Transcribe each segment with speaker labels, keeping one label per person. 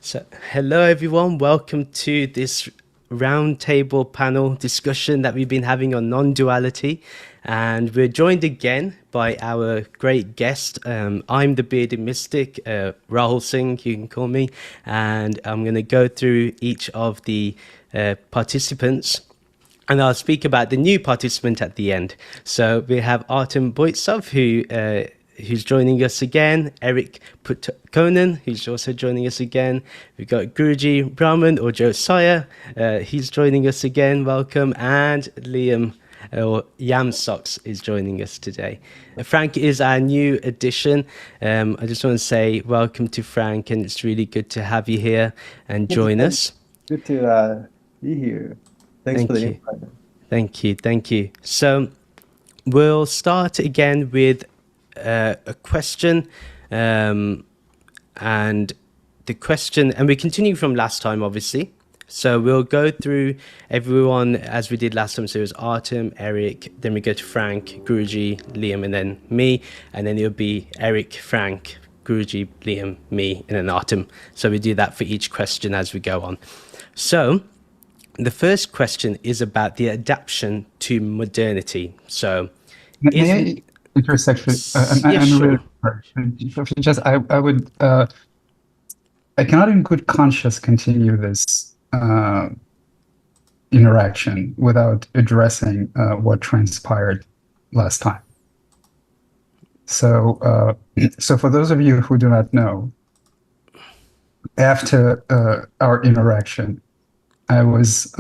Speaker 1: So, hello everyone, welcome to this roundtable panel discussion that we've been having on non-duality, and we're joined again by our great guest. I'm the bearded mystic, Rahul Singh, you can call me, and I'm going to go through each of the participants, and I'll speak about the new participant at the end. So we have Artem Boitsov, who's joining us again, Eric Putkonen, who's also joining us again. We've got Guruji Brahman or Josiah, he's joining us again, welcome, and Liam or Yam Socks is joining us today. Frank is our new addition. I just want to say welcome to Frank, and it's really good to have you here and join us.
Speaker 2: Good to be here. Thanks for the invite.
Speaker 1: Thank you. So we'll start again with a question, and the question, and we continue from last time, obviously. So we'll go through everyone as we did last time. So it was Artem, Eric, then we go to Frank, Guruji, Liam, and then me, and then it'll be Eric, Frank, Guruji, Liam, me, and then Artem. So we do that for each question as we go on. So the first question is about the adaptation to modernity. So
Speaker 3: may I intersect?
Speaker 1: Yeah, sure.
Speaker 3: Really, I cannot in good conscience continue this interaction without addressing what transpired last time. So, so for those of you who do not know, after our interaction, I was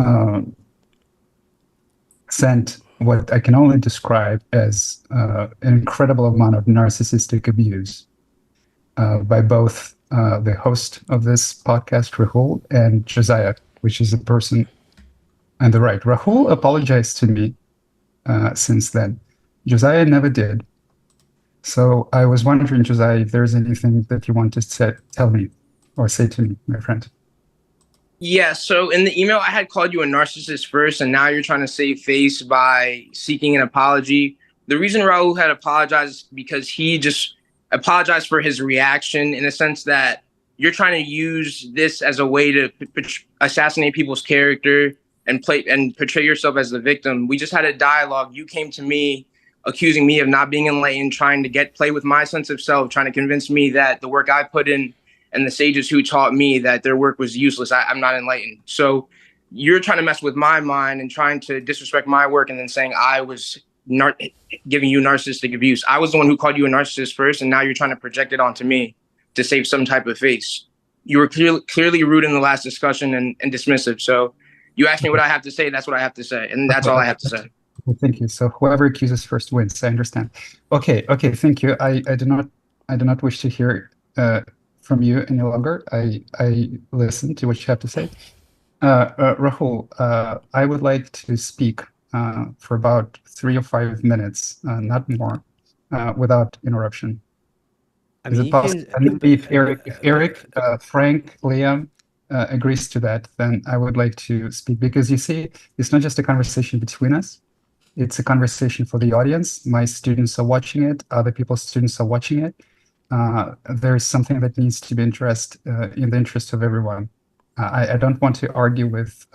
Speaker 3: sent what I can only describe as an incredible amount of narcissistic abuse by both the host of this podcast, Rahul, and Josiah, which is a person on the right. Rahul apologized to me since then. Josiah never did. So I was wondering, Josiah, if there's anything that you want to tell me or say to me, my friend.
Speaker 4: Yeah, so in the email, I had called you a narcissist first, and now you're trying to save face by seeking an apology. The reason Rahul had apologized is because he just apologized for his reaction, in the sense that you're trying to use this as a way to assassinate people's character and portray yourself as the victim. We just had a dialogue. You came to me accusing me of not being enlightened, trying to play with my sense of self, trying to convince me that the work I put in and the sages who taught me that their work was useless, I'm not enlightened. So you're trying to mess with my mind and trying to disrespect my work, and then saying I was giving you narcissistic abuse. I was the one who called you a narcissist first, and now you're trying to project it onto me to save some type of face. You were clearly rude in the last discussion and dismissive. So you asked me what I have to say, that's what I have to say. And that's all I have to say.
Speaker 3: Well, thank you. So whoever accuses first wins. I understand. Okay, thank you. I do not wish to hear from you any longer. I listen to what you have to say. Rahul, I would like to speak for about 3 or 5 minutes, not more, without interruption. Is it possible? And maybe if Eric, Frank, Liam agrees to that, then I would like to speak, because you see, it's not just a conversation between us. It's a conversation for the audience. My students are watching it. Other people's students are watching it. There's something that needs to be in the interest of everyone. I don't want to argue with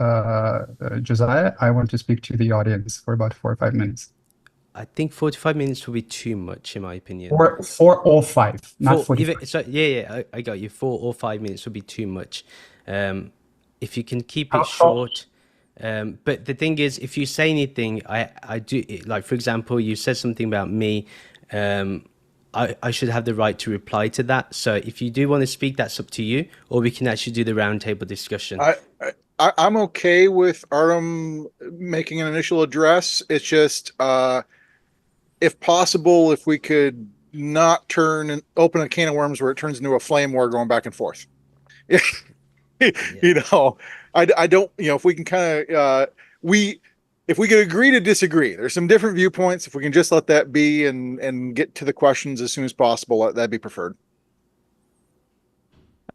Speaker 3: Josiah. I want to speak to the audience for about 4 or 5 minutes.
Speaker 1: I think 45 minutes will be too much, in my opinion.
Speaker 3: 4 or 5, not 45.
Speaker 1: So yeah, I got you. 4 or 5 minutes will be too much. If you can keep it short. But the thing is, if you say anything, I do, like, for example, you said something about me, I should have the right to reply to that. So if you do want to speak, that's up to you, or we can actually do the roundtable discussion.
Speaker 5: I'm okay with Artem making an initial address. It's just, if possible, if we could not open a can of worms where it turns into a flame war going back and forth.
Speaker 1: Yeah.
Speaker 5: You know, I don't, if we can kind of, if we could agree to disagree, there's some different viewpoints. If we can just let that be and get to the questions as soon as possible, that'd be preferred.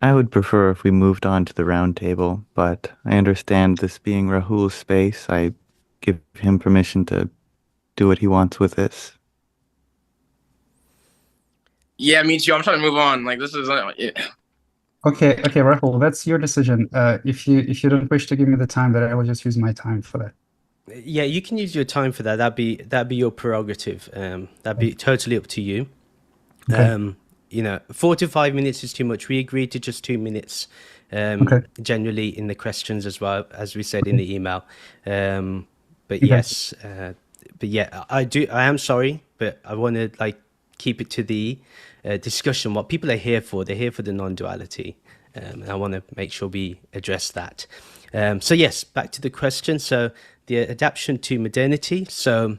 Speaker 6: I would prefer if we moved on to the round table, but I understand this being Rahul's space. I give him permission to do what he wants with this.
Speaker 4: Yeah, me too. I'm trying to move on. Like, this is...
Speaker 3: Okay, Rahul, that's your decision. If you don't wish to give me the time, then I will just use my time for that.
Speaker 1: Yeah, you can use your time for that. That'd be your prerogative. That'd be totally up to you.
Speaker 3: Okay.
Speaker 1: 4 to 5 minutes is too much. We agreed to just 2 minutes,
Speaker 3: Okay.
Speaker 1: generally in the questions as well, as we said in the email. But
Speaker 3: Okay.
Speaker 1: yes, but yeah, I am sorry, but I want to keep it to the discussion. What people are here for, they're here for the non-duality. And I want to make sure we address that. So yes, back to the question. So the adaptation to modernity. So,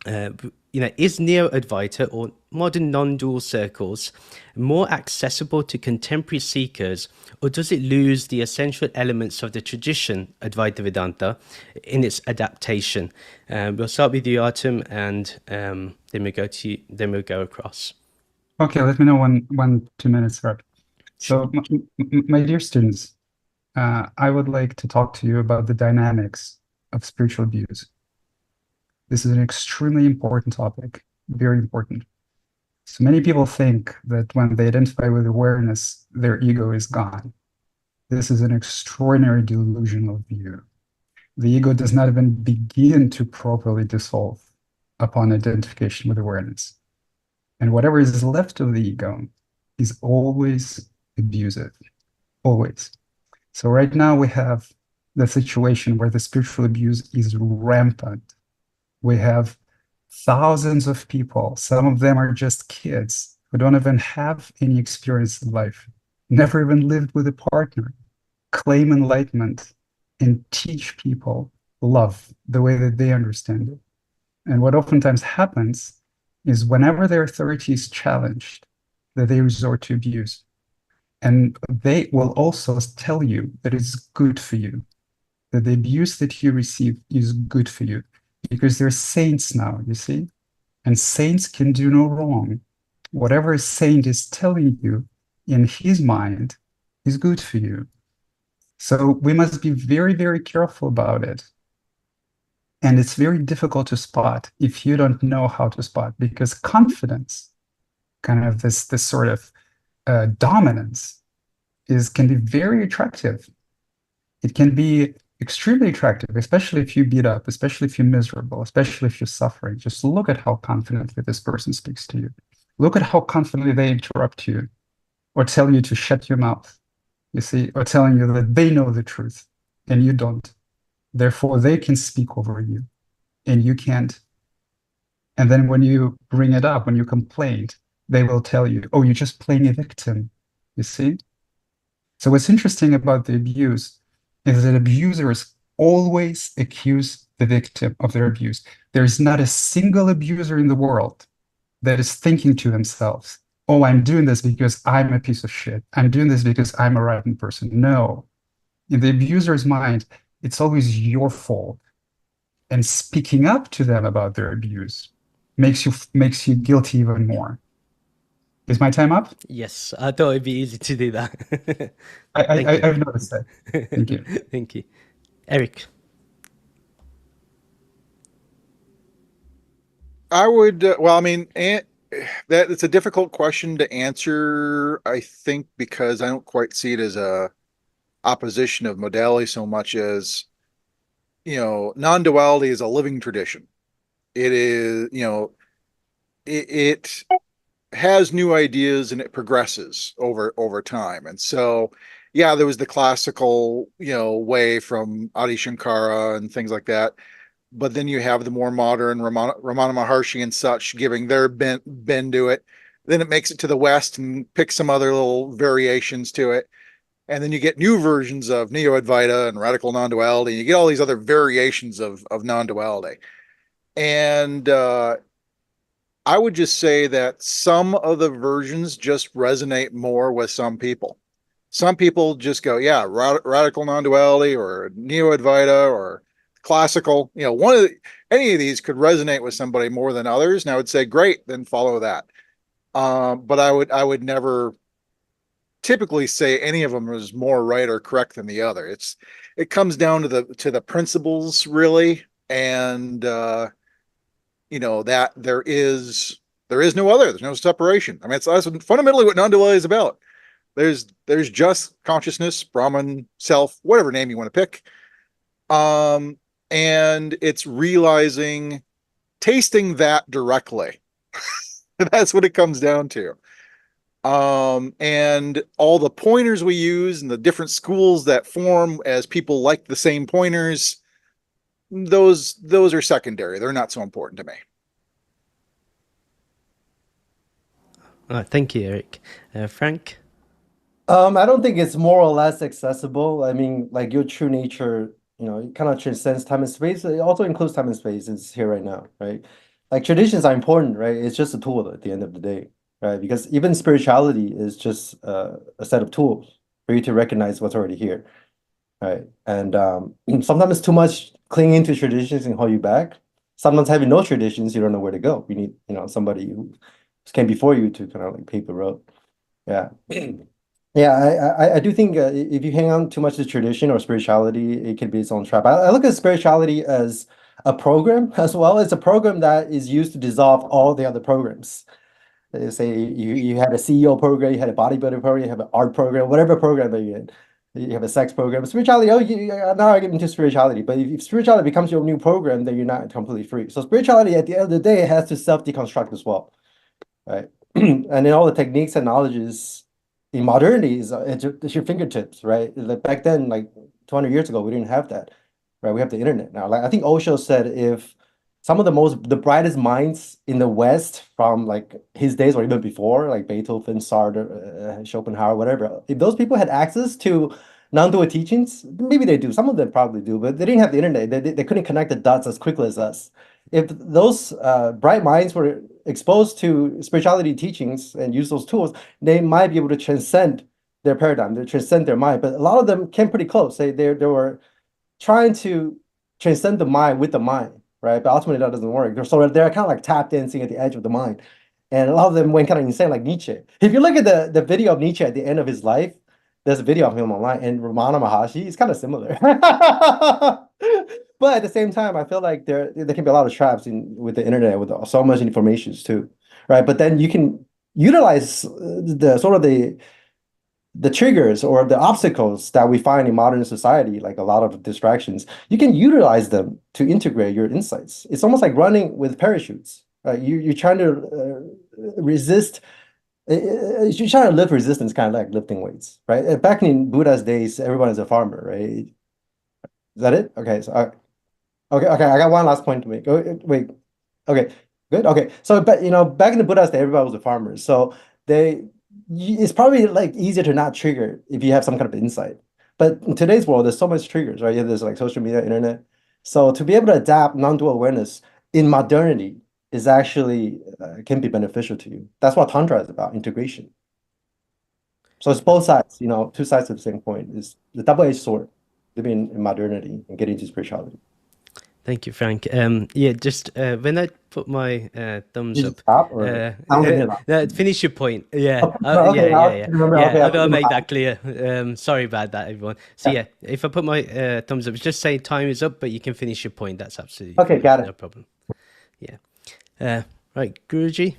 Speaker 1: is Neo-Advaita or modern non-dual circles more accessible to contemporary seekers, or does it lose the essential elements of the tradition Advaita Vedanta in its adaptation? We'll start with you, Artem, and then we'll go to you, then we'll go across.
Speaker 3: Okay, let me know when 2 minutes are up. So, my dear students, I would like to talk to you about the dynamics of spiritual abuse. This is an extremely important topic, very important. So many people think that when they identify with awareness, their ego is gone. This is an extraordinary delusional view. The ego does not even begin to properly dissolve upon identification with awareness. And whatever is left of the ego is always abusive, always. So right now we have the situation where the spiritual abuse is rampant. We have thousands of people, some of them are just kids who don't even have any experience in life, never even lived with a partner, claim enlightenment and teach people love the way that they understand it. And what oftentimes happens is whenever their authority is challenged, that they resort to abuse. And they will also tell you that it's good for you, that the abuse that you receive is good for you, because they're saints now, you see? And saints can do no wrong. Whatever a saint is telling you in his mind is good for you. So we must be very, very careful about it. And it's very difficult to spot if you don't know how to spot, because confidence, kind of this sort of dominance, can be very attractive. It can be extremely attractive, especially if you beat up, especially if you're miserable, especially if you're suffering. Just look at how confidently this person speaks to you. Look at how confidently they interrupt you or tell you to shut your mouth, you see, or telling you that they know the truth and you don't. Therefore, they can speak over you and you can't. And then when you bring it up, when you complain, they will tell you, oh, you're just playing a victim, you see? So what's interesting about the abuse is that abusers always accuse the victim of their abuse. There's not a single abuser in the world that is thinking to themselves, oh, I'm doing this because I'm a piece of shit. I'm doing this because I'm a rotten person. No. In the abuser's mind, it's always your fault. And speaking up to them about their abuse makes you guilty even more. Is my time up?
Speaker 1: Yes, I thought it'd be easy to do that.
Speaker 3: I've noticed that. Thank you.
Speaker 1: Thank you. Eric.
Speaker 5: I would, well, I mean, that it's a difficult question to answer, I think, because I don't quite see it as a opposition of modality so much as, non-duality is a living tradition. It is, it has new ideas and it progresses over time. And so, yeah, there was the classical, way from Adi Shankara and things like that. But then you have the more modern Ramana Maharshi and such giving their bend to it. Then it makes it to the West and picks some other little variations to it. And then you get new versions of Neo-Advaita and radical non-duality. You get all these other variations of non-duality. And I would just say that some of the versions just resonate more with some people. Some people just go, yeah, radical non-duality or Neo-Advaita or classical, any of these could resonate with somebody more than others. And I would say, great, then follow that. But I would never typically say any of them is more right or correct than the other. It comes down to the principles really. And, that there is no other, there's no separation. I mean, that's fundamentally what non-duality is about. There's just consciousness, Brahman, self, whatever name you want to pick. And it's realizing, tasting that directly. That's what it comes down to. And all the pointers we use and the different schools that form as people like the same pointers, those are secondary. They're not so important to me.
Speaker 1: Thank you, Eric. Frank?
Speaker 2: I don't think it's more or less accessible. I mean, like your true nature, it kind of transcends time and space. It also includes time and space. It's here right now, right? Like traditions are important, right? It's just a tool at the end of the day, right? Because even spirituality is just a set of tools for you to recognize what's already here, right? And sometimes too much clinging to traditions can hold you back. Sometimes having no traditions, you don't know where to go. You need, somebody who came before you to kind of like pave the road. Yeah. Yeah, I do think if you hang on too much to tradition or spirituality, it could be its own trap. I look at spirituality as a program as well. It's a program that is used to dissolve all the other programs. Say you had a CEO program, you had a bodybuilder program, you have an art program, whatever program that you had. You have a sex program. Spirituality, now I get into spirituality. But if spirituality becomes your new program, then you're not completely free. So spirituality, at the end of the day, has to self-deconstruct as well, right? And then all the techniques and knowledges in modernity is at your fingertips, right? Like back then, like 200 years ago, we didn't have that, right? We have the internet now. Like I think Osho said, if some of the brightest minds in the West from like his days or even before, like Beethoven, Sartre, Schopenhauer, whatever, if those people had access to non-dual teachings, maybe they do. Some of them probably do, but they didn't have the internet. They couldn't connect the dots as quickly as us. If those bright minds were exposed to spirituality teachings and use those tools, they might be able to transcend their paradigm, they transcend their mind. But a lot of them came pretty close. They were trying to transcend the mind with the mind, right? But ultimately that doesn't work. So they're kind of like tap dancing at the edge of the mind. And a lot of them went kind of insane, like Nietzsche. If you look at the video of Nietzsche at the end of his life, there's a video of him online, and Ramana Maharshi is kind of similar. But at the same time, I feel like there can be a lot of traps with the internet, with so much information too, right? But then you can utilize the triggers or the obstacles that we find in modern society, like a lot of distractions. You can utilize them to integrate your insights. It's almost like running with parachutes. You're trying to resist. You're trying to lift resistance, kind of like lifting weights, right? Back in Buddha's days, everyone is a farmer, right? Is that it? Okay, so okay, I got one last point to make. Wait, okay, good. Okay, so but back in the Buddha's day, everybody was a farmer, so it's probably like easier to not trigger if you have some kind of insight. But in today's world, there's so much triggers, right? Yeah, there's like social media, internet. So to be able to adapt non-dual awareness in modernity is actually can be beneficial to you. That's what Tantra is about, integration. So it's both sides, two sides of the same coin. It's the double-edged sword, living in modernity and getting to spirituality.
Speaker 1: Thank you, Frank. Yeah, just when I put my thumbs up,
Speaker 2: stop or
Speaker 1: finish your point. Yeah,
Speaker 2: okay,
Speaker 1: I'll make that clear. Sorry about that, everyone. So yeah, if I put my thumbs up, just say time is up, but you can finish your point. That's absolutely
Speaker 2: okay. Got it.
Speaker 1: No problem. Yeah. Right, Guruji.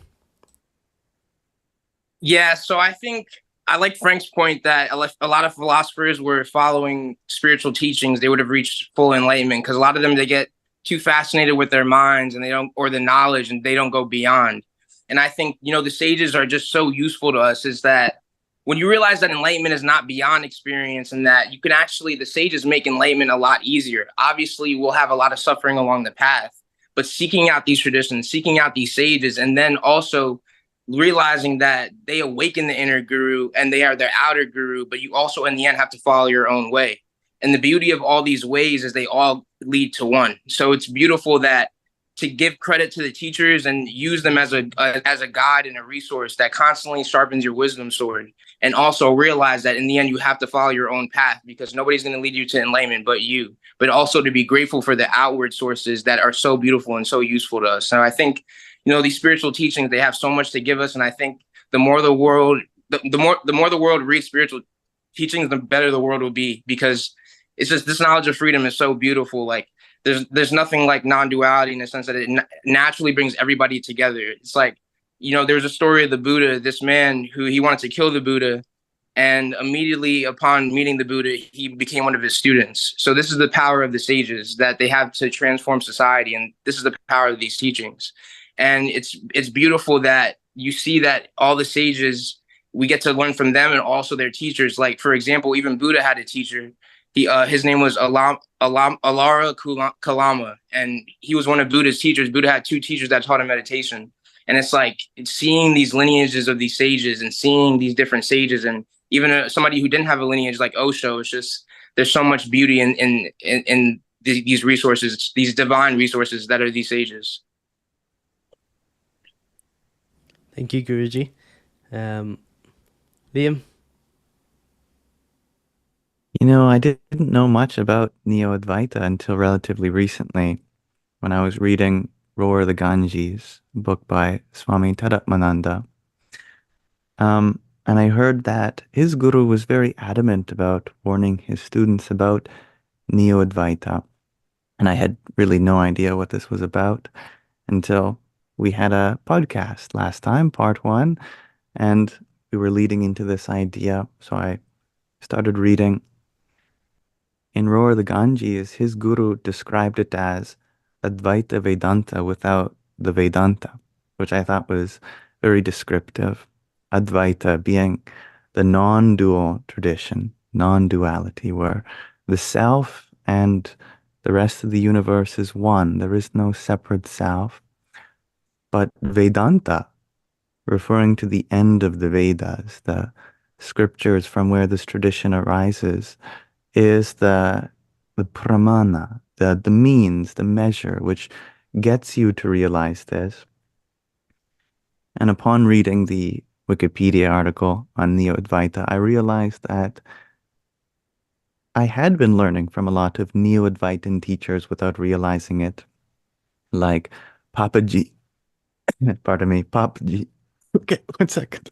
Speaker 4: Yeah, so I think I like Frank's point that a lot of philosophers were following spiritual teachings. They would have reached full enlightenment, because a lot of them, they get too fascinated with their minds and or the knowledge, and they don't go beyond. And I think, the sages are just so useful to us, is that when you realize that enlightenment is not beyond experience, and that you can actually, the sages make enlightenment a lot easier. Obviously, we'll have a lot of suffering along the path, but seeking out these traditions, seeking out these sages, and then also realizing that they awaken the inner guru and they are their outer guru, but you also in the end have to follow your own way. And the beauty of all these ways is they all lead to one. So it's beautiful that to give credit to the teachers and use them as a guide and a resource that constantly sharpens your wisdom sword. And also realize that in the end, you have to follow your own path, because nobody's going to lead you to enlightenment but you. But also to be grateful for the outward sources that are so beautiful and so useful to us. So I think, these spiritual teachings, they have so much to give us. And I think the more the world reads spiritual teachings, the better the world will be, because it's just this knowledge of freedom is so beautiful. Like there's nothing like non-duality in the sense that it naturally brings everybody together. It's like, there's a story of the Buddha, this man who he wanted to kill the Buddha, And immediately upon meeting the Buddha, he became one of his students. So this is the power of the sages that they have to transform society, and this is the power of these teachings. And it's beautiful that you see that all the sages, we get to learn from them and also their teachers. Like, for example, even Buddha had a teacher. His name was Alara Kalama, and he was one of Buddha's teachers. Buddha had 2 teachers that taught him meditation. And it's like seeing these lineages of these sages and seeing these different sages, and even somebody who didn't have a lineage like Osho, it's just there's so much beauty in these resources, these divine resources that are these sages.
Speaker 1: Thank you, Guruji. Liam?
Speaker 6: You know, I didn't know much about Neo-Advaita until relatively recently when I was reading Roar the Ganges, a book by Swami Tadatmananda. And I heard that his guru was very adamant about warning his students about Neo-Advaita. And I had really no idea what this was about until we had a podcast last time, part 1, and we were leading into this idea. So I started reading. In Roar the Ganges, his guru described it as Advaita Vedanta without the Vedanta, which I thought was very descriptive. Advaita being the non-dual tradition, non-duality, where the self and the rest of the universe is one. There is no separate self. But Vedanta, referring to the end of the Vedas, the scriptures from where this tradition arises, is the pramana, the means, the measure, which gets you to realize this. And upon reading the Wikipedia article on Neo-Advaita, I realized that I had been learning from a lot of Neo-Advaitan teachers without realizing it, like Papaji. Pardon me, Papaji. Okay, 1 second.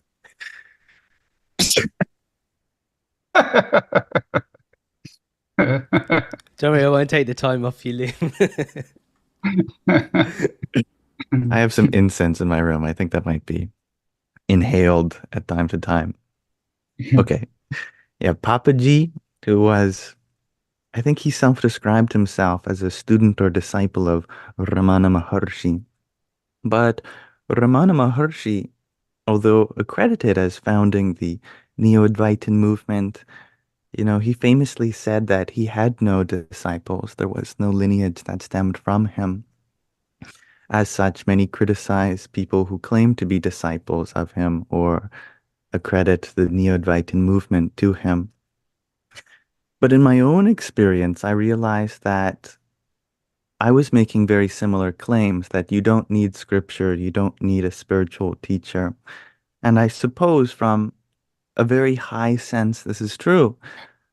Speaker 1: Don't worry, I won't take the time off you, Liam.
Speaker 6: I have some incense in my room. I think that might be inhaled at time to time. Okay. Yeah, Papaji, who was, I think he self-described himself as a student or disciple of Ramana Maharshi. But Ramana Maharshi, although accredited as founding the Neo-Advaitin movement, you know, he famously said that he had no disciples. There was no lineage that stemmed from him. As such, many criticize people who claim to be disciples of him or accredit the Neo-Advaitin movement to him. But in my own experience, I realized that I was making very similar claims, that you don't need scripture, you don't need a spiritual teacher. And I suppose from a very high sense, this is true.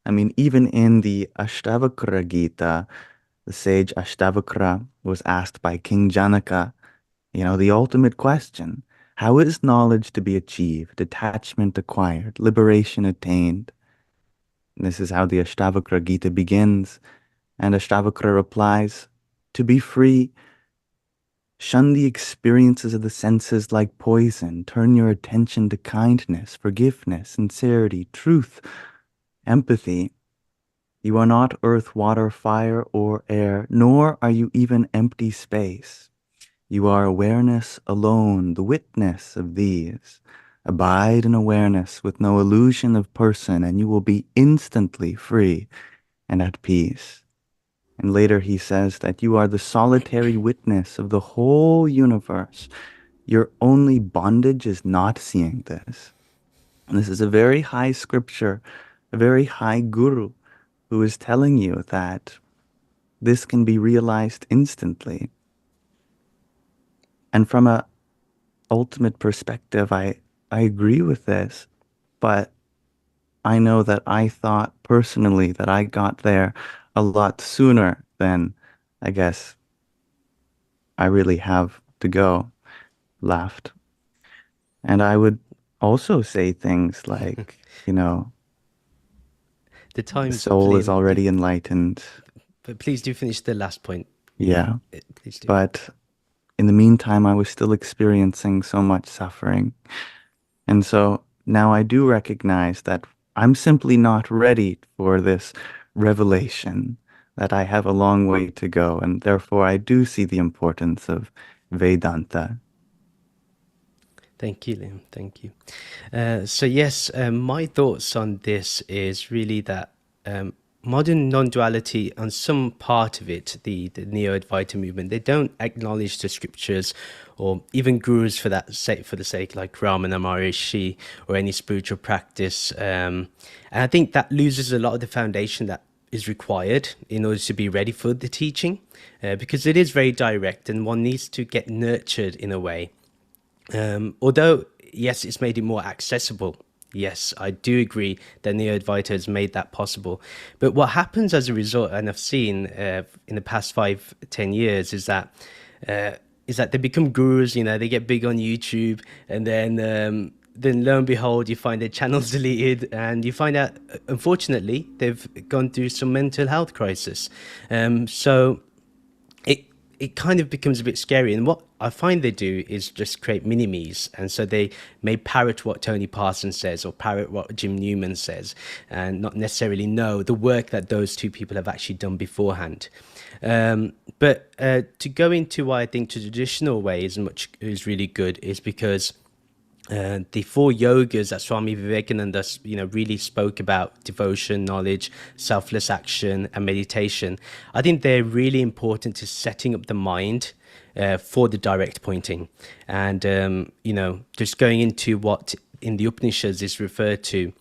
Speaker 6: I mean, even in the Ashtavakra Gita, the sage Ashtavakra was asked by King Janaka, you know, the ultimate question: how is knowledge to be achieved, detachment acquired, liberation attained? And this is how the Ashtavakra Gita begins. And Ashtavakra replies, to be free, shun the experiences of the senses like poison. Turn your attention to kindness, forgiveness, sincerity, truth, empathy. You are not earth, water, fire, or air, nor are you even empty space. You are awareness alone, the witness of these. Abide in awareness with no illusion of person, and you will be instantly free and at peace. And later he says that you are the solitary witness of the whole universe. Your only bondage is not seeing this. And this is a very high scripture, a very high guru who is telling you that this can be realized instantly. And from a ultimate perspective, I agree with this, but I know that I thought personally that I got there a lot sooner than I guess I really have to go left. And I would also say things like, you know,
Speaker 1: The
Speaker 6: the
Speaker 1: time's up,
Speaker 6: soul is
Speaker 1: Liam.
Speaker 6: already enlightened.
Speaker 1: But please do finish the last point.
Speaker 6: Yeah.
Speaker 1: Please do.
Speaker 6: But in the meantime, I was still experiencing so much suffering. And so now I do recognize that I'm simply not ready for this revelation, that I have a long way to go, and therefore I do see the importance of Vedanta.
Speaker 1: Thank you, Liam. Thank you. So yes, my thoughts on this is really that modern non-duality, on some part of it, the Neo-Advaita movement, they don't acknowledge the scriptures or even gurus for the sake like Ramana Maharishi or any spiritual practice. And I think that loses a lot of the foundation that is required in order to be ready for the teaching, because it is very direct and one needs to get nurtured in a way. Although, yes, it's made it more accessible. Yes, I do agree that Neo-Advaita has made that possible. But what happens as a result, and I've seen in the past 5-10 years, is that they become gurus. They get big on YouTube, and then lo and behold, you find their channels deleted, and you find out, unfortunately, they've gone through some mental health crisis. So it kind of becomes a bit scary. And what I find they do is just create mini-me's. And so they may parrot what Tony Parsons says or parrot what Jim Newman says and not necessarily know the work that those two people have actually done beforehand. But to go into why I think the traditional way is really good is because the four yogas that Swami Vivekananda, really spoke about: devotion, knowledge, selfless action, and meditation. I think they're really important to setting up the mind for the direct pointing, and just going into what in the Upanishads is referred to.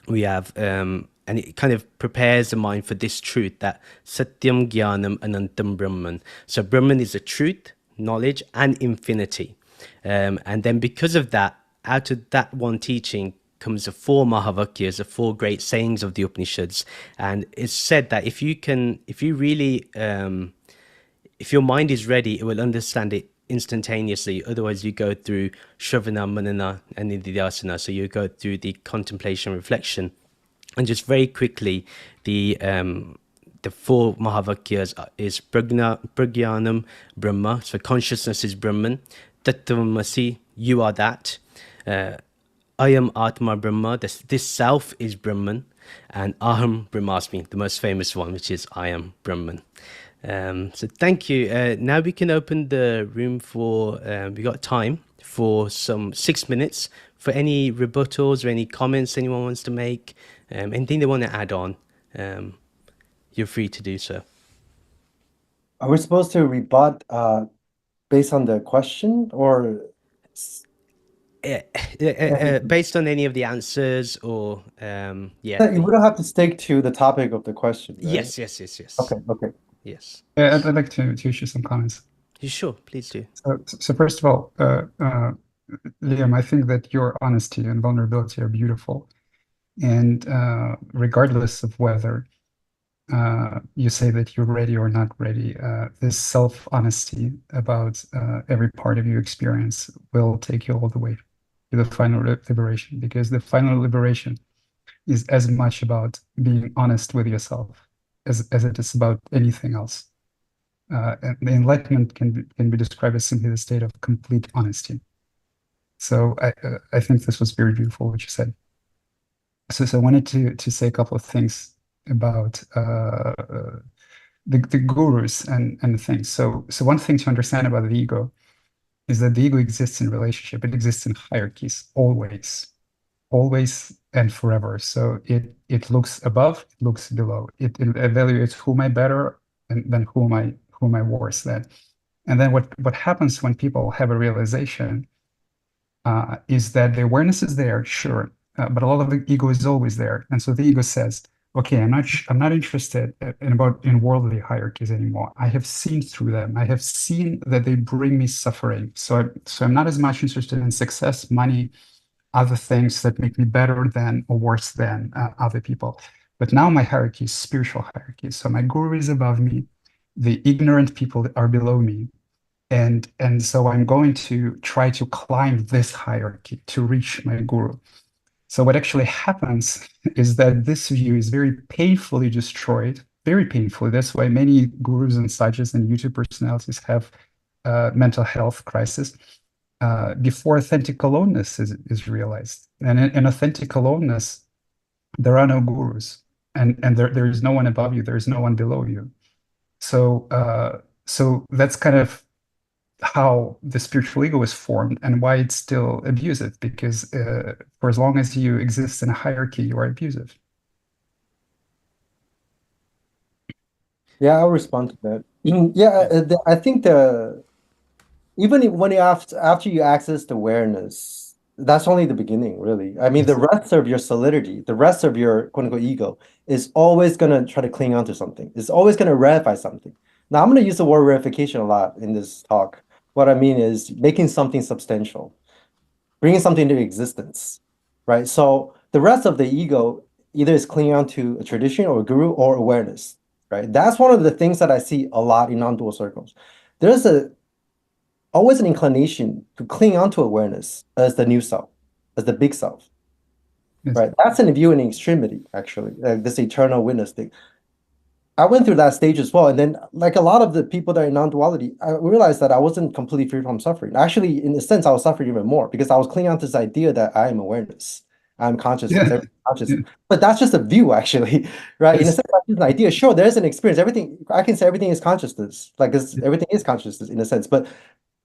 Speaker 1: We have, and it kind of prepares the mind for this truth that Satyam Jnanam Anantam Brahman. So Brahman is the truth, knowledge, and infinity. And then because of that, out of that one teaching comes the four Mahavakyas, the four great sayings of the Upanishads. And it's said that if your mind is ready, it will understand it instantaneously. Otherwise, you go through Shravana, Manana, and Nididhyasana. So you go through the contemplation, reflection, and just very quickly, the four Mahavakyas is Prajnanam Brahma. So consciousness is Brahman. Tattvamasi, you are that. Ayam Atma Brahma, this self is Brahman. And Aham Brahmasmi, the most famous one, which is I am Brahman. So thank you. Now we can open the room for, we got time for some 6 minutes for any rebuttals or any comments anyone wants to make, anything they want to add on. You're free to do so.
Speaker 2: Are we supposed to rebut based on the question or?
Speaker 1: Based on any of the answers or, yeah.
Speaker 2: You don't have to stick to the topic of the question, right?
Speaker 1: Yes.
Speaker 2: Okay.
Speaker 1: Yes.
Speaker 3: I'd like to issue some comments.
Speaker 1: You sure? Please do.
Speaker 3: So first of all, Liam, I think that your honesty and vulnerability are beautiful. And regardless of whether you say that you're ready or not ready, this self-honesty about every part of your experience will take you all the way to the final liberation, because the final liberation is as much about being honest with yourself as it is about anything else. And the enlightenment can be described as simply the state of complete honesty. So I think this was very beautiful what you said. So I wanted to say a couple of things about the gurus and the things. So one thing to understand about the ego is that the ego exists in relationship. It exists in hierarchies, always and forever. So it looks above, it looks below. It evaluates who am I better and then who am I worse than. And then what happens when people have a realization is that the awareness is there, sure, but a lot of the ego is always there. And so the ego says, okay, I'm not interested in worldly hierarchies anymore. I have seen through them. I have seen that they bring me suffering. So I'm not as much interested in success, money, other things that make me better than or worse than other people. But now my hierarchy is spiritual hierarchy. So my guru is above me. The ignorant people are below me. And so I'm going to try to climb this hierarchy to reach my guru. So what actually happens is that this view is very painfully destroyed, very painfully. That's why many gurus and sages and YouTube personalities have mental health crisis before authentic aloneness is realized. And in authentic aloneness, There are no gurus, and there is no one above you. There is no one below you. So so that's kind of how the spiritual ego is formed and why it's still abusive, because for as long as you exist in a hierarchy, you are abusive.
Speaker 2: Yeah, I'll respond to that. Yeah, I think when you after you access the awareness, that's only the beginning, really. I mean, the rest of your solidity, the rest of your quote unquote ego is always gonna try to cling on to something. It's always gonna ratify something. Now, I'm gonna use the word ratification a lot in this talk. What I mean is making something substantial, bringing something into existence, right? So the rest of the ego either is clinging on to a tradition or a guru or awareness, right? That's one of the things that I see a lot in non-dual circles. There's always an inclination to cling onto awareness as the new self, as the big self, right? That's in view in extremity, actually, this eternal witness thing. I went through that stage as well. And then, like a lot of the people that are in non-duality, I realized that I wasn't completely free from suffering. Actually, in a sense, I was suffering even more because I was clinging on to this idea that I am awareness, I'm consciousness, everything consciousness. But that's just a view, actually, right? In a sense, that's just an idea. Sure, there's an experience. Everything, I can say everything is consciousness, like everything is consciousness in a sense. But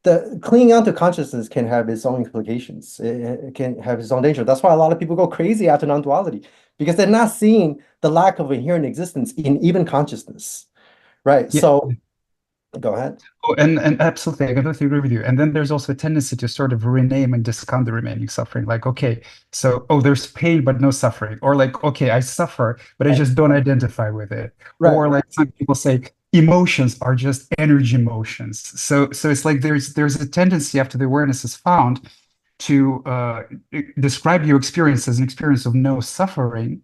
Speaker 2: the clinging on to consciousness can have its own implications. It can have its own danger. That's why a lot of people go crazy after non-duality, because they're not seeing the lack of inherent existence in even consciousness, right?
Speaker 3: Yeah.
Speaker 2: So go ahead.
Speaker 3: Oh, and absolutely, I completely agree with you. And then there's also a tendency to sort of rename and discount the remaining suffering. Like, okay, so, oh, there's pain, but no suffering. Or like, okay, I suffer, but I just don't identify with it.
Speaker 2: Right.
Speaker 3: Or like some people say, emotions are just energy motions. So it's like there's a tendency after the awareness is found to describe your experience as an experience of no suffering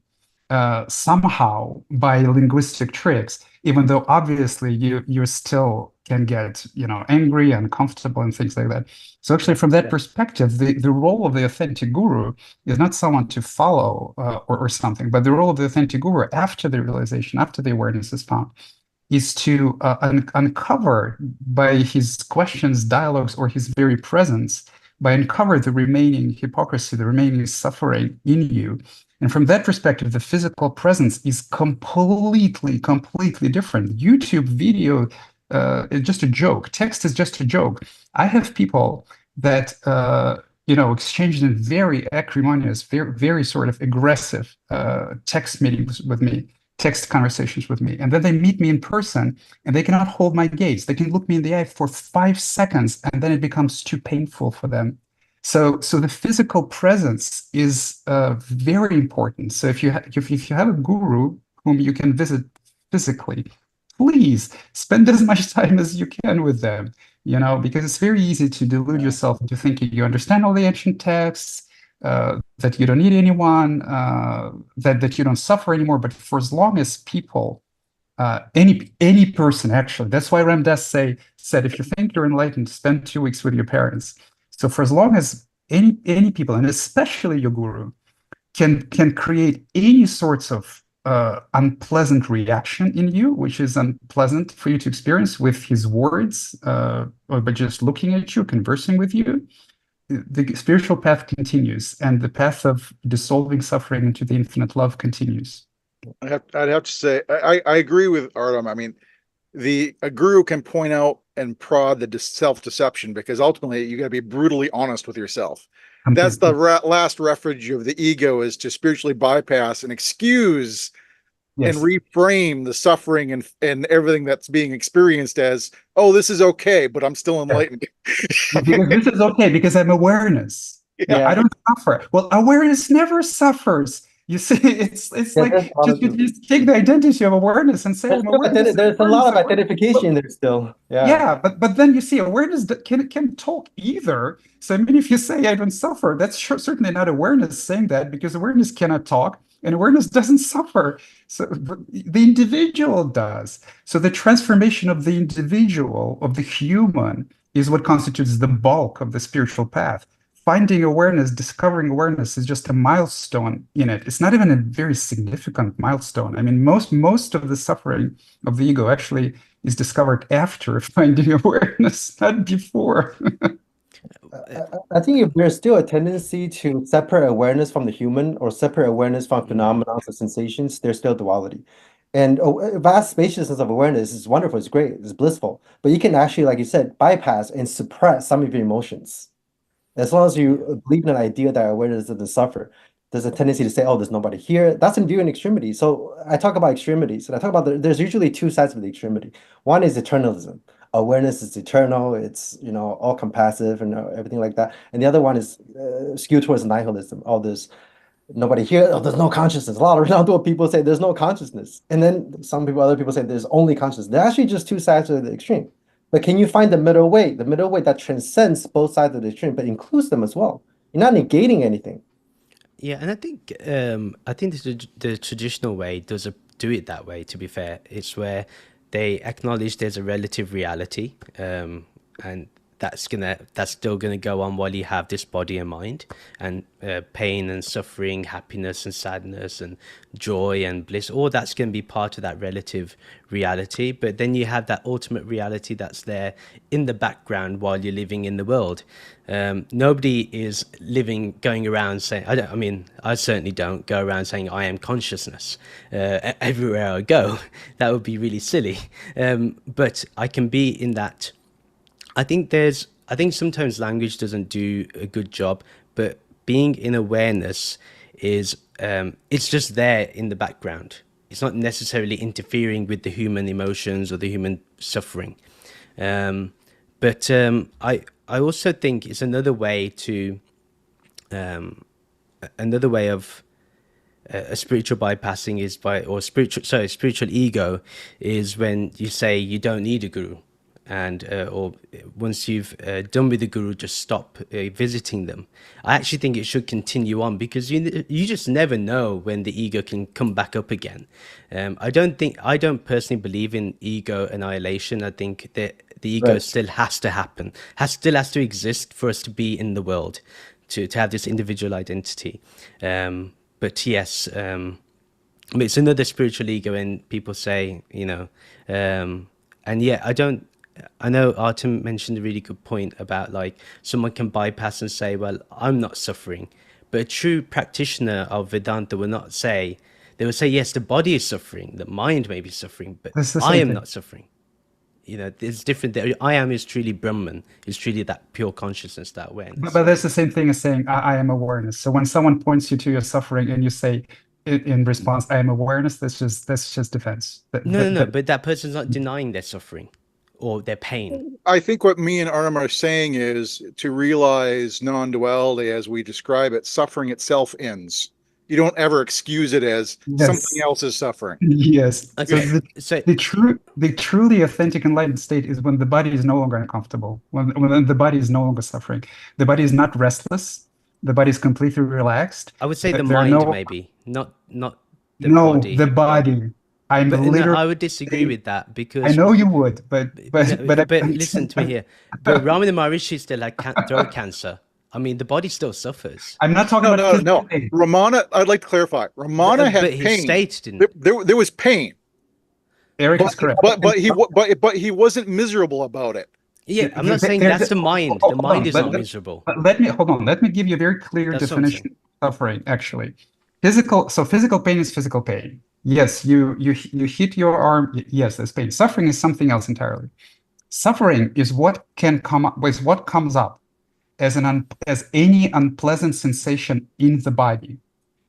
Speaker 3: somehow by linguistic tricks, even though obviously you still can get angry, uncomfortable, and things like that. So actually, from that perspective, the role of the authentic guru is not someone to follow or something, but the role of the authentic guru after the realization, after the awareness is found, is to uncover by his questions, dialogues, or his very presence, by uncover the remaining hypocrisy, the remaining suffering in you. And from that perspective, the physical presence is completely different. YouTube video is just a joke. Text is just a joke. I have people that exchanged in very acrimonious, very sort of aggressive text meetings with me, text conversations with me, and then they meet me in person and they cannot hold my gaze. They can look me in the eye for 5 seconds and then it becomes too painful for them. So the physical presence is very important. So if you have a guru whom you can visit physically, please spend as much time as you can with them, because it's very easy to delude yourself into thinking you understand all the ancient texts, that you don't need anyone, that you don't suffer anymore. But for as long as people, any person actually, that's why Ram Dass said, if you think you're enlightened, spend 2 weeks with your parents. So for as long as any people, and especially your guru, can create any sorts of unpleasant reaction in you, which is unpleasant for you to experience with his words, or by just looking at you, conversing with you, the spiritual path continues, and the path of dissolving suffering into the infinite love continues.
Speaker 5: I'd have to say, I agree with Artem. I mean, a guru can point out and prod the self-deception, because ultimately you got to be brutally honest with yourself. That's the last refuge of the ego, is to spiritually bypass and excuse and reframe the suffering and everything that's being experienced as, oh, this is okay, but I'm still enlightened.
Speaker 3: Because this is okay, because I'm awareness. I don't suffer. Well, awareness never suffers. You see, it's like just take the identity of awareness and say, I'm awareness.
Speaker 2: There's a lot of identification there still.
Speaker 3: But then you see, awareness can talk either. So I mean, if you say I don't suffer, that's certainly not awareness saying that, because awareness cannot talk and awareness doesn't suffer. So the individual does. So the transformation of the individual, of the human, is what constitutes the bulk of the spiritual path. Finding awareness, discovering awareness is just a milestone in it. It's not even a very significant milestone. I mean, most of the suffering of the ego actually is discovered after finding awareness, not before.
Speaker 2: I think if there's still a tendency to separate awareness from the human or separate awareness from phenomena or sensations, there's still duality. And vast spaciousness of awareness is wonderful, it's great, it's blissful. But you can actually, like you said, bypass and suppress some of your emotions. As long as you believe in an idea that awareness doesn't suffer, there's a tendency to say, oh, there's nobody here. That's in view in extremity. So I talk about extremities, and I talk about there's usually two sides of the extremity. One is eternalism. Awareness is eternal. It's, all compassive and everything like that. And the other one is skewed towards nihilism. Oh, there's nobody here. Oh, there's no consciousness. A lot of non-dual people say there's no consciousness. And then other people say there's only consciousness. They're actually just two sides of the extreme. But can you find the middle way? The middle way that transcends both sides of the extreme, but includes them as well. You're not negating anything.
Speaker 1: Yeah, and I think the traditional way does do it that way. To be fair, it's where they acknowledge there's a relative reality, and that's still gonna go on while you have this body and mind, and pain and suffering, happiness and sadness and joy and bliss. All that's gonna be part of that relative reality. But then you have that ultimate reality that's there in the background while you're living in the world. Nobody is going around saying, I certainly don't go around saying I am consciousness everywhere I go. That would be really silly. But I can be in that. I think sometimes language doesn't do a good job, but being in awareness is, it's just there in the background. It's not necessarily interfering with the human emotions or the human suffering. But I also think it's another way of a spiritual bypassing is spiritual ego is when you say you don't need a guru, and or once you've done with the guru, just stop visiting them. I actually think it should continue on, because you just never know when the ego can come back up again. I don't personally believe in ego annihilation. I think that the ego still has to happen, still has to exist for us to be in the world, to have this individual identity. But yes, it's another spiritual ego, and people say, and yeah, I know Artem mentioned a really good point about, like, someone can bypass and say, well, I'm not suffering. But a true practitioner of Vedanta will not say, they will say, yes, the body is suffering, the mind may be suffering, but I am not suffering. It's different. I am is truly Brahman, is truly that pure consciousness, that awareness.
Speaker 3: But that's the same thing as saying, I am awareness. So when someone points you to your suffering and you say, in response, I am awareness, that's just defense.
Speaker 1: No, but that person's not denying their suffering or their pain.
Speaker 5: I think what me and Artem are saying is to realize non-duality as we describe it, suffering itself ends. You don't ever excuse it as something else is suffering.
Speaker 3: Yes.
Speaker 1: Okay.
Speaker 3: So the truly authentic enlightened state is when the body is no longer uncomfortable, when the body is no longer suffering. The body is not restless. The body is completely relaxed.
Speaker 1: I would say the mind, maybe, not the body.
Speaker 3: The body. I
Speaker 1: would disagree with that, because
Speaker 3: I know you would, but
Speaker 1: listen to me here. But Ramana Maharishi still had throat cancer. I mean, the body still suffers.
Speaker 3: I'm not talking about
Speaker 5: no. Ramana, I'd like to clarify. Ramana had pain.
Speaker 1: His state didn't.
Speaker 5: There was pain.
Speaker 3: Eric is correct.
Speaker 5: But he wasn't miserable about it.
Speaker 1: Yeah, I'm not saying that's the mind. The mind is not miserable.
Speaker 3: But let me give you a very clear definition of suffering, actually. Physical pain is physical pain. Yes, you hit your arm. Yes, there's pain. Suffering is something else entirely. Suffering is what comes up as any unpleasant sensation in the body,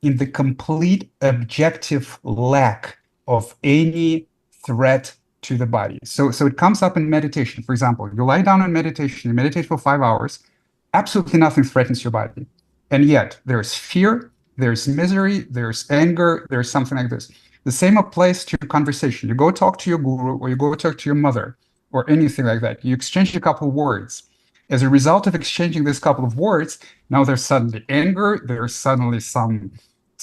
Speaker 3: in the complete objective lack of any threat to the body. So it comes up in meditation. For example, you lie down in meditation, you meditate for 5 hours, absolutely nothing threatens your body. And yet there's fear, there's misery, there's anger, there's something like this. The same applies to conversation. You go talk to your guru, or you go talk to your mother, or anything like that. You exchange a couple of words. As a result of exchanging this couple of words, now there's suddenly anger, there's suddenly some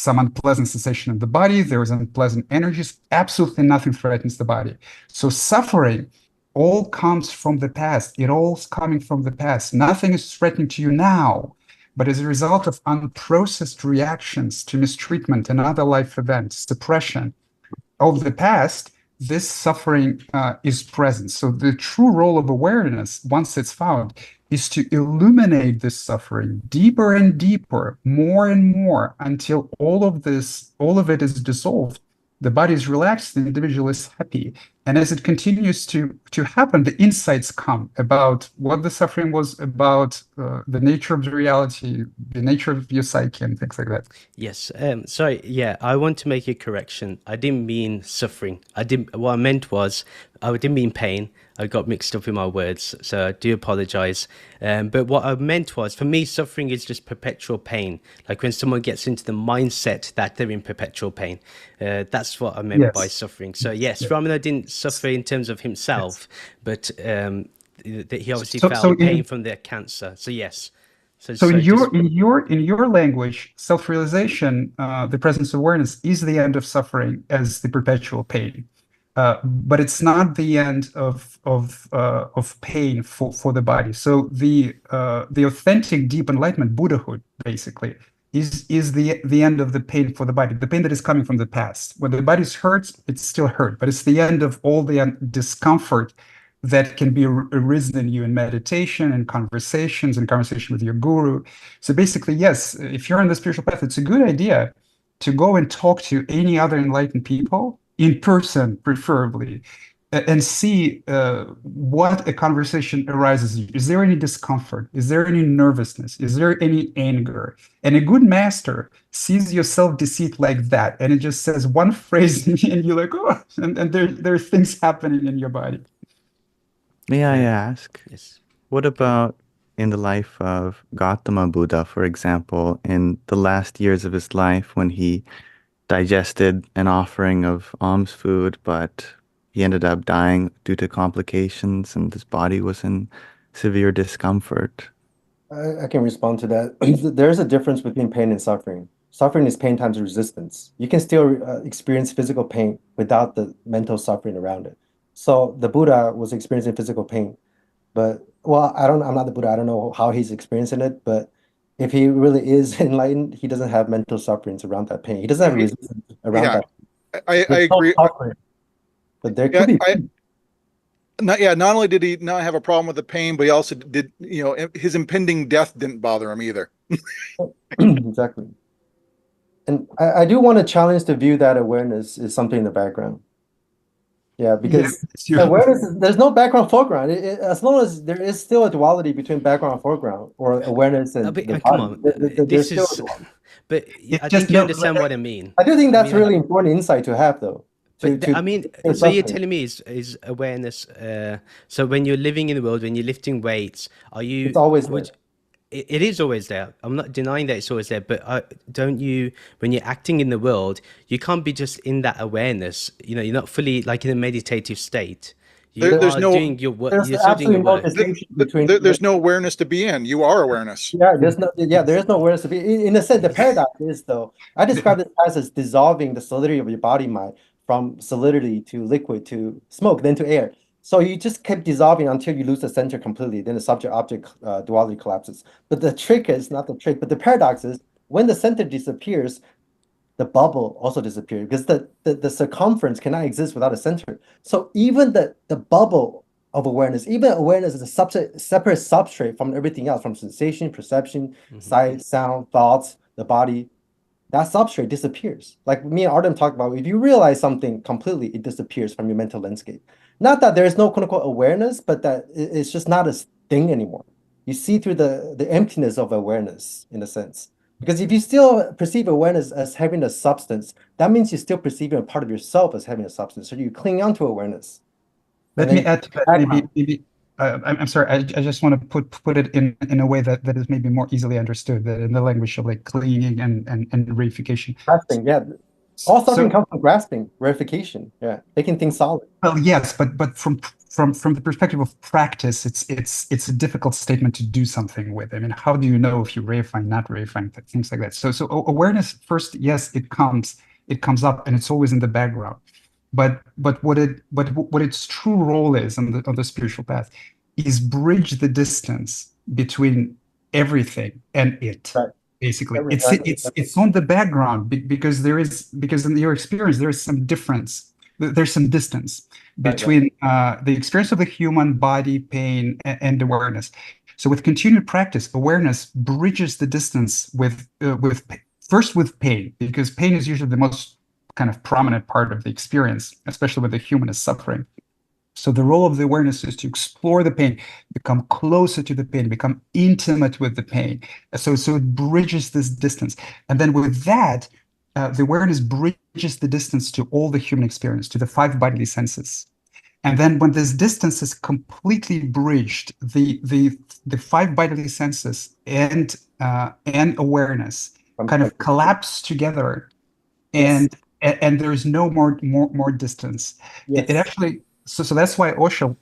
Speaker 3: unpleasant sensation in the body, there's unpleasant energies, absolutely nothing threatens the body. So suffering all comes from the past. It all's coming from the past. Nothing is threatening to you now, but as a result of unprocessed reactions to mistreatment and other life events, suppression of the past, this suffering is present. So the true role of awareness, once it's found, is to illuminate this suffering deeper and deeper, more and more, until all of it is dissolved. The body is relaxed, the individual is happy. And as it continues to happen, the insights come about what the suffering was about, the nature of the reality, the nature of your psyche, and things like that.
Speaker 1: Yes. Sorry. Yeah, I want to make a correction. I didn't mean suffering. What I meant was, I didn't mean pain. I got mixed up in my words, so I do apologize. But what I meant was, for me, suffering is just perpetual pain. Like when someone gets into the mindset that they're in perpetual pain. That's what I meant by suffering. So yes, Ramana didn't suffer in terms of himself, but that he obviously felt pain from their cancer. So yes.
Speaker 3: So in your language, self-realization, the presence of awareness, is the end of suffering as the perpetual pain, but it's not the end of pain for the body. So the authentic deep enlightenment, Buddhahood, basically, is the end of the pain for the body, the pain that is coming from the past. When the body's hurt, it's still hurt, but it's the end of all the discomfort that can be arisen in you in meditation and conversation with your guru. So basically, yes, if you're on the spiritual path, it's a good idea to go and talk to any other enlightened people in person, preferably, and see what a conversation arises. Is there any discomfort? Is there any nervousness? Is there any anger? And a good master sees your self-deceit like that, and it just says one phrase, and you're like, oh, and there are things happening in your body.
Speaker 6: May I ask,
Speaker 1: Yes.
Speaker 6: what about in the life of Gautama Buddha, for example, in the last years of his life when he digested an offering of alms food, but he ended up dying due to complications and his body was in severe discomfort?
Speaker 2: I can respond to that. There's a difference between pain and suffering. Suffering is pain times resistance. You can still experience physical pain without the mental suffering around it. So the Buddha was experiencing physical pain, but I'm not the Buddha. I don't know how he's experiencing it, but if he really is enlightened, he doesn't have mental sufferings around that pain. He doesn't have resistance around that.
Speaker 5: I
Speaker 2: There's no
Speaker 5: agree.
Speaker 2: suffering, but there could be pain.
Speaker 5: Not only did he not have a problem with the pain, but he also did, his impending death didn't bother him either.
Speaker 2: Exactly. And I do want to challenge the view that awareness is something in the background. Yeah, because awareness, there's no background foreground. As long as there is still a duality between background and foreground, or awareness and the body,
Speaker 1: come on,
Speaker 2: there's still a duality.
Speaker 1: But I think you understand what I mean.
Speaker 2: I do think that's really important insight to have, though.
Speaker 1: So you're telling me is awareness. So when you're living in the world, when you're lifting weights, are you?
Speaker 2: It's always there.
Speaker 1: It is always there. I'm not denying that it's always there, but don't you, when you're acting in the world, you can't be just in that awareness. You're not fully like in a meditative state. There's no
Speaker 5: awareness to be in. You are awareness.
Speaker 2: Yeah, there is no awareness to be. In a sense, the paradox is, though, I describe this as dissolving the solidity of your body mind from solidity to liquid to smoke, then to air. So you just keep dissolving until you lose the center completely. Then the subject-object duality collapses. But the trick is not the trick, but the paradox is when the center disappears, the bubble also disappears because the circumference cannot exist without a center. So even the bubble of awareness, even awareness is a separate substrate from everything else, from sensation, perception, sight, sound, thoughts, the body. That substrate disappears. Like me and Artem talked about, if you realize something completely, it disappears from your mental landscape. Not that there is no quote-unquote awareness, but that it's just not a thing anymore. You see through the emptiness of awareness, in a sense. Because if you still perceive awareness as having a substance, that means you're still perceiving a part of yourself as having a substance. So you cling on to awareness.
Speaker 3: Let me add to that. Maybe I'm sorry. I just want to put it in a way that is maybe more easily understood, that in the language of like clinging and reification.
Speaker 2: Grasping, yeah. All suffering comes from grasping, reification, making things solid.
Speaker 3: Well, yes, but from the perspective of practice, it's a difficult statement to do something with. I mean, how do you know if you're reifying, not reifying, things like that? So awareness first, yes, it comes up, and it's always in the background. But what its true role is on the spiritual path is bridge the distance between everything and it. Right. Basically, it's on the background because in your experience there is some difference there's some distance between the experience of the human body, pain, and awareness. So with continued practice, awareness bridges the distance first with pain, because pain is usually the most kind of prominent part of the experience, especially when the human is suffering. So the role of the awareness is to explore the pain, become closer to the pain, become intimate with the pain. So it bridges this distance. And then with that, the awareness bridges the distance to all the human experience, to the five bodily senses. And then when this distance is completely bridged, the five bodily senses and awareness kind of collapse together, and there is no more distance.
Speaker 2: Yes.
Speaker 3: It actually so that's why Osho,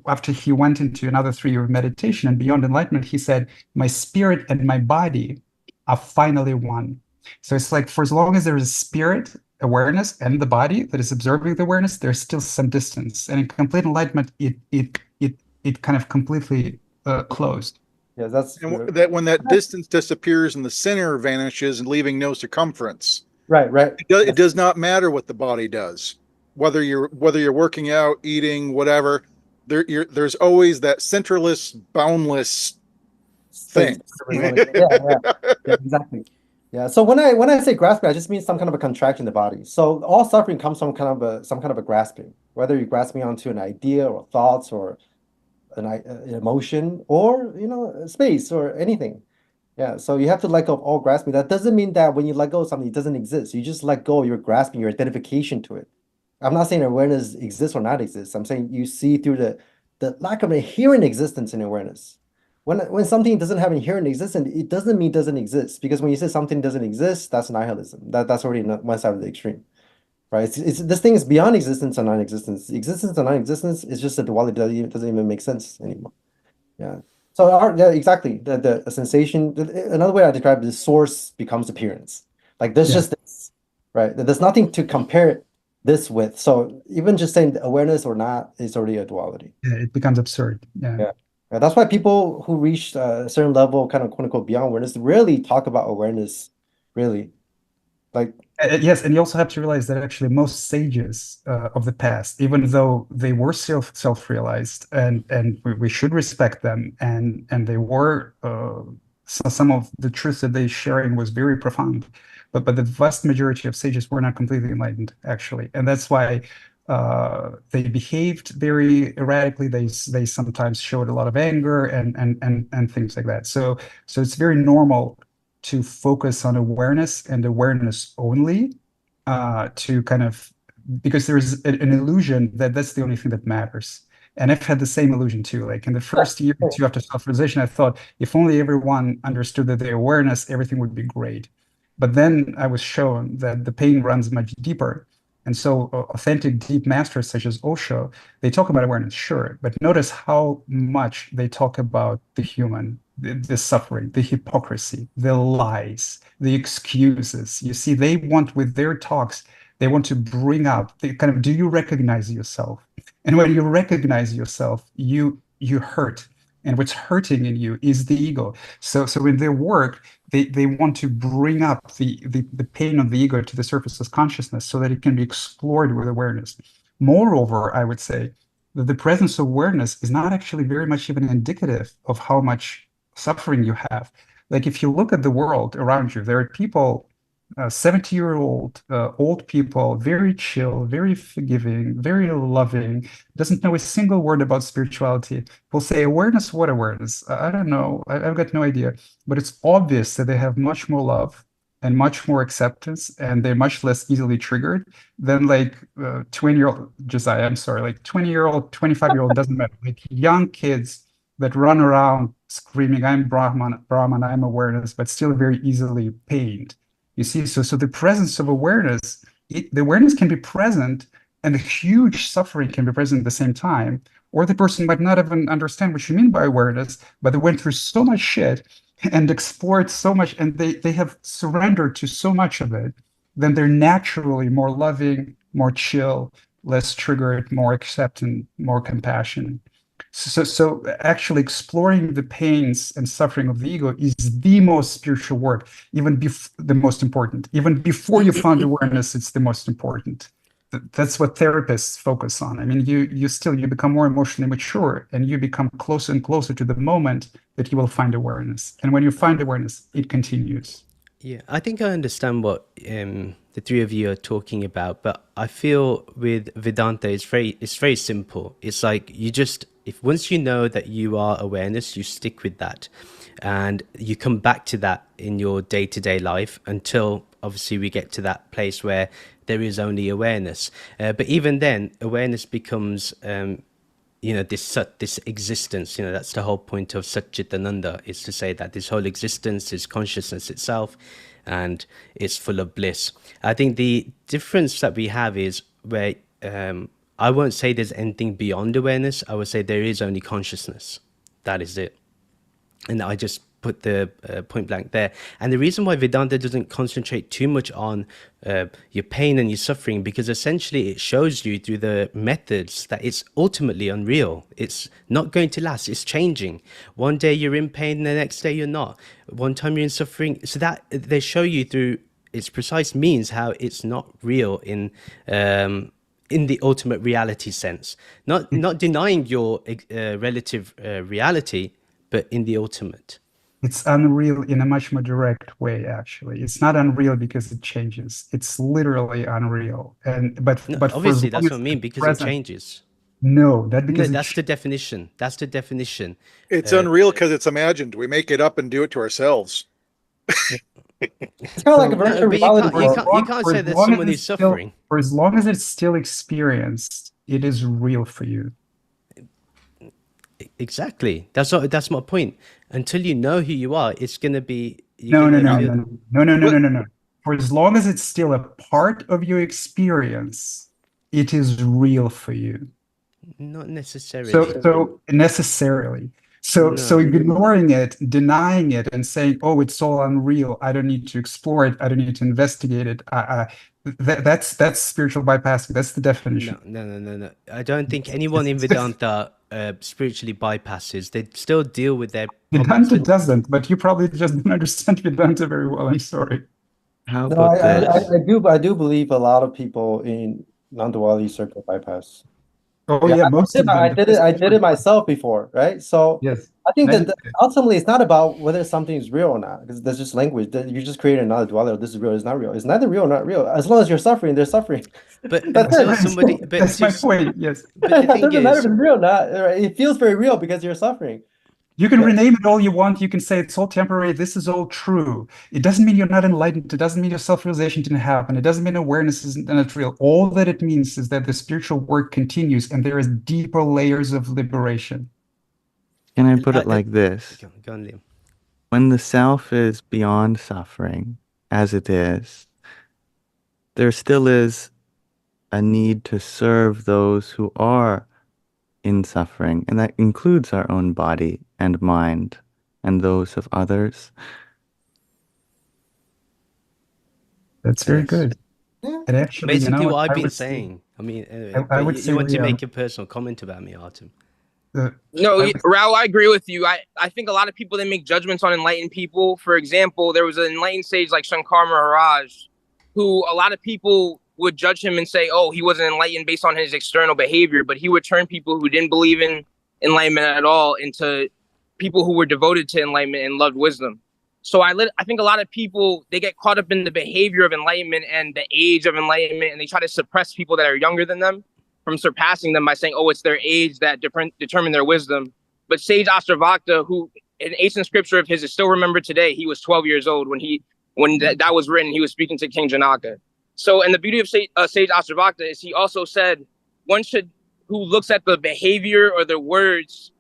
Speaker 3: after he went into another 3 year of meditation and beyond enlightenment, he said, my spirit and my body are finally one. So it's like, for as long as there is spirit awareness and the body that is observing the awareness, there's still some distance. And in complete enlightenment, it kind of completely closed.
Speaker 2: Yeah, that's
Speaker 5: and that when that distance disappears and the center vanishes and leaving no circumference.
Speaker 2: right.
Speaker 5: It does not matter what the body does, whether you're working out, eating, whatever. There's always that centerless, boundless thing.
Speaker 2: Yeah, exactly. Yeah. So when I say grasping, I just mean some kind of a contraction in the body. So all suffering comes from some kind of a grasping, whether you're grasping onto an idea or thoughts or an emotion or space or anything. Yeah. So you have to let go of all grasping. That doesn't mean that when you let go of something, it doesn't exist. You just let go of your grasping, your identification to it. I'm not saying awareness exists or not exists. I'm saying you see through the lack of inherent existence in awareness. When something doesn't have inherent existence, it doesn't mean it doesn't exist. Because when you say something doesn't exist, that's nihilism. That's already one side of the extreme, right? This thing is beyond existence and non-existence. Existence and non-existence is just a duality that doesn't even make sense anymore. Yeah. So exactly. The sensation. Another way I describe the source becomes appearance. Like there's just this, right? There's nothing to compare this with. So even just saying awareness or not is already a duality.
Speaker 3: Yeah, it becomes absurd.
Speaker 2: Yeah. That's why people who reach a certain level, kind of quote unquote beyond awareness, rarely talk about awareness, really. Like
Speaker 3: yes, and you also have to realize that actually most sages of the past, even though they were self-realized, and we should respect them, and they were some of the truth that they sharing was very profound, but the vast majority of sages were not completely enlightened, actually, and that's why they behaved very erratically. They sometimes showed a lot of anger and things like that. So it's very normal to focus on awareness and awareness only, to kind of, because there's an illusion that that's the only thing that matters. And I've had the same illusion too. Like in the first year or two after self-realization, I thought if only everyone understood that the awareness, everything would be great. But then I was shown that the pain runs much deeper. And so authentic deep masters such as Osho, they talk about awareness, sure, but notice how much they talk about the human, the suffering, the hypocrisy, the lies, the excuses. You see, they want with their talks, they want to bring up the kind of, do you recognize yourself? And when you recognize yourself, you hurt. And what's hurting in you is the ego. So in their work, they want to bring up the pain of the ego to the surface of consciousness so that it can be explored with awareness. Moreover, I would say that the presence of awareness is not actually very much even indicative of how much suffering you have. Like if you look at the world around you, there are people, 70-year-old old people, very chill, very forgiving, very loving, doesn't know a single word about spirituality. Will say, awareness, what awareness? I don't know. I've got no idea. But it's obvious that they have much more love and much more acceptance, and they're much less easily triggered than like 20-year-old Josiah. I'm sorry, like 20-year-old, 25-year-old, doesn't matter. Like young kids that run around screaming, I'm Brahman, I'm awareness, but still very easily pained. You see, so the presence of awareness, the awareness can be present and the huge suffering can be present at the same time, or the person might not even understand what you mean by awareness, but they went through so much shit and explored so much, and they have surrendered to so much of it, then they're naturally more loving, more chill, less triggered, more accepting, more compassion. So actually exploring the pains and suffering of the ego is the most spiritual work, even the most important. Even before you found awareness, it's the most important. that's what therapists focus on. I mean, you become more emotionally mature, and you become closer and closer to the moment that you will find awareness. And when you find awareness, it continues.
Speaker 1: Yeah, I think I understand what the three of you are talking about, but I feel with Vedanta, it's very simple. It's like if once you know that you are awareness, you stick with that, and you come back to that in your day-to-day life until obviously we get to that place where there is only awareness. But even then, awareness becomes this existence. That's the whole point of Satchitananda, is to say that this whole existence is consciousness itself, and it's full of bliss. I think the difference that we have is where I won't say there's anything beyond awareness. I would say there is only consciousness. That is it. And I just put the point blank there. And the reason why Vedanta doesn't concentrate too much on your pain and your suffering, because essentially it shows you through the methods that it's ultimately unreal. It's not going to last. It's changing. One day you're in pain, the next day you're not. One time you're in suffering. So that they show you through its precise means how it's not real in the ultimate reality sense. Not denying your relative reality, but in the ultimate.
Speaker 3: It's unreal in a much more direct way, actually. It's not unreal because it changes. It's literally unreal. But
Speaker 1: obviously that's what I mean, because it changes.
Speaker 3: No,
Speaker 1: that's the definition. That's the definition.
Speaker 5: It's unreal because it's imagined. We make it up and do it to ourselves.
Speaker 2: It's kind of like a virtual reality.
Speaker 1: You can't say there's someone who's suffering.
Speaker 3: For as long as it's still experienced, it is real for you.
Speaker 1: Exactly. That's my point. Until you know who you are, it's going to be...
Speaker 3: No. For as long as it's still a part of your experience, it is real for you.
Speaker 1: Not necessarily.
Speaker 3: So necessarily. So ignoring it, denying it, and saying, "Oh, it's all unreal. I don't need to explore it. I don't need to investigate it." That's spiritual bypassing. That's the definition.
Speaker 1: No. I don't think anyone in Vedanta spiritually bypasses. They still deal with their problems.
Speaker 3: Vedanta doesn't, but you probably just don't understand Vedanta very well. I'm sorry.
Speaker 6: How about this?
Speaker 2: I do believe a lot of people in non-duality circle bypass.
Speaker 3: Oh yeah, most of them.
Speaker 2: I did it myself before, right? So
Speaker 3: yes,
Speaker 2: I think that ultimately it's not about whether something is real or not, because there's just language that you just create another duality. This is real, it's not real. It's neither real or not real. As long as you're suffering, they're suffering.
Speaker 1: But that's
Speaker 3: my point. Yes,
Speaker 2: but it doesn't matter if it's real or not. It feels very real because you're suffering.
Speaker 3: You can rename it all you want. You can say it's all temporary. This is all true. It doesn't mean you're not enlightened. It doesn't mean your self-realization didn't happen. It doesn't mean awareness isn't not real. All that it means is that the spiritual work continues and there is deeper layers of liberation.
Speaker 6: Can I put it like this?
Speaker 1: Go on, Liam.
Speaker 6: When the self is beyond suffering, as it is, there still is a need to serve those who are in suffering, and that includes our own body and mind and those of others.
Speaker 3: That's very good.
Speaker 2: Yeah.
Speaker 3: And actually,
Speaker 1: basically what I've been saying. I mean,
Speaker 3: I would say
Speaker 1: you want to make a personal comment about me, Artem?
Speaker 4: No, Rahul, I agree with you. I think a lot of people, they make judgments on enlightened people. For example, there was an enlightened sage like Shankar Maharaj, who a lot of people would judge him and say, oh, he wasn't enlightened based on his external behavior, but he would turn people who didn't believe in enlightenment at all into people who were devoted to enlightenment and loved wisdom. So I think a lot of people, they get caught up in the behavior of enlightenment and the age of enlightenment, and they try to suppress people that are younger than them from surpassing them by saying, oh, it's their age that determine their wisdom. But Sage Asravakta, who an ancient scripture of his is still remembered today, he was 12 years old when that was written. He was speaking to King Janaka. So, and the beauty of Sage Asravakta is he also said who looks at the behavior or the words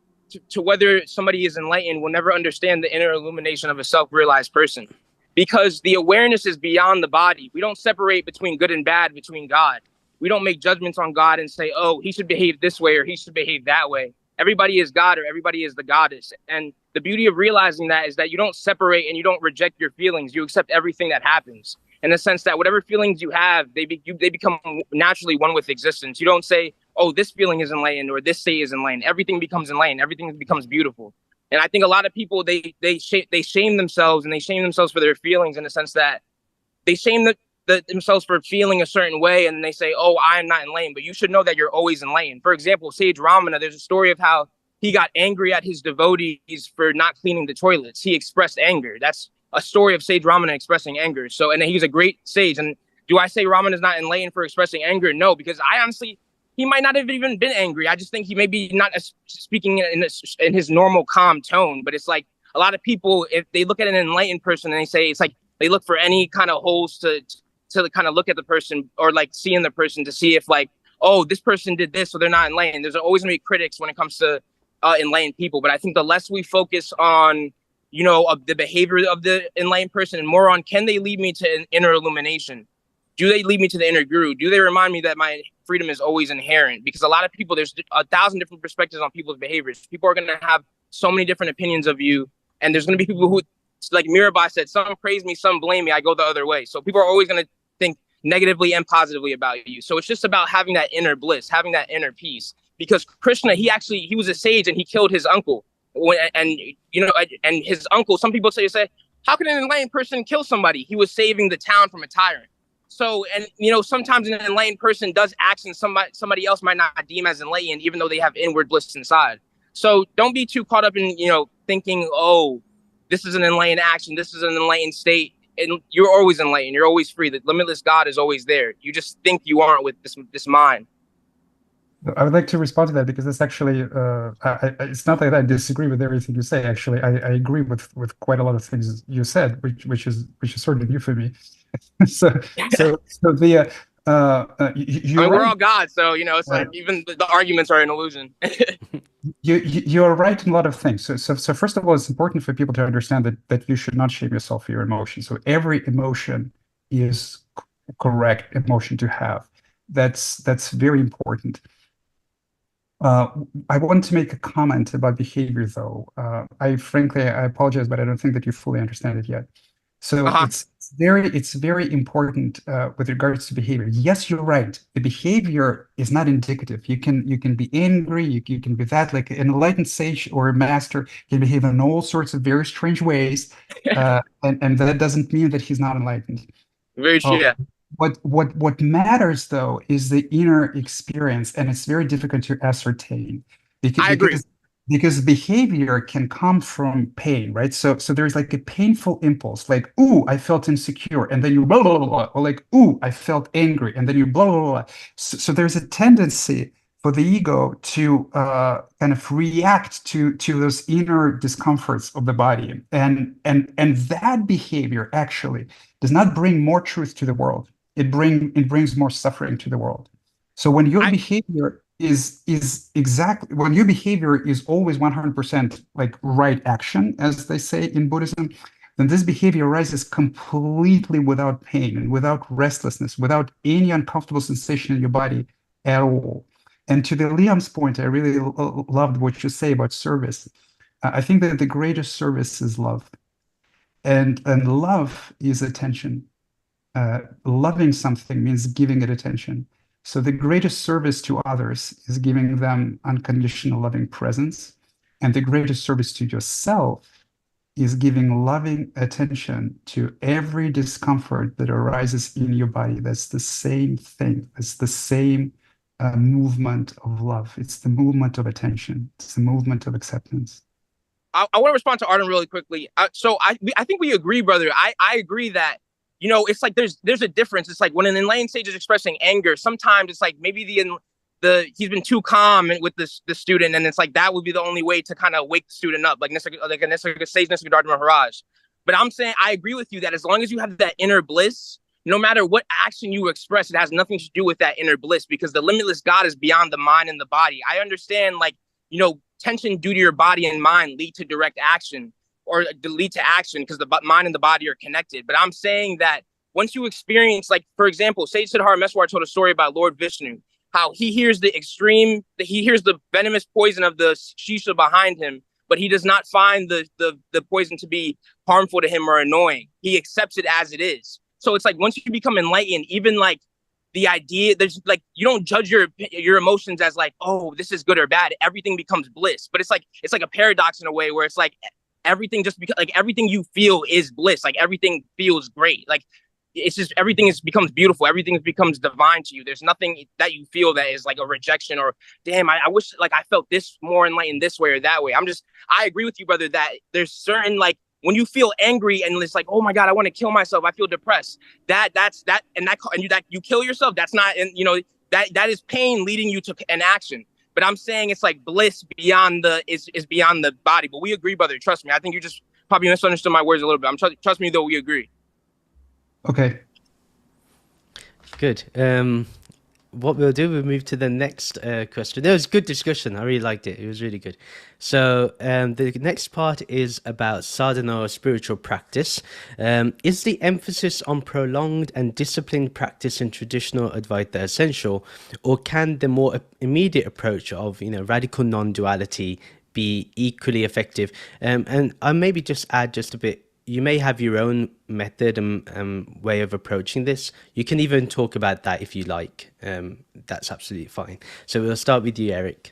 Speaker 4: to whether somebody is enlightened will never understand the inner illumination of a self-realized person, because the awareness is beyond the body. We don't separate between good and bad between God. We don't make judgments on God and say, oh, he should behave this way or he should behave that way. Everybody is God or everybody is the goddess. And the beauty of realizing that is that you don't separate and you don't reject your feelings. You accept everything that happens, in the sense that whatever feelings you have, they become naturally one with existence. You don't say, oh, this feeling is enlightened or this state is enlightened. Everything becomes enlightened. Everything becomes beautiful. And I think a lot of people, they shame themselves, and they shame themselves for their feelings, in the sense that they shame themselves for feeling a certain way, and they say, oh, I am not enlightened, but you should know that you're always enlightened. For example, Sage Ramana, there's a story of how he got angry at his devotees for not cleaning the toilets. He expressed anger. That's a story of Sage Ramana expressing anger. So, and he was a great sage. And do I say Ramana is not enlightened for expressing anger? No, because I honestly, he might not have even been angry. I just think he may be not speaking in his normal calm tone. But it's like a lot of people, if they look at an enlightened person and they say, it's like they look for any kind of holes to kind of look at the person, or like see in the person to see if like, oh, this person did this, so they're not enlightened. There's always going to be critics when it comes to enlightened people. But I think the less we focus on, you know, of the behavior of the enlightened person and more on, can they lead me to an inner illumination? Do they lead me to the inner guru? Do they remind me that my freedom is always inherent? Because a lot of people, there's 1,000 different perspectives on people's behaviors. People are going to have so many different opinions of you. And there's going to be people who, like Mirabai said, some praise me, some blame me. I go the other way. So people are always going to think negatively and positively about you. So it's just about having that inner bliss, having that inner peace. Because Krishna, he was a sage and he killed his uncle. And you know, and his uncle, some people say, how can an enlightened person kill somebody? He was saving the town from a tyrant. So, and you know, sometimes an enlightened person does actions somebody else might not deem as enlightened, even though they have inward bliss inside. So don't be too caught up in, you know, thinking, oh, this is an enlightened action, this is an enlightened state. And you're always enlightened. You're always free. The limitless God is always there. You just think you aren't with this mind.
Speaker 3: I would like to respond to that, because it's actually, it's not that I disagree with everything you say. Actually, I agree with quite a lot of things you said, which is sort of new for me. so the
Speaker 4: we're all God, so you know, it's like even the arguments are an illusion.
Speaker 3: You're right in a lot of things. So first of all, it's important for people to understand that you should not shame yourself for your emotion. So every emotion is correct emotion to have. That's very important. I want to make a comment about behavior, though. I apologize, but I don't think that you fully understand it yet. So it's very important with regards to behavior. Yes, you're right. The behavior is not indicative. You can be angry. You can be that, like an enlightened sage or a master can behave in all sorts of very strange ways, and that doesn't mean that he's not enlightened.
Speaker 4: Very true. Yeah.
Speaker 3: What matters, though, is the inner experience, and it's very difficult to ascertain.
Speaker 4: I agree.
Speaker 3: Because behavior can come from pain, right? So there's like a painful impulse, like, ooh, I felt insecure, and then you blah, blah, blah, blah, or like, ooh, I felt angry, and then you blah, blah, blah. So there's a tendency for the ego to kind of react to those inner discomforts of the body. And that behavior actually does not bring more truth to the world. It brings more suffering to the world. So when your behavior is always 100% like right action, as they say in Buddhism, then this behavior arises completely without pain and without restlessness, without any uncomfortable sensation in your body at all. And to the Liam's point, I really loved what you say about service. I think that the greatest service is love, and love is attention. Loving something means giving it attention. So the greatest service to others is giving them unconditional loving presence. And the greatest service to yourself is giving loving attention to every discomfort that arises in your body. That's the same thing. It's the same movement of love. It's the movement of attention. It's the movement of acceptance.
Speaker 4: I want to respond to Arden really quickly. So I think we agree, brother. I agree that, you know, it's like there's a difference. It's like when an enlightened sage is expressing anger, sometimes it's like maybe he's been too calm with the student, and it's like that would be the only way to kind of wake the student up, like a sage Nisargadatta Maharaj. But I'm saying I agree with you that as long as you have that inner bliss, no matter what action you express, it has nothing to do with that inner bliss, because the limitless God is beyond the mind and the body. I understand, like, you know, tension due to your body and mind lead to direct action, or lead to action because the mind and the body are connected. But I'm saying that once you experience, like, for example, Sage Siddhartha Meswar told a story about Lord Vishnu, how he hears he hears the venomous poison of the shisha behind him, but he does not find the poison to be harmful to him or annoying. He accepts it as it is. So it's like once you become enlightened, even like the idea, there's like, you don't judge your emotions as like, oh, this is good or bad. Everything becomes bliss. But it's like a paradox in a way where it's like everything just like everything you feel is bliss. Like everything feels great. Like it's just everything becomes beautiful. Everything becomes divine to you. There's nothing that you feel that is like a rejection or damn, I wish like I felt this more enlightened this way or that way. I agree with you, brother, that there's certain like when you feel angry and it's like, oh my God, I want to kill myself. I feel depressed. That you kill yourself. That's not, and you know, that is pain leading you to an action. But I'm saying it's like bliss beyond is beyond the body. But we agree, brother. Trust me. I think you just probably misunderstood my words a little bit. Trust me, though, we agree.
Speaker 3: Okay.
Speaker 1: Good. What we'll do, we'll move to the next question. It was a good discussion. I really liked it. It was really good. So the next part is about sadhana or spiritual practice. Is the emphasis on prolonged and disciplined practice in traditional Advaita essential, or can the more immediate approach of radical non-duality be equally effective? And I maybe just add just a bit. You may have your own method and way of approaching this. You can even talk about that if you like. That's absolutely fine. So we'll start with you, Eric.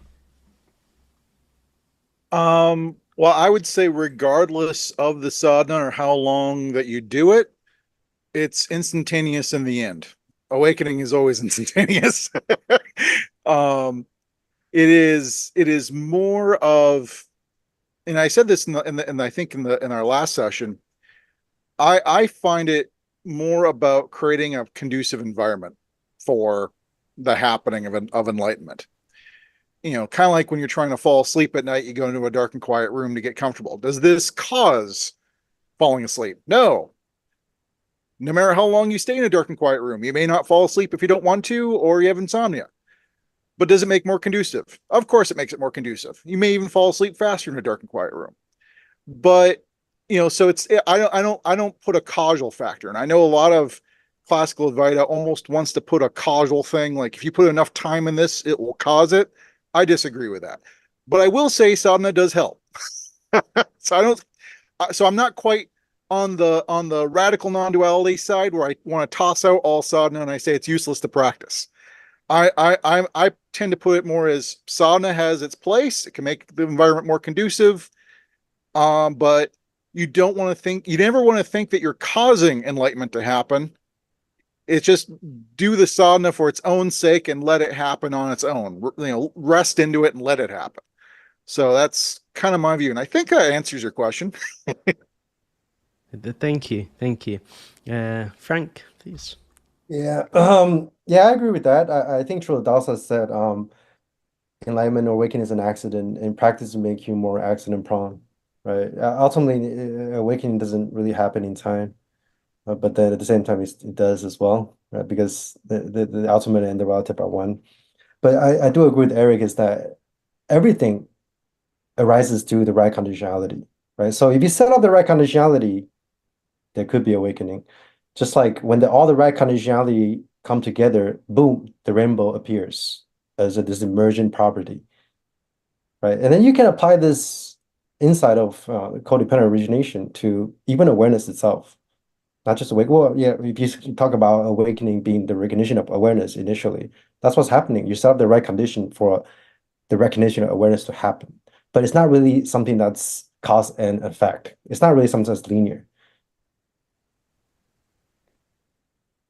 Speaker 5: Well, I would say regardless of the sadhana or how long that you do it, it's instantaneous in the end. Awakening is always instantaneous. It is more of, and I said this I think in our last session, I find it more about creating a conducive environment for the happening of enlightenment. Kind of like when you're trying to fall asleep at night, you go into a dark and quiet room to get comfortable. Does this cause falling asleep? No. No matter how long you stay in a dark and quiet room, you may not fall asleep if you don't want to, or you have insomnia. But does it make more conducive? Of course it makes it more conducive. You may even fall asleep faster in a dark and quiet room. But so I don't put a causal factor. And I know a lot of classical Advaita almost wants to put a causal thing, like if you put enough time in this, it will cause it. I disagree with that. But I will say sadhana does help. So I'm not quite on the radical non-duality side where I want to toss out all sadhana and I say it's useless to practice. I tend to put it more as sadhana has its place. It can make the environment more conducive. But you never want to think that you're causing enlightenment to happen. It's just do the sadhana for its own sake and let it happen on its own. Rest into it and let it happen. So that's kind of my view. And I think that answers your question.
Speaker 1: Thank you. Frank, please.
Speaker 2: Yeah, I agree with that. I think Dasa said enlightenment or awakening is an accident, and practice will make you more accident prone, right? Ultimately, awakening doesn't really happen in time, but then at the same time, it does as well, right? Because the ultimate and the relative are one. But I do agree with Eric is that everything arises through the right conditionality, right? So if you set up the right conditionality, there could be awakening. Just like when all the right conditionality come together, boom, the rainbow appears as this emergent property, right? And then you can apply this insight of codependent origination to even awareness itself, not just awake. Well, yeah, if you talk about awakening being the recognition of awareness initially, that's what's happening. You set up the right condition for the recognition of awareness to happen, but it's not really something that's cause and effect. It's not really something that's linear.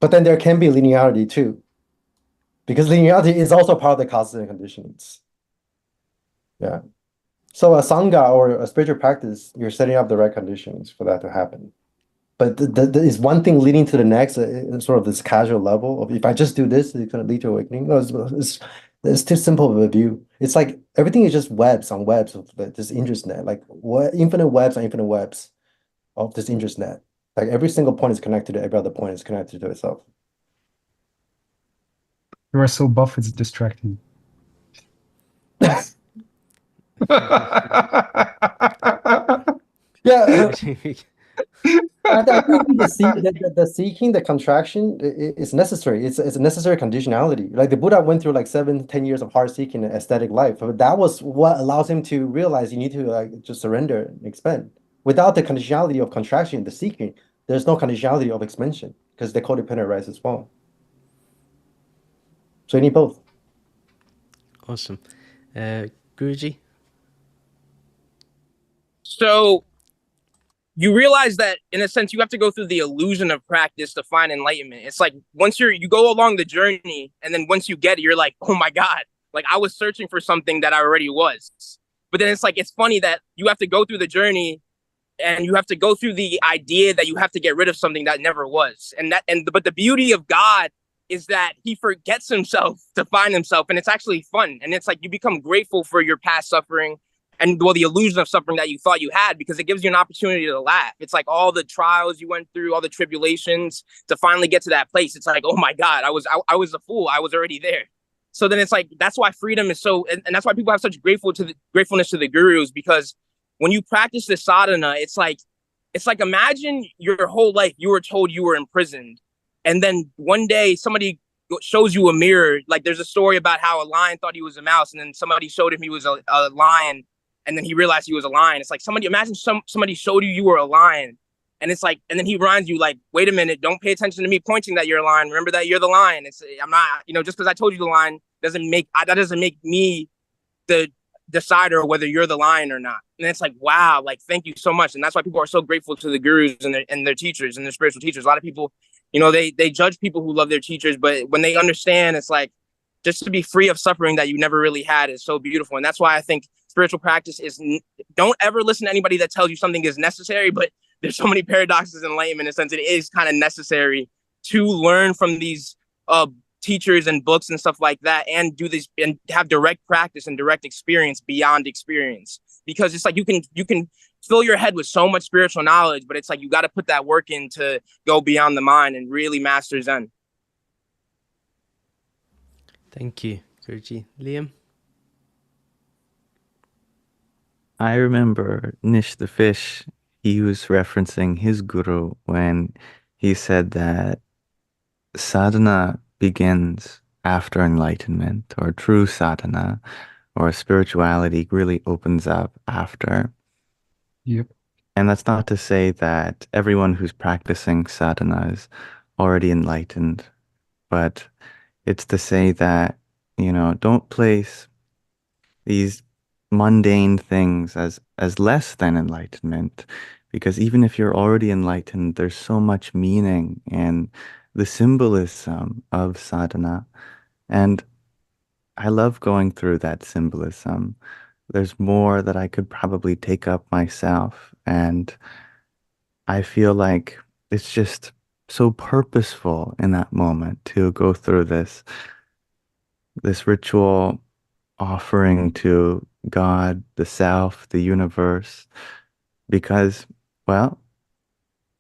Speaker 2: But then there can be linearity too, because linearity is also part of the causes and conditions. Yeah. So a sangha or a spiritual practice, you're setting up the right conditions for that to happen. But is one thing leading to the next, sort of this casual level of if I just do this, it's going to lead to awakening? No, it's too simple of a view. It's like everything is just webs on webs of this interest net, like what infinite webs on infinite webs of this interest net. Like every single point is connected to every other point is connected to itself.
Speaker 3: You are so buff, it's distracting.
Speaker 2: Yeah. I think the seeking, the contraction is necessary. It's a necessary conditionality. Like the Buddha went through like 7-10 years of hard seeking and aesthetic life. But that was what allows him to realize you need to just surrender and expand. Without the conditionality of contraction, the seeking, there's no conditionality of expansion because the codependent rise as well. So you need both.
Speaker 1: Awesome. Guruji?
Speaker 4: So you realize that in a sense you have to go through the illusion of practice to find enlightenment. It's like once you go along the journey, and then once you get it, you're like, oh my God, like I was searching for something that I already was. But then it's like, it's funny that you have to go through the journey, and you have to go through the idea that you have to get rid of something that never was. But the beauty of God is that he forgets himself to find himself, and it's actually fun. And it's like you become grateful for your past suffering, and well, the illusion of suffering that you thought you had, because it gives you an opportunity to laugh. It's like all the trials you went through, all the tribulations to finally get to that place. It's like, oh my God, I was a fool. I was already there. So then it's like, that's why freedom is so, and that's why people have such gratefulness to the gurus, because when you practice the sadhana, it's like imagine your whole life you were told you were imprisoned, and then one day somebody shows you a mirror. Like there's a story about how a lion thought he was a mouse, and then somebody showed him he was a lion, and then he realized he was a lion. It's like imagine somebody showed you were a lion, and it's like, and then he reminds you, like, wait a minute, don't pay attention to me pointing that you're a lion. Remember that you're the lion. I'm not, just because I told you the lion doesn't make me the decider of whether you're the lion or not. And it's like, wow, like, thank you so much. And that's why people are so grateful to the gurus and their teachers and their spiritual teachers. A lot of people, they judge people who love their teachers, but when they understand, it's like, just to be free of suffering that you never really had is so beautiful. And that's why I think spiritual practice don't ever listen to anybody that tells you something is necessary, but there's so many paradoxes in enlightenment in a sense it is kind of necessary to learn from these teachers and books and stuff like that, and do this and have direct practice and direct experience beyond experience. Because it's like you can fill your head with so much spiritual knowledge, but it's like you got to put that work in to go beyond the mind and really master Zen.
Speaker 1: Thank you, Guruji. Liam?
Speaker 6: I remember Nish the Fish, he was referencing his guru when he said that sadhana begins after enlightenment, or true sadhana, or spirituality really opens up after.
Speaker 3: Yep.
Speaker 6: And that's not to say that everyone who's practicing sadhana is already enlightened, but it's to say that, don't place these mundane things as less than enlightenment, because even if you're already enlightened, there's so much meaning in the symbolism of sadhana. And I love going through that symbolism. There's more that I could probably take up myself, and I feel like it's just so purposeful in that moment to go through this ritual offering to God, the self, the universe, because, well,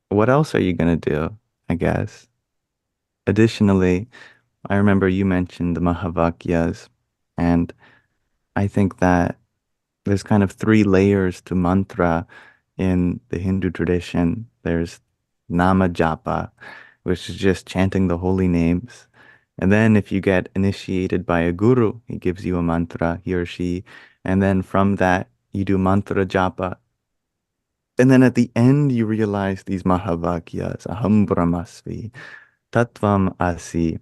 Speaker 6: what else are you going to do, I guess? Additionally, I remember you mentioned the Mahavakyas, and I think that there's kind of 3 layers to mantra in the Hindu tradition. There's Nama Japa, which is just chanting the holy names. And then if you get initiated by a guru, he gives you a mantra, he or she. And then from that, you do mantra japa. And then at the end, you realize these Mahavakyas, Aham Brahmasmi, Tattvam Asi,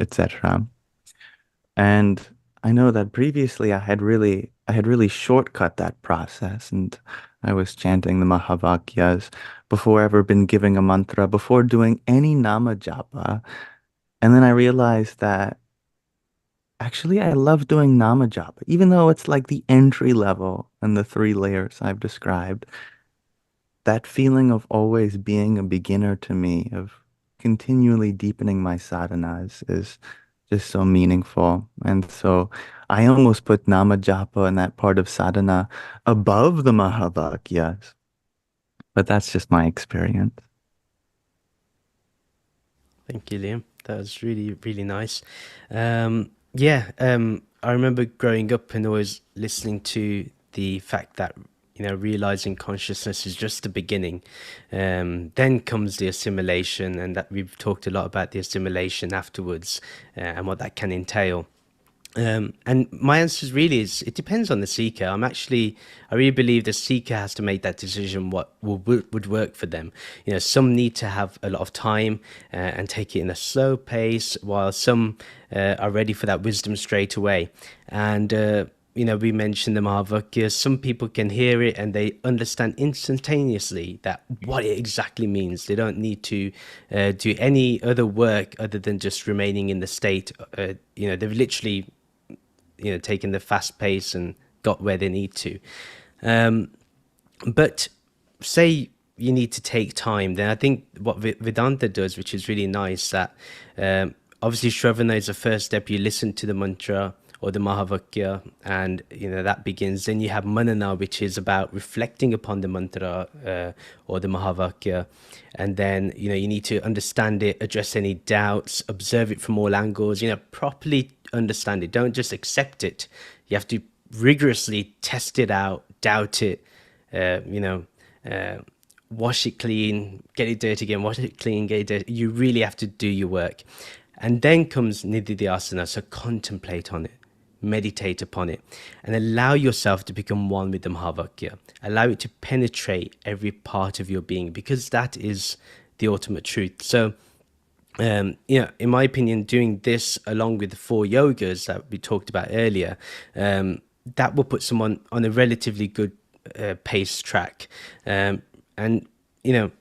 Speaker 6: etc. And I know that previously I had really shortcut that process, and I was chanting the Mahavakyas before ever been giving a mantra, before doing any nama japa. And then I realized that actually I love doing nama japa, even though it's like the entry level and the 3 layers I've described. That feeling of always being a beginner to me, of continually deepening my sadhanas, is just so meaningful. And so I almost put nama japa and that part of sadhana above the Mahavakyas. But that's just my experience.
Speaker 1: Thank you, Liam. That was really, really nice. I remember growing up and always listening to the fact that, realizing consciousness is just the beginning. Then comes the assimilation, and that we've talked a lot about the assimilation afterwards, and what that can entail. And my answer is it depends on the seeker. I really believe the seeker has to make that decision what would work for them. Some need to have a lot of time and take it in a slow pace, while some are ready for that wisdom straight away. And we mentioned the Mahavakya. Some people can hear it and they understand instantaneously that what it exactly means. They don't need to do any other work other than just remaining in the state. They've literally, taken the fast pace and got where they need to. But say you need to take time, then I think what Vedanta does, which is really nice, that obviously Shravana is the first step. You listen to the mantra or the Mahavakya, and that begins. Then you have Manana, which is about reflecting upon the mantra or the Mahavakya, and then you need to understand it, address any doubts, observe it from all angles, properly understand it. Don't just accept it. You have to rigorously test it out, doubt it, wash it clean, get it dirty again, wash it clean, get it dirty. You really have to do your work. And then comes Nididhyasana, so contemplate on it, meditate upon it, and allow yourself to become one with the Mahavakya. Allow it to penetrate every part of your being, because that is the ultimate truth. So, in my opinion, doing this along with the 4 yogas that we talked about earlier, that will put someone on a relatively good pace track. And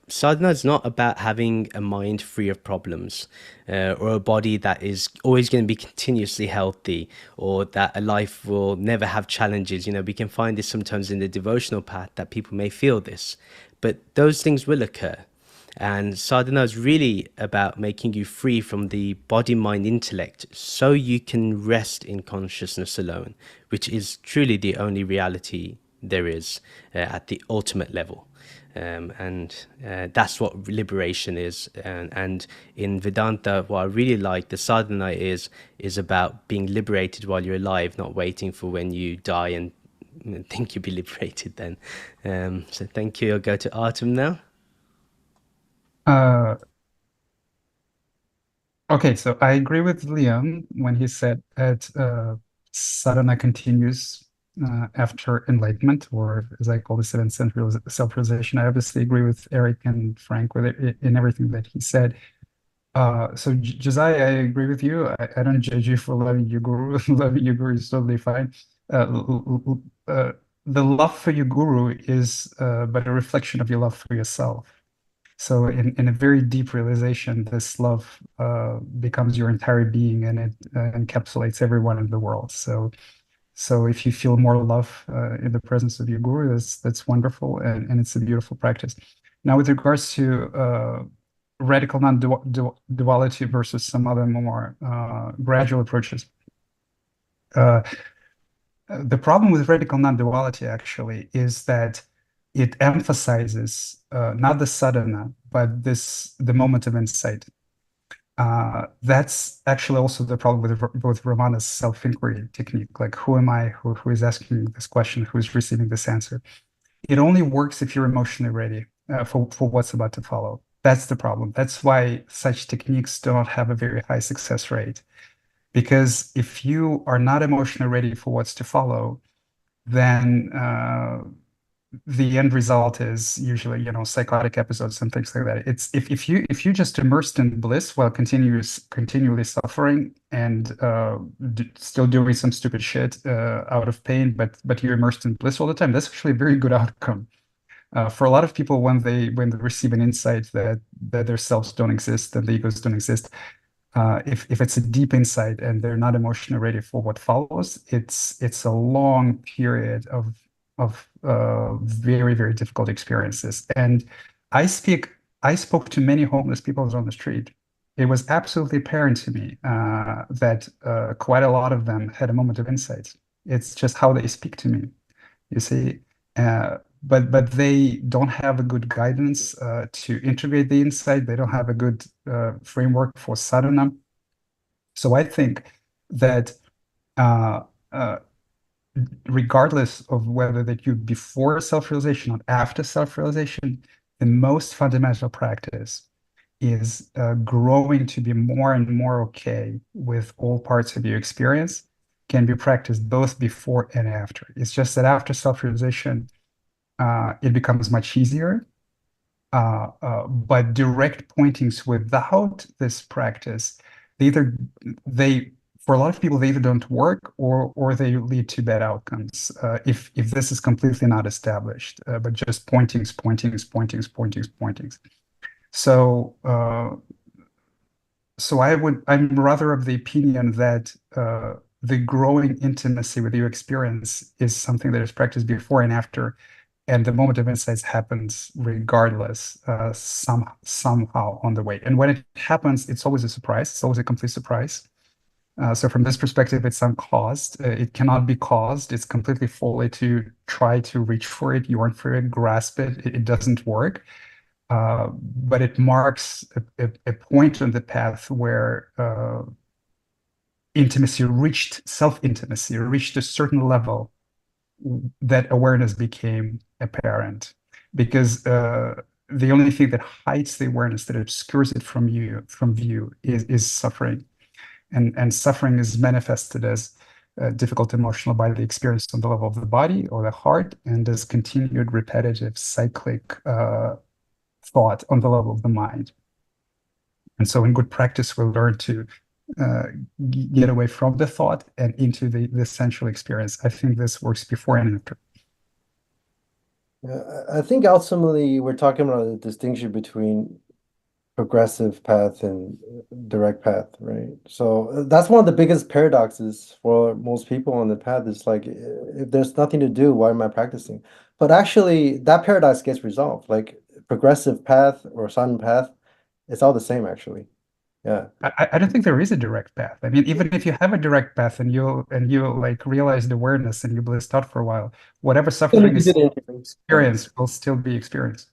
Speaker 1: sadhana is not about having a mind free of problems, or a body that is always going to be continuously healthy, or that a life will never have challenges. We can find this sometimes in the devotional path, that people may feel this, but those things will occur. And sadhana is really about making you free from the body, mind, intellect, so you can rest in consciousness alone, which is truly the only reality there is at the ultimate level. And that's what liberation is. And in Vedanta, what I really like, the sadhana is about being liberated while you're alive, not waiting for when you die and think you'll be liberated then. So thank you. I'll go to Artem now.
Speaker 3: Okay, so I agree with Liam when he said that sadhana continues after enlightenment, or as I call it, seventh century self-realization. I obviously agree with Eric and Frank with it in everything that he said. So Josiah, I agree with you. I don't judge you for loving your guru. Loving your guru is totally fine. The love for your guru is but a reflection of your love for yourself. So in a very deep realization, this love becomes your entire being, and it encapsulates everyone in the world. So if you feel more love in the presence of your guru, that's wonderful, and it's a beautiful practice. Now, with regards to radical non-duality versus some other more gradual approaches, the problem with radical non-duality actually is that it emphasizes not the sadhana, but the moment of insight. That's actually also the problem with Ramana's self-inquiry technique. Like, who am I? Who is asking this question? Who is receiving this answer? It only works if you're emotionally ready for what's about to follow. That's the problem. That's why such techniques do not have a very high success rate. Because if you are not emotionally ready for what's to follow, then the end result is usually, psychotic episodes and things like that. It's if you just immersed in bliss while continually suffering and still doing some stupid shit out of pain, but you're immersed in bliss all the time, that's actually a very good outcome. For a lot of people, when they receive an insight that their selves don't exist and the egos don't exist, if it's a deep insight and they're not emotionally ready for what follows, it's a long period of very, very difficult experiences. And I spoke to many homeless people on the street. It was absolutely apparent to me that quite a lot of them had a moment of insight. It's just how they speak to me, you see. But they don't have a good guidance to integrate the insight. They don't have a good framework for sadhana. So I think that regardless of whether that you before self-realization or after self-realization, the most fundamental practice is growing to be more and more okay with all parts of your experience, can be practiced both before and after. It's just that after self-realization, it becomes much easier. But direct pointings without this practice, they for a lot of people, they either don't work or they lead to bad outcomes if this is completely not established, but just pointings. So I'm rather of the opinion that the growing intimacy with your experience is something that is practiced before and after, and the moment of insights happens regardless, somehow on the way. And when it happens, it's always a surprise. It's always a complete surprise. So from this perspective, it's uncaused. It cannot be caused. It's completely folly to try to reach for it, yearn for it, grasp it. It doesn't work. But it marks a point on the path where self-intimacy reached a certain level that awareness became apparent. Because the only thing that hides the awareness, that obscures it from view, is suffering. And suffering is manifested as difficult emotional bodily experience on the level of the body or the heart, and as continued repetitive cyclic thought on the level of the mind. And so in good practice, we'll learn to get away from the thought and into the sensual experience. I think this works before and after.
Speaker 2: I think ultimately we're talking about the distinction between progressive path and direct path, right? So that's one of the biggest paradoxes for most people on the path, is like, if there's nothing to do, why am I practicing? But actually that paradox gets resolved. Like progressive path or silent path, it's all the same actually. Yeah.
Speaker 3: I don't think there is a direct path. I mean, even if you have a direct path and you like realize the awareness and you blissed out for a while, whatever suffering is experienced will still be experienced.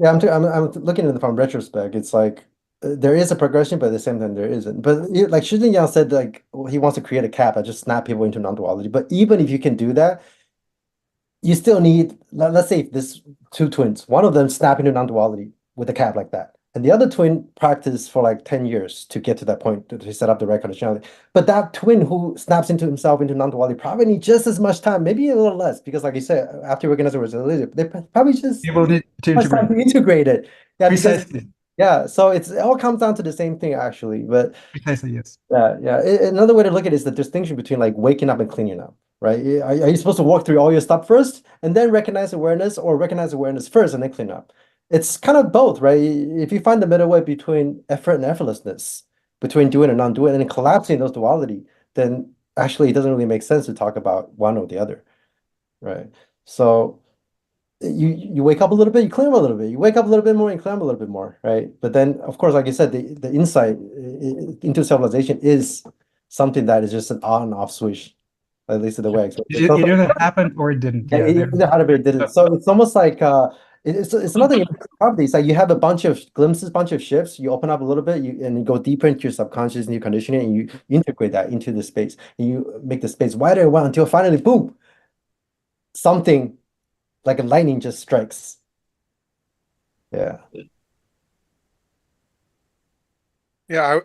Speaker 2: Yeah, I'm looking at it from retrospect. It's like there is a progression, but at the same time there isn't. But like Shi Yang said, like he wants to create a cap that just snap people into non-duality. But even if you can do that, you still need, let's say if there's two twins, one of them snap into non-duality with a cap like that, and the other twin practiced for like 10 years to get to that point to set up the right conditionality. But that twin who snaps into himself into non-duality probably need just as much time, maybe a little less, because like you said, after recognizing resolution, they probably just
Speaker 3: You will need to
Speaker 2: much time to integrate it. Yeah,
Speaker 3: Precisely.
Speaker 2: because yeah, so it all comes down to the same thing actually. But
Speaker 3: Precisely, yes.
Speaker 2: yeah. Another way to look at it is the distinction between like waking up and cleaning up, right? Are you supposed to walk through all your stuff first and then recognize awareness, or recognize awareness first and then clean up? It's kind of both, right? If you find the middle way between effort and effortlessness, between doing and non-doing, and then collapsing those duality, then actually it doesn't really make sense to talk about one or the other, right? So you wake up a little bit, you clean up a little bit. You wake up a little bit more, and clean up a little bit more, right? But then, of course, like you said, the insight into self-realization is something that is just an on and off switch, at least the way I explain it.
Speaker 3: It either happened or it didn't.
Speaker 2: Yeah, it either happened or it didn't. So it's almost like it's another property. It's like you have a bunch of glimpses, bunch of shifts. You open up a little bit, and you go deeper into your subconscious and your conditioning, and you integrate that into the space, and you make the space wider and wider until finally, boom, something like a lightning just strikes. Yeah.
Speaker 5: Yeah,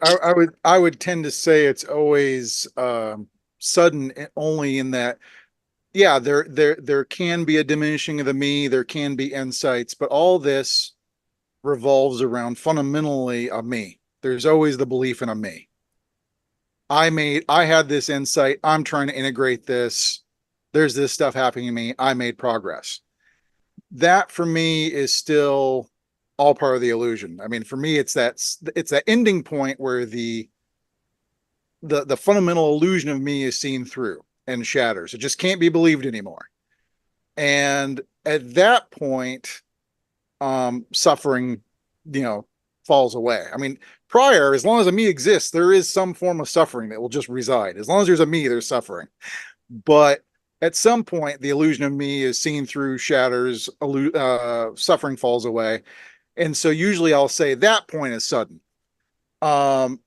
Speaker 5: I would tend to say it's always sudden, only in that, yeah, there can be a diminishing of the me, there can be insights, but all this revolves around fundamentally a me. There's always the belief in a me. I had this insight, I'm trying to integrate this. There's this stuff happening to me. I made progress. That for me is still all part of the illusion. I mean, for me, it's that ending point where the fundamental illusion of me is seen through and shatters. It just can't be believed anymore. And at that point, suffering, falls away. I mean, prior, as long as a me exists, there is some form of suffering that will just reside. As long as there's a me, there's suffering. But at some point, the illusion of me is seen through, shatters, suffering falls away. And so usually I'll say that point is sudden. And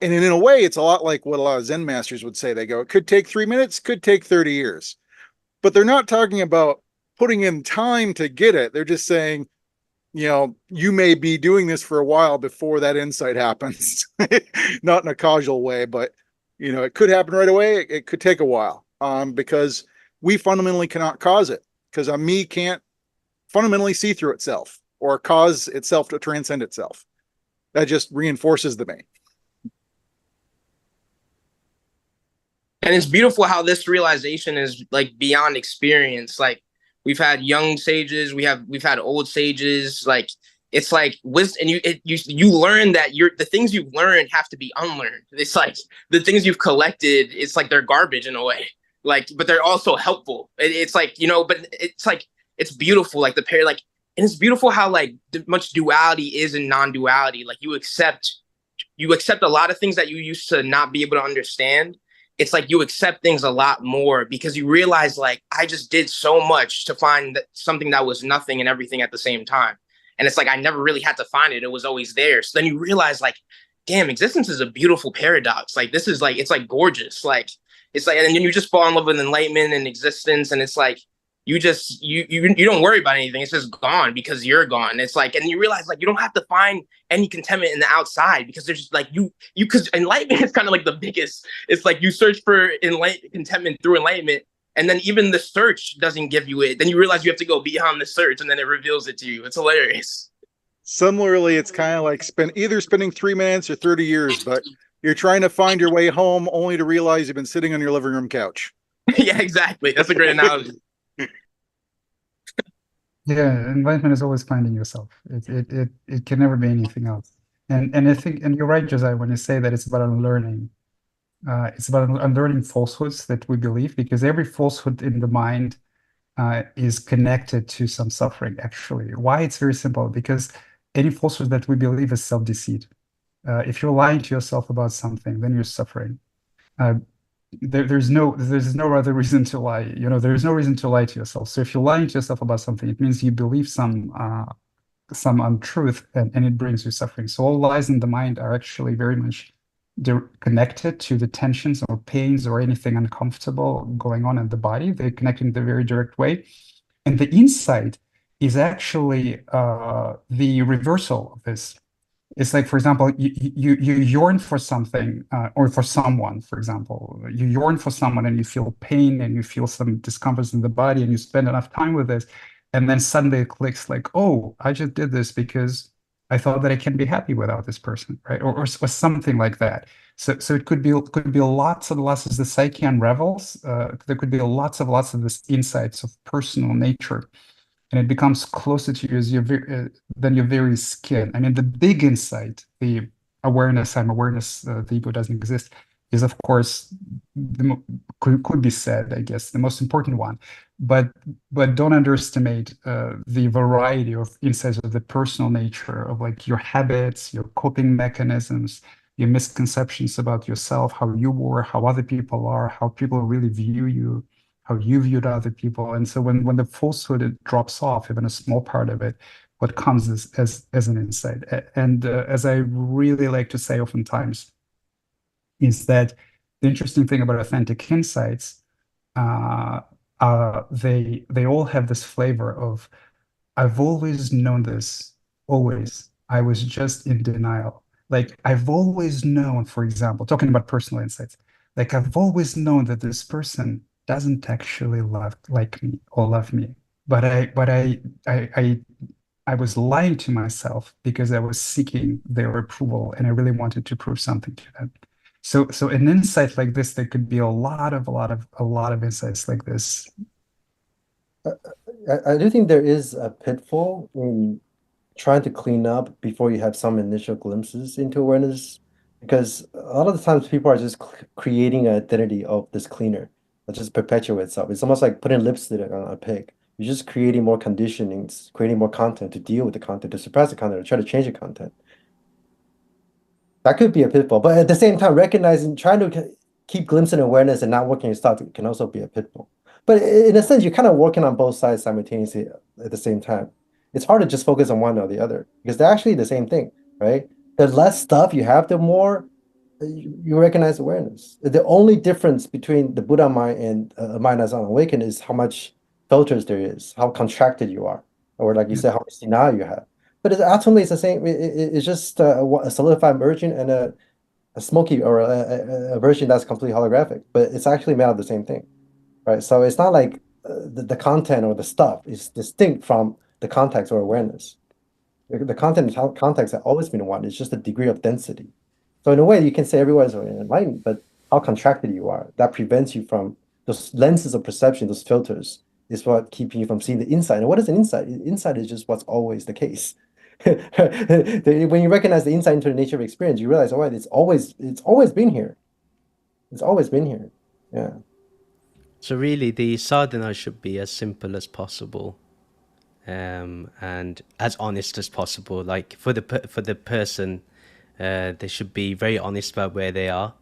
Speaker 5: in a way, it's a lot like what a lot of Zen masters would say. They go, it could take 3 minutes, could take 30 years. But they're not talking about putting in time to get it. They're just saying, you may be doing this for a while before that insight happens. Not in a causal way, but, it could happen right away. It could take a while. Because we fundamentally cannot cause it, because a me can't fundamentally see through itself or cause itself to transcend itself. That just reinforces the me.
Speaker 4: And it's beautiful how this realization is like beyond experience. Like we've had young sages, we've had old sages. Like it's like wisdom, and you learn that the things you've learned have to be unlearned. It's like the things you've collected, it's like they're garbage in a way. Like, but they're also helpful. It's like, but it's like it's beautiful. Like the pair, like, and it's beautiful how like much duality is in non-duality. Like you accept a lot of things that you used to not be able to understand. It's like you accept things a lot more because you realize like I just did so much to find something that was nothing and everything at the same time. And it's like I never really had to find it. It was always there. So then you realize like, damn, existence is a beautiful paradox. Like this is like, it's like gorgeous. Like it's like, and then you just fall in love with enlightenment and existence. And it's like, you don't worry about anything. It's just gone because you're gone. It's like, and you realize like you don't have to find any contentment in the outside because there's just like because enlightenment is kind of like the biggest. It's like you search for contentment through enlightenment, and then even the search doesn't give you it. Then you realize you have to go beyond the search, and then it reveals it to you. It's hilarious.
Speaker 5: Similarly, it's kind of like spending 3 minutes or 30 years, but you're trying to find your way home only to realize you've been sitting on your living room couch.
Speaker 4: Yeah, exactly. That's a great analogy.
Speaker 3: Yeah, enlightenment is always finding yourself. It can never be anything else. And I think, and you're right, Josiah, when you say that it's about unlearning. It's about unlearning falsehoods that we believe, because every falsehood in the mind is connected to some suffering, actually. Why? It's very simple, because any falsehood that we believe is self-deceit. If you're lying to yourself about something, then you're suffering. There's no other reason to lie. There's no reason to lie to yourself. So if you're lying to yourself about something, it means you believe some untruth, and it brings you suffering. So all lies in the mind are actually very much connected to the tensions or pains or anything uncomfortable going on in the body. They're connected in a very direct way. And the insight is actually the reversal of this. It's like, for example, you yearn for something or for someone, for example. You yearn for someone and you feel pain and you feel some discomfort in the body and you spend enough time with this. And then suddenly it clicks like, oh, I just did this because I thought that I can be happy without this person, right? Or something like that. So it could be lots and lots as the psyche unravels. There could be lots of this insights of personal nature. And it becomes closer to you than your very skin. I mean, the big insight, the awareness, the ego doesn't exist, is of course could be said, I guess, the most important one. But don't underestimate the variety of insights of the personal nature of like your habits, your coping mechanisms, your misconceptions about yourself, how you were, how other people are, how people really view you, how you viewed other people. And so when the falsehood it drops off, even a small part of it, what comes as an insight. And as I really like to say oftentimes, is that the interesting thing about authentic insights, they all have this flavor of, I've always known this, always. I was just in denial. Like I've always known, for example, talking about personal insights, like I've always known that this person doesn't actually like me or love me, but I was lying to myself because I was seeking their approval and I really wanted to prove something to them. So an insight like this, there could be a lot of insights like this.
Speaker 2: I do think there is a pitfall in trying to clean up before you have some initial glimpses into awareness, because a lot of the times people are just creating an identity of this cleaner that just perpetuates itself. It's almost like putting lipstick on a pig. You're just creating more conditionings, creating more content to deal with the content, to suppress the content, to try to change the content. That could be a pitfall, but at the same time, trying to keep glimpsing awareness and not working your stuff can also be a pitfall. But in a sense, you're kind of working on both sides simultaneously at the same time. It's hard to just focus on one or the other because they're actually the same thing, right? The less stuff you have, the more you recognize awareness. The only difference between the Buddha mind and a mind that's unawakened is how much filters there is, how contracted you are, or like you said, how much denial you have. But ultimately, it's the same. It's just a solidified version and a smoky or a version that's completely holographic. But it's actually made of the same thing, right? So it's not like the content or the stuff is distinct from the context or awareness. The content and context have always been one. It's just a degree of density. So in a way, you can say everyone is enlightened, but how contracted you are. That prevents you from those lenses of perception, those filters, is what keeping you from seeing the inside. And what is an insight? Insight is just what's always the case. When you recognize the insight into the nature of experience, you realize, oh, it's always been here. It's always been here. Yeah.
Speaker 1: So really, the sadhana should be as simple as possible, and as honest as possible. Like for the person, they should be very honest about where they are,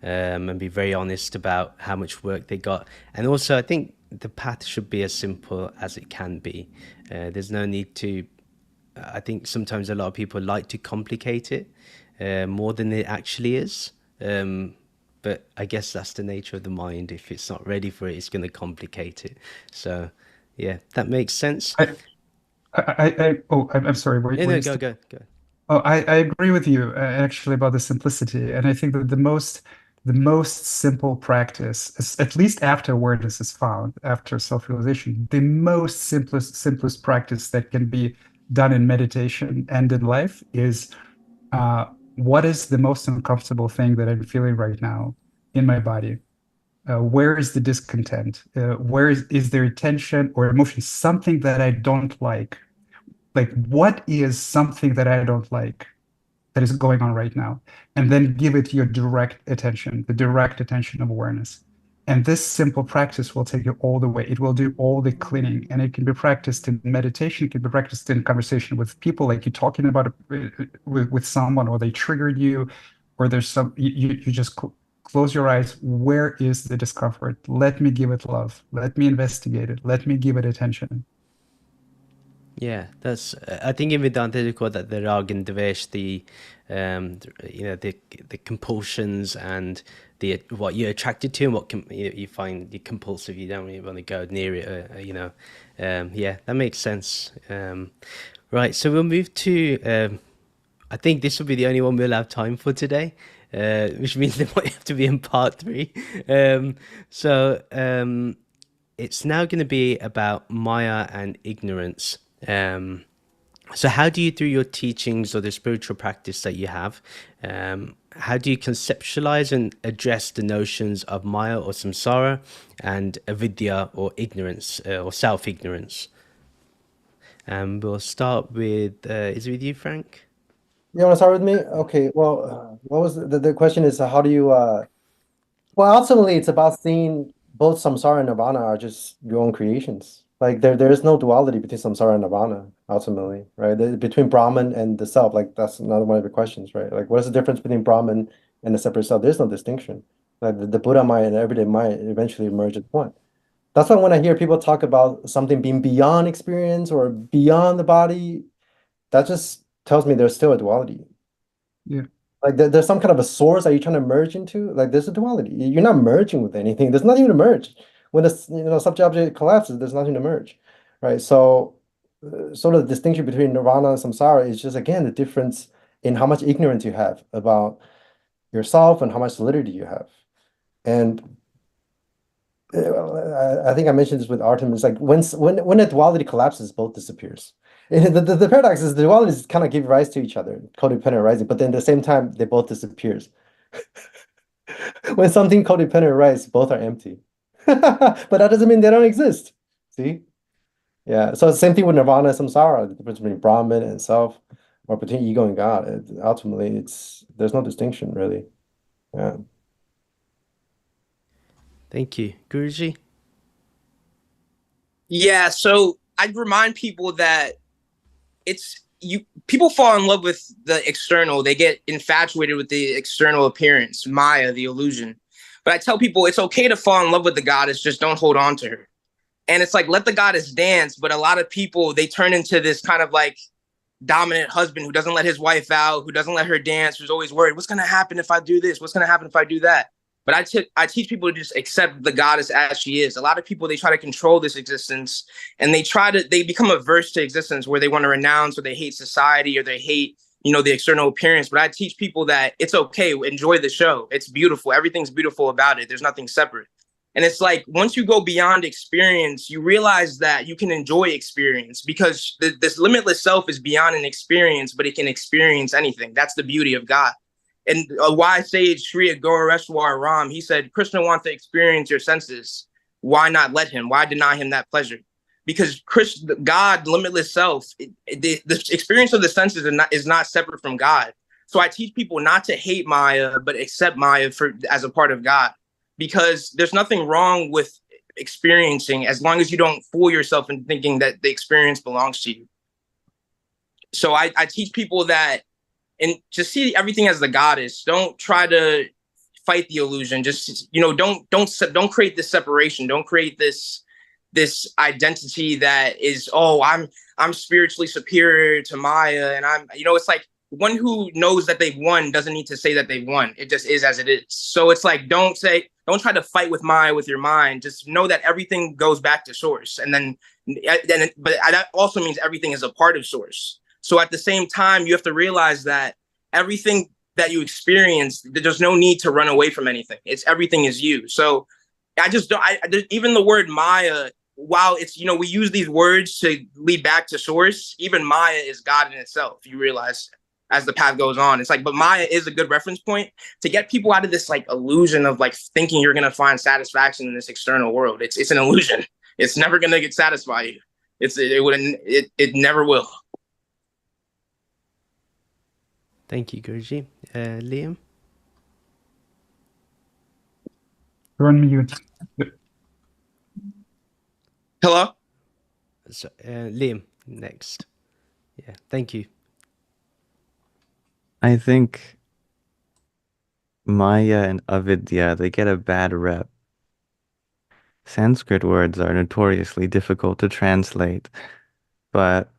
Speaker 1: and be very honest about how much work they got. And also, I think the path should be as simple as it can be. There's no need to. I think sometimes a lot of people like to complicate it more than it actually is. But I guess that's the nature of the mind. If it's not ready for it, it's going to complicate it. So, yeah, that makes sense.
Speaker 3: I'm sorry.
Speaker 1: No, go.
Speaker 3: Oh, I agree with you actually about the simplicity, and I think that the most simple practice, at least after awareness is found, after self-realization, the most simplest practice that can be done in meditation and in life is what is the most uncomfortable thing that I'm feeling right now in my body? Where is the discontent? Where is there tension or emotion? Something that I don't like. Like, what is something that I don't like that is going on right now? And then give it your direct attention, the direct attention of awareness. And this simple practice will take you all the way. It will do all the cleaning, and it can be practiced in meditation. It can be practiced in conversation with people, like you're talking about with someone, or they triggered you, or there's some, you just close your eyes. Where is the discomfort? Let me give it love. Let me investigate it. Let me give it attention.
Speaker 1: Yeah, that's. I think in Vedanta they call that the rag and dvesh, the compulsions and the what you're attracted to and what you find you compulsive. You don't really want to go near it. Yeah, that makes sense. Right, so we'll move to. I think this will be the only one we'll have time for today, which means they might have to be in part 3. It's now going to be about Maya and ignorance. So how do you, through your teachings or the spiritual practice that you have, how do you conceptualize and address the notions of Maya or samsara and avidya or ignorance or self-ignorance? We'll start with, is it with you, Frank?
Speaker 2: You want to start with me? Okay, well, what was the question is how do you, well, ultimately it's about seeing both samsara and nirvana are just your own creations. Like there is no duality between samsara and nirvana, ultimately, right? Between Brahman and the self, like that's another one of the questions, right? Like what is the difference between Brahman and the separate self? There's no distinction. Like the Buddha Maya and the everyday Maya eventually merge as one. That's why when I hear people talk about something being beyond experience or beyond the body, that just tells me there's still a duality.
Speaker 3: Yeah.
Speaker 2: Like there's some kind of a source that you're trying to merge into. Like there's a duality. You're not merging with anything. There's nothing to merge. When the subject object collapses, there's nothing to merge, right? So, sort of the distinction between nirvana and samsara is just again the difference in how much ignorance you have about yourself and how much solidity you have. And I think I mentioned this with Artem. It's like when a duality collapses, both disappears. And the paradox is the dualities kind of give rise to each other, codependent arising, but then at the same time they both disappears. When something codependent arises, both are empty. But that doesn't mean they don't exist. See? Yeah. So it's the same thing with nirvana and samsara, the difference between Brahman and self, or between ego and God. Ultimately, there's no distinction really. Yeah.
Speaker 1: Thank you. Guruji?
Speaker 4: Yeah, so I'd remind people that people fall in love with the external. They get infatuated with the external appearance, Maya, the illusion. But I tell people it's okay to fall in love with the goddess, just don't hold on to her. And it's like, let the goddess dance. But a lot of people, they turn into this kind of like dominant husband who doesn't let his wife out, who doesn't let her dance, who's always worried, what's going to happen if I do this? What's going to happen if I do that? But I teach people to just accept the goddess as she is. A lot of people, they try to control this existence, and they become averse to existence where they want to renounce, or they hate society, or they hate, the external appearance. But I teach people that it's okay. Enjoy the show. It's beautiful. Everything's beautiful about it. There's nothing separate. And it's like, once you go beyond experience, you realize that you can enjoy experience, because this limitless self is beyond an experience, but it can experience anything. That's the beauty of God. and a wise sage, Sri Agoreshwar Ram, he said, Krishna wants to experience your senses. Why not let him? Why deny him that pleasure? Because God, limitless self, the experience of the senses is not separate from God. So I teach people not to hate Maya, but accept Maya as a part of God, because there's nothing wrong with experiencing as long as you don't fool yourself into thinking that the experience belongs to you. So I teach people that, and just see everything as the goddess. Don't try to fight the illusion. Just, don't create this separation. Don't create this identity that is, oh, I'm spiritually superior to Maya, and it's like one who knows that they've won doesn't need to say that they've won. It just is as it is. So it's like, don't try to fight with Maya with your mind. Just know that everything goes back to source, but that also means everything is a part of source. So at the same time, you have to realize that everything that you experience, there's no need to run away from anything. Everything is you. So I just don't, even the word Maya, while it's, we use these words to lead back to source, even Maya is God in itself. You realize as the path goes on, it's like, but Maya is a good reference point to get people out of this like illusion of like thinking you're going to find satisfaction in this external world. It's an illusion. It's never going to satisfy you. It never will.
Speaker 1: Thank you, Guruji. Liam?
Speaker 3: You're on mute.
Speaker 4: Hello?
Speaker 1: So, Liam, next. Yeah, thank you.
Speaker 6: I think Maya and Avidya, they get a bad rep. Sanskrit words are notoriously difficult to translate, but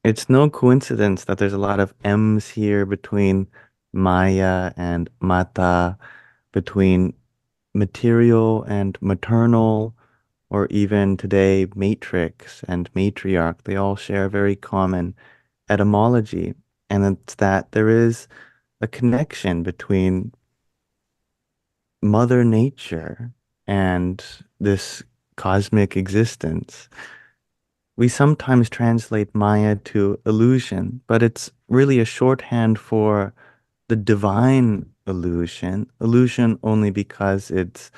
Speaker 6: it's no coincidence that there's a lot of M's here between Maya and Mata, between material and maternal, or even today, matrix and matriarch. They all share a very common etymology, and it's that there is a connection between Mother Nature and this cosmic existence. We sometimes translate Maya to illusion, but it's really a shorthand for the divine illusion. Illusion only because it's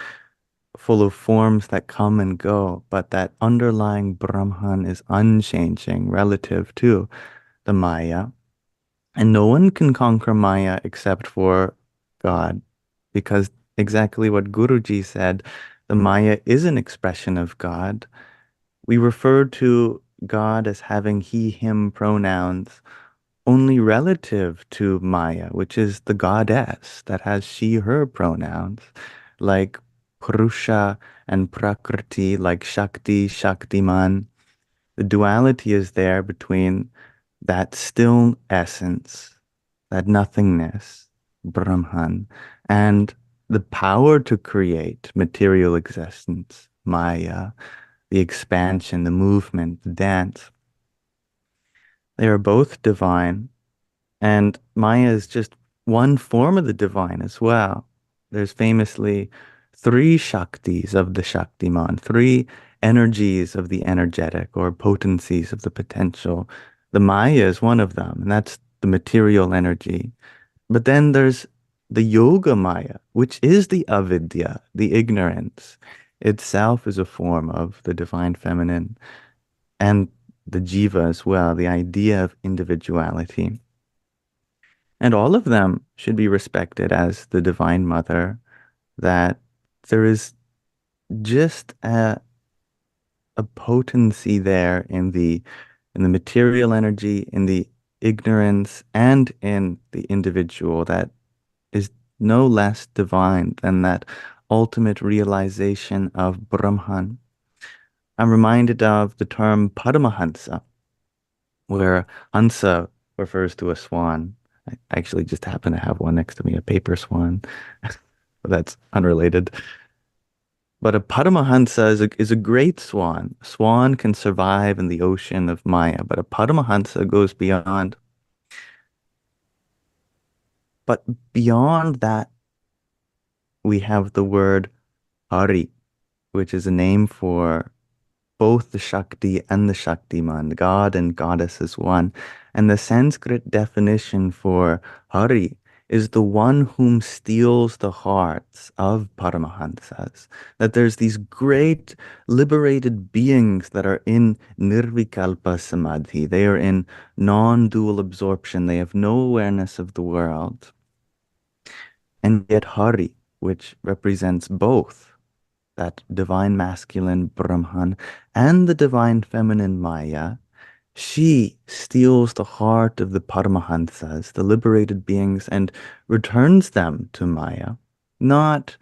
Speaker 6: full of forms that come and go, but that underlying Brahman is unchanging relative to the Maya. And no one can conquer Maya except for God, because exactly what Guruji said, the Maya is an expression of God. We refer to God as having he, him pronouns only relative to Maya, which is the goddess that has she, her pronouns, like Purusha and Prakriti, like Shakti, Shaktiman. The duality is there between that still essence, that nothingness, Brahman, and the power to create material existence, Maya, the expansion, the movement, the dance. They are both divine, and Maya is just one form of the divine as well. There's famously 3 Shaktis of the Shaktiman, 3 energies of the energetic or potencies of the potential. The Maya is one of them, and that's the material energy. But then there's the Yoga Maya, which is the avidya, the ignorance. Itself is a form of the divine feminine, and the jiva as well, the idea of individuality. And all of them should be respected as the Divine Mother, that there is just a potency there in the material energy, in the ignorance, and in the individual that is no less divine than that ultimate realization of Brahman. I'm reminded of the term Paramahansa, where Hansa refers to a swan. I actually just happen to have one next to me, a paper swan. But that's unrelated. But a Paramahansa is a great swan. A swan can survive in the ocean of Maya, but a Paramahansa goes beyond. But beyond that, we have the word Hari, which is a name for both the Shakti and the Shaktiman, God and Goddess as one. And the Sanskrit definition for Hari is the one whom steals the hearts of Paramahansas. That there's these great liberated beings that are in Nirvikalpa Samadhi. They are in non-dual absorption. They have no awareness of the world. And yet Hari, which represents both that divine masculine Brahman and the divine feminine Maya, she steals the heart of the Paramahansas, the liberated beings, and returns them to Maya, not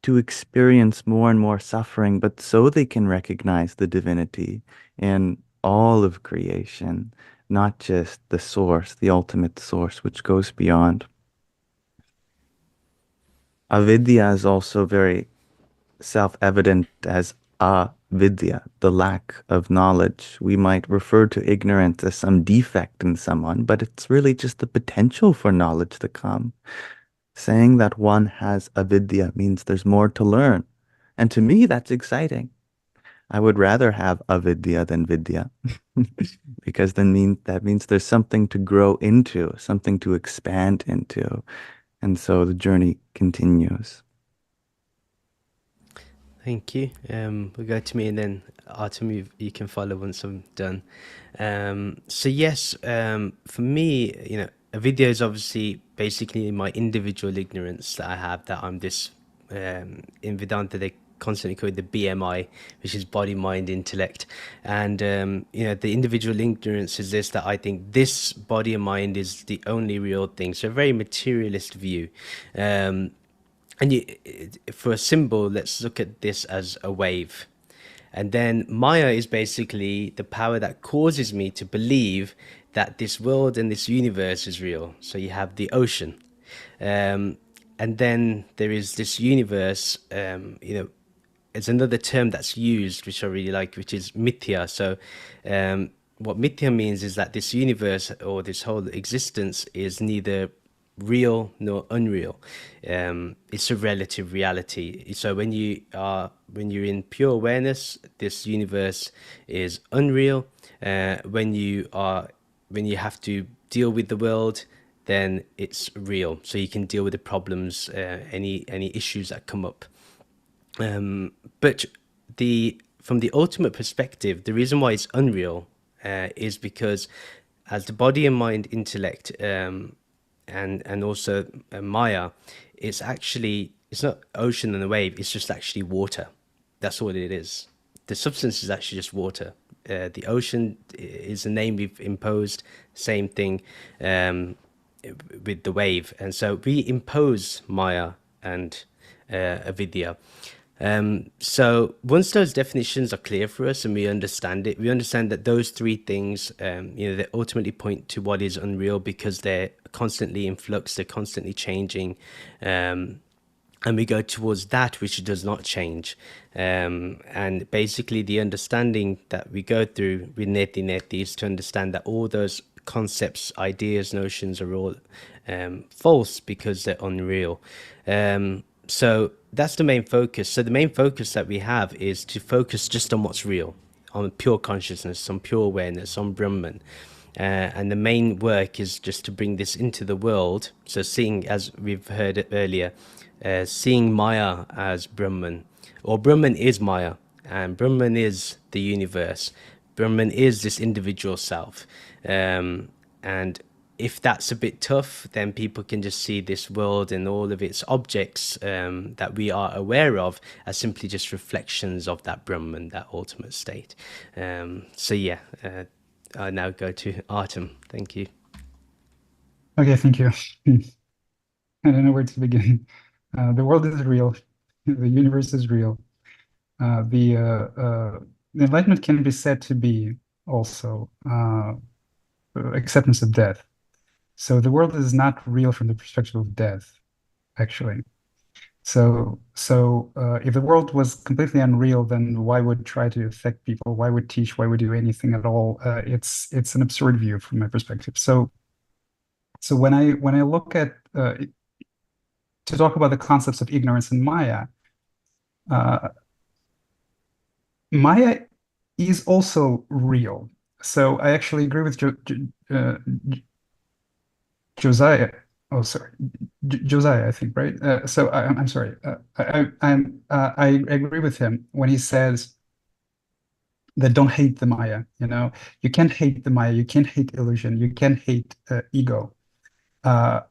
Speaker 6: to experience more and more suffering, but so they can recognize the divinity in all of creation, not just the source, the ultimate source, which goes beyond. Avidya is also very self-evident as avidya, the lack of knowledge. We might refer to ignorance as some defect in someone, but it's really just the potential for knowledge to come. Saying that one has avidya means there's more to learn. And to me, that's exciting. I would rather have avidya than vidya, because then that means there's something to grow into, something to expand into. And so the journey continues.
Speaker 1: Thank you. We'll go to me, and then Artem, you can follow once I'm done. So yes, for me, a video is obviously basically my individual ignorance that I have, that I'm this, in Vedanta they constantly call it the BMI, which is body, mind, intellect. And the individual ignorance is this, that I think this body and mind is the only real thing. So a very materialist view. And for a symbol, let's look at this as a wave. And then Maya is basically the power that causes me to believe that this world and this universe is real. So you have the ocean. And then there is this universe, it's another term that's used, which I really like, which is mithya. So what mithya means is that this universe or this whole existence is neither real nor unreal. It's a relative reality. So when you're in pure awareness, this universe is unreal. When you have to deal with the world, then it's real. So you can deal with the problems, any issues that come up. But from the ultimate perspective, the reason why it's unreal is because as the body and mind intellect, and also Maya, it's not ocean and a wave, it's just actually water. That's all it is. The substance is actually just water. The ocean is a name we've imposed, same thing with the wave. And so we impose Maya and avidya. So once those definitions are clear for us and we understand it, we understand that those three things, they ultimately point to what is unreal, because they're constantly in flux, they're constantly changing, and we go towards that which does not change. And basically the understanding that we go through with neti is to understand that all those concepts, ideas, notions are all false because they're unreal. So that's the main focus. So the main focus that we have is to focus just on what's real, on pure consciousness, on pure awareness, on Brahman. And the main work is just to bring this into the world. So seeing, as we've heard it earlier, seeing Maya as Brahman, or Brahman is Maya, and Brahman is the universe. Brahman is this individual self. And if that's a bit tough, then people can just see this world and all of its objects that we are aware of as simply just reflections of that Brahman, that ultimate state. So yeah, I now go to Artem. Thank you.
Speaker 3: Okay, thank you. I don't know where to begin. The world is real. The universe is real. The enlightenment can be said to be also acceptance of death. So the world is not real from the perspective of death, actually. So if the world was completely unreal, then why would try to affect people? Why would teach? Why would do anything at all? It's an absurd view from my perspective. So when I look at to talk about the concepts of ignorance and Maya, Maya is also real. So I actually agree with Josiah Oh, sorry, Josiah, I think, right? So I'm sorry. I agree with him when he says that don't hate the Maya. You can't hate the Maya. You can't hate illusion. You can't hate ego. Uh,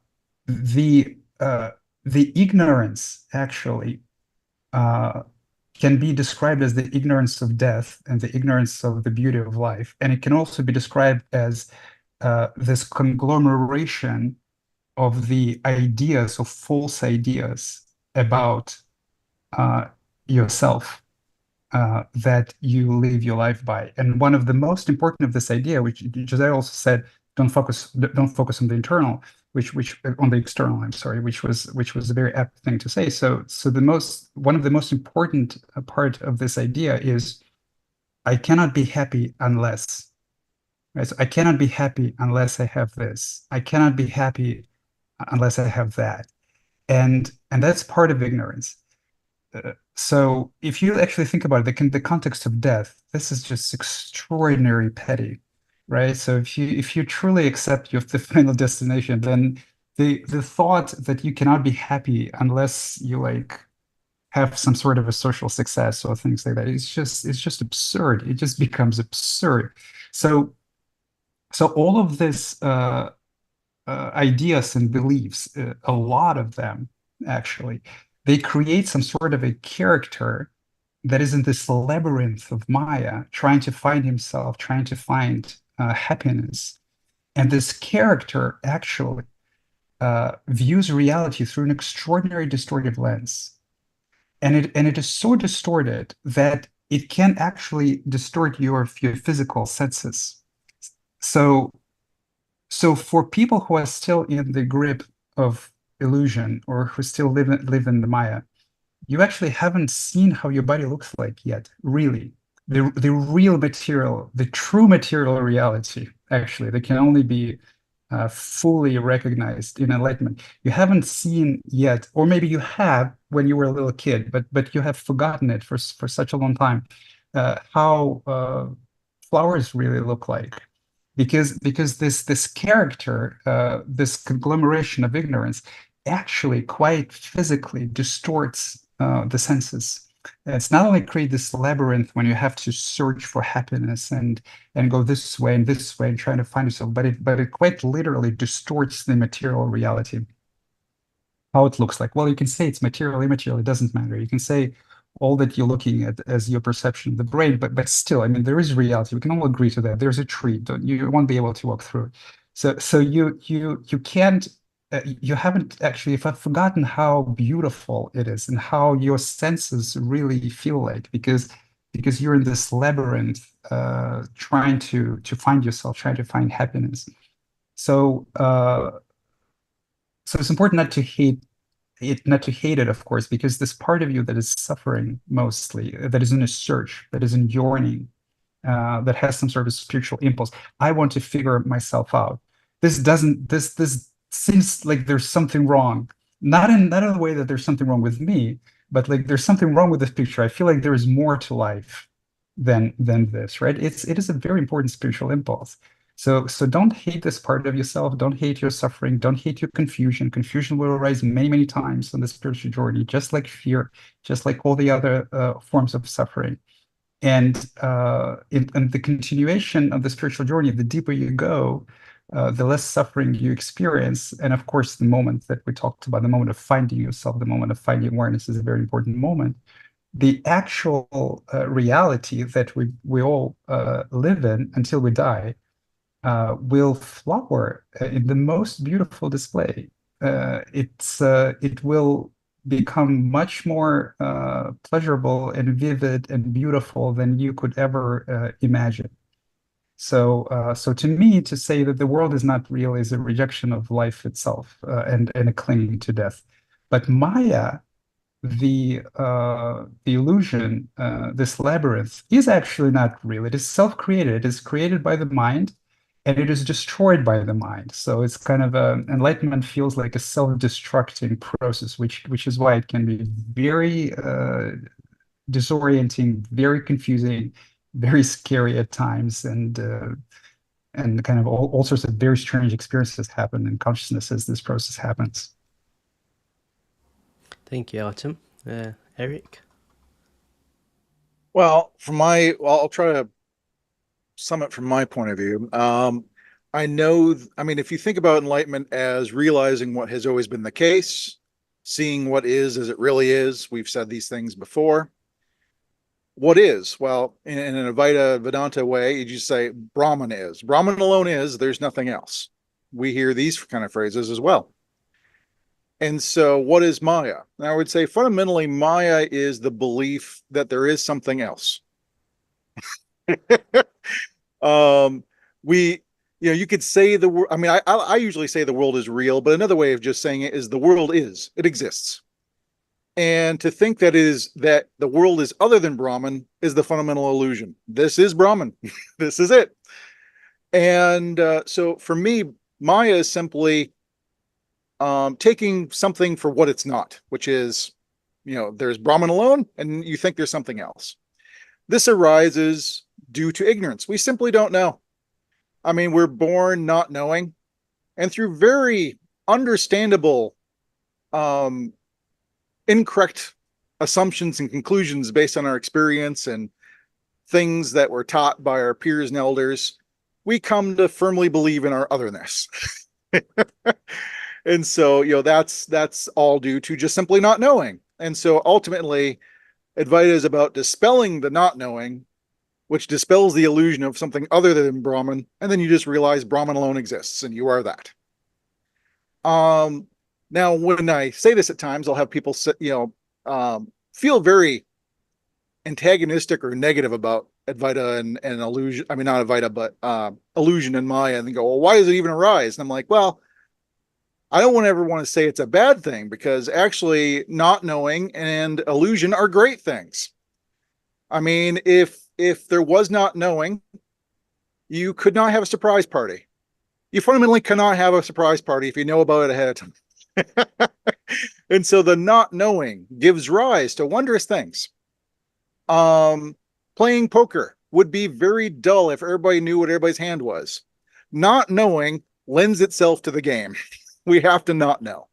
Speaker 3: the uh, the ignorance actually can be described as the ignorance of death and the ignorance of the beauty of life, and it can also be described as this conglomeration of the ideas, of false ideas about uh, yourself that you live your life by. And one of the most important of this idea, which Jose also said, don't focus on the internal, which on the external, I'm sorry, which was a very apt thing to say. So one of the most important part of this idea is I cannot be happy unless. Right? So I cannot be happy unless I have this. I cannot be happy unless I have that. And that's part of ignorance. So if you actually think about it, the context of death, this is just extraordinary petty, right? So if you truly accept your the final destination, then the thought that you cannot be happy unless you like have some sort of a social success or things like that, it's just absurd. It just becomes absurd. So all of this ideas and beliefs, a lot of them actually, they create some sort of a character that is in this labyrinth of Maya, trying to find himself, trying to find happiness. And this character actually views reality through an extraordinary distorted lens. And it is so distorted that it can actually distort your physical senses. So so for people who are still in the grip of illusion or who still live in the Maya, you actually haven't seen how your body looks like yet, really. The real material, the true material reality, actually, that can only be fully recognized in enlightenment. You haven't seen yet, or maybe you have when you were a little kid, but you have forgotten it for such a long time, how flowers really look like. Because this character, this conglomeration of ignorance, actually quite physically distorts the senses. It's not only create this labyrinth when you have to search for happiness and go this way and trying to find yourself, but it quite literally distorts the material reality, how it looks like. Well, you can say it's material, immaterial, it doesn't matter. You can say all that you're looking at as your perception of the brain, but still, I mean, there is reality. We can all agree to that. There's a tree. You won't be able to walk through it. So you can't. You haven't actually. If I've forgotten how beautiful it is and how your senses really feel like, because you're in this labyrinth, trying to find yourself, trying to find happiness. So so it's important not to hate it, of course, because this part of you that is suffering mostly, that is in a search, that is in yearning, that has some sort of spiritual impulse. I want to figure myself out. This seems like there's something wrong. Not in the way that there's something wrong with me, but like there's something wrong with this picture. I feel like there is more to life than this, right? It is a very important spiritual impulse. So don't hate this part of yourself. Don't hate your suffering. Don't hate your confusion. Confusion will arise many, many times on the spiritual journey, just like fear, just like all the other forms of suffering. And in the continuation of the spiritual journey, the deeper you go, the less suffering you experience. And of course, the moment that we talked about, the moment of finding yourself, the moment of finding awareness is a very important moment. The actual reality that we all live in until we die will flower in the most beautiful display. It will become much more pleasurable and vivid and beautiful than you could ever imagine. So to me, to say that the world is not real is a rejection of life itself, and a clinging to death. But Maya, the illusion, this labyrinth, is actually not real. It is self-created. It is created by the mind, and it is destroyed by the mind. So it's kind of enlightenment feels like a self-destructing process, which is why it can be very disorienting, very confusing, very scary at times, and and kind of all sorts of very strange experiences happen in consciousness as this process happens.
Speaker 1: Thank you, Artem. Eric?
Speaker 5: Well, I'll try to sum it from my point of view. I know, I mean, if you think about enlightenment as realizing what has always been the case, seeing what is as it really is, we've said these things before. What is? Well, in an Advaita Vedanta way, you just say Brahman is. Brahman alone is, there's nothing else. We hear these kind of phrases as well. And so what is Maya? And I would say fundamentally, Maya is the belief that there is something else. You could say the word, I mean, I usually say the world is real, but another way of just saying it is the world is, it exists. And to think that the world is other than Brahman is the fundamental illusion. This is Brahman. This is it. And so for me, Maya is simply taking something for what it's not, which is, there's Brahman alone, and you think there's something else. This arises due to ignorance. We simply don't know. I mean, we're born not knowing, and through very understandable, incorrect assumptions and conclusions based on our experience and things that were taught by our peers and elders, we come to firmly believe in our otherness. And so, that's all due to just simply not knowing. And so ultimately, Advaita is about dispelling the not knowing, which dispels the illusion of something other than Brahman, and then you just realize Brahman alone exists, and you are that. Now, when I say this at times, I'll have people feel very antagonistic or negative about Advaita and illusion. I mean, not Advaita, but illusion and Maya, and they go, well, why does it even arise? And I'm like, well, I don't ever want to say it's a bad thing, because actually not knowing and illusion are great things. I mean, if there was not knowing, you could not have a surprise party. You fundamentally cannot have a surprise party if you know about it ahead of time. And so the not knowing gives rise to wondrous things. Playing poker would be very dull if everybody knew what everybody's hand was. Not knowing lends itself to the game. We have to not know.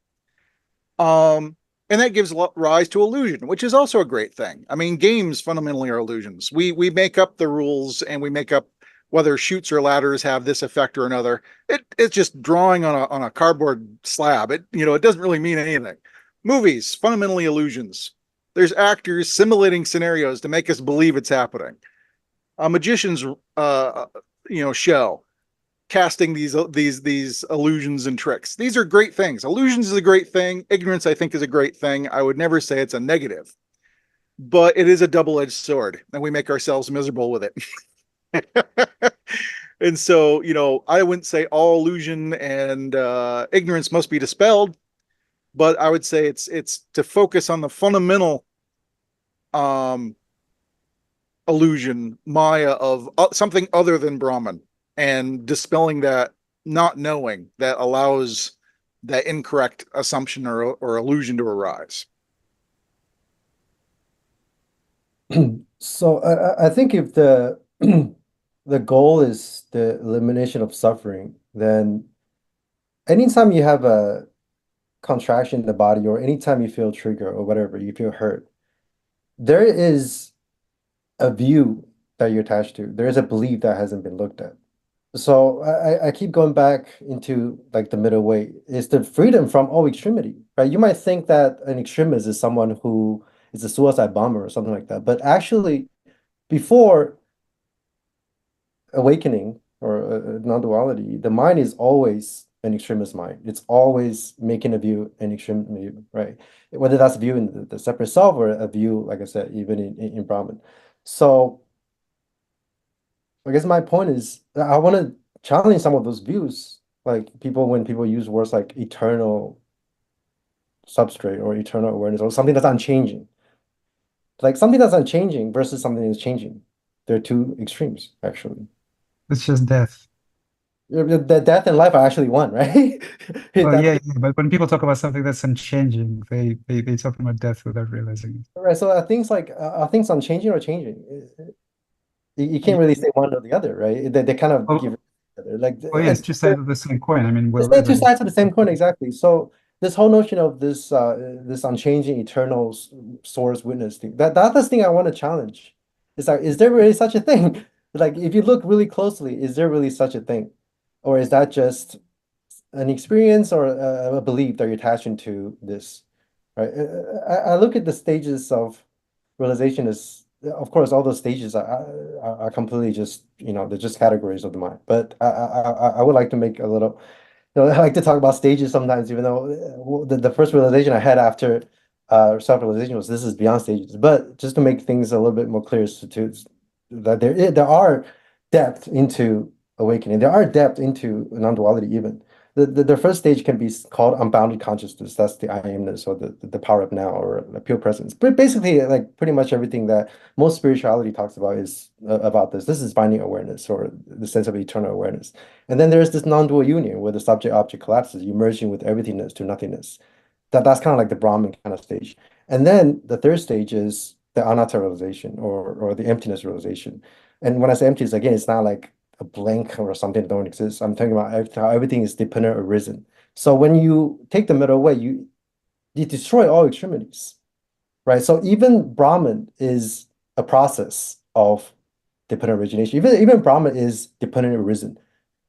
Speaker 5: And that gives rise to illusion, which is also a great thing. I mean, games fundamentally are illusions. We make up the rules, and we make up whether chutes or ladders have this effect or another. It's just drawing on a cardboard slab. It doesn't really mean anything. Movies, fundamentally illusions. There's actors simulating scenarios to make us believe it's happening. A magician's show, casting these illusions and tricks. These are great things. Illusions is a great thing. Ignorance, I think, is a great thing. I would never say it's a negative, but it is a double-edged sword, and we make ourselves miserable with it. And so, I wouldn't say all illusion and ignorance must be dispelled, but I would say it's to focus on the fundamental illusion, Maya, of something other than Brahman, and dispelling that not knowing that allows that incorrect assumption or illusion to arise.
Speaker 2: So I think if the the goal is the elimination of suffering, then anytime you have a contraction in the body, or anytime you feel trigger or whatever, you feel hurt, there is a view that you're attached to. There is a belief that hasn't been looked at. So I keep going back into like the middle way. It's the freedom from all extremity, right? You might think that an extremist is someone who is a suicide bomber or something like that, but actually, before awakening or non-duality, the mind is always an extremist mind. It's always making a view an extreme view, right? Whether that's a view in the separate self or a view, like I said, even in Brahman. So I guess my point is I want to challenge some of those views, like when people use words like eternal substrate or eternal awareness or something that's unchanging. Like something that's unchanging versus something that's changing. They're two extremes, actually.
Speaker 3: It's just death.
Speaker 2: The death and life are actually one, right?
Speaker 3: Well, yeah, but when people talk about something that's unchanging, they talk about death without realizing it.
Speaker 2: Right. So are things unchanging or changing? You can't really say one or the other, right? They kind of
Speaker 3: Well,
Speaker 2: give Like,
Speaker 3: Oh yeah, it's two sides of the same coin. I mean,
Speaker 2: it's
Speaker 3: we're
Speaker 2: like two sides of the same coin, exactly. So this whole notion of this unchanging eternal source witness thing, that's the thing I want to challenge. It's like, is there really such a thing? Like, if you look really closely, is there really such a thing, or is that just an experience or a belief that you're attaching to this, right? I look at the stages of realization as, of course, all those stages are completely just, they're just categories of the mind. But I would like to make a little, I like to talk about stages sometimes, even though the first realization I had after self-realization was this is beyond stages. But just to make things a little bit more clear to that there are depth into awakening. There are depth into non-duality even. The first stage can be called unbounded consciousness. That's the I amness or the power of now or the pure presence. But basically, like pretty much everything that most spirituality talks about is about this. This is finding awareness or the sense of eternal awareness. And then there's this non-dual union where the subject-object collapses, you merging with everythingness to nothingness. That's kind of like the Brahman kind of stage. And then the third stage is the anatta realization or the emptiness realization. And when I say emptiness, again, it's not like a blank or something that don't exist. I'm talking about how everything is dependent or arisen. So when you take the middle way, you destroy all extremities, right? So even Brahman is a process of dependent origination. Even Brahman is dependent arisen.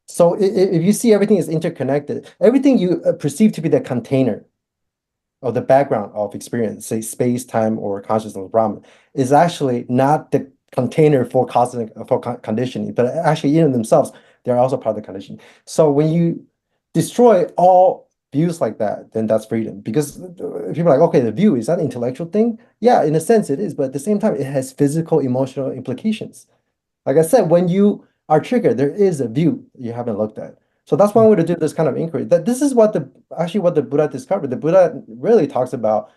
Speaker 2: So if you see everything is interconnected, everything you perceive to be the container or the background of experience, say space, time, or consciousness of Brahman, is actually not the container for cosmic conditioning, but actually in themselves, they're also part of the conditioning. So when you destroy all views like that, then that's freedom. Because people are like, okay, the view, is that an intellectual thing? Yeah, in a sense it is, but at the same time, it has physical, emotional implications. Like I said, when you are triggered, there is a view you haven't looked at. So that's one way to do this kind of inquiry. That this is what the Buddha discovered. The Buddha really talks about.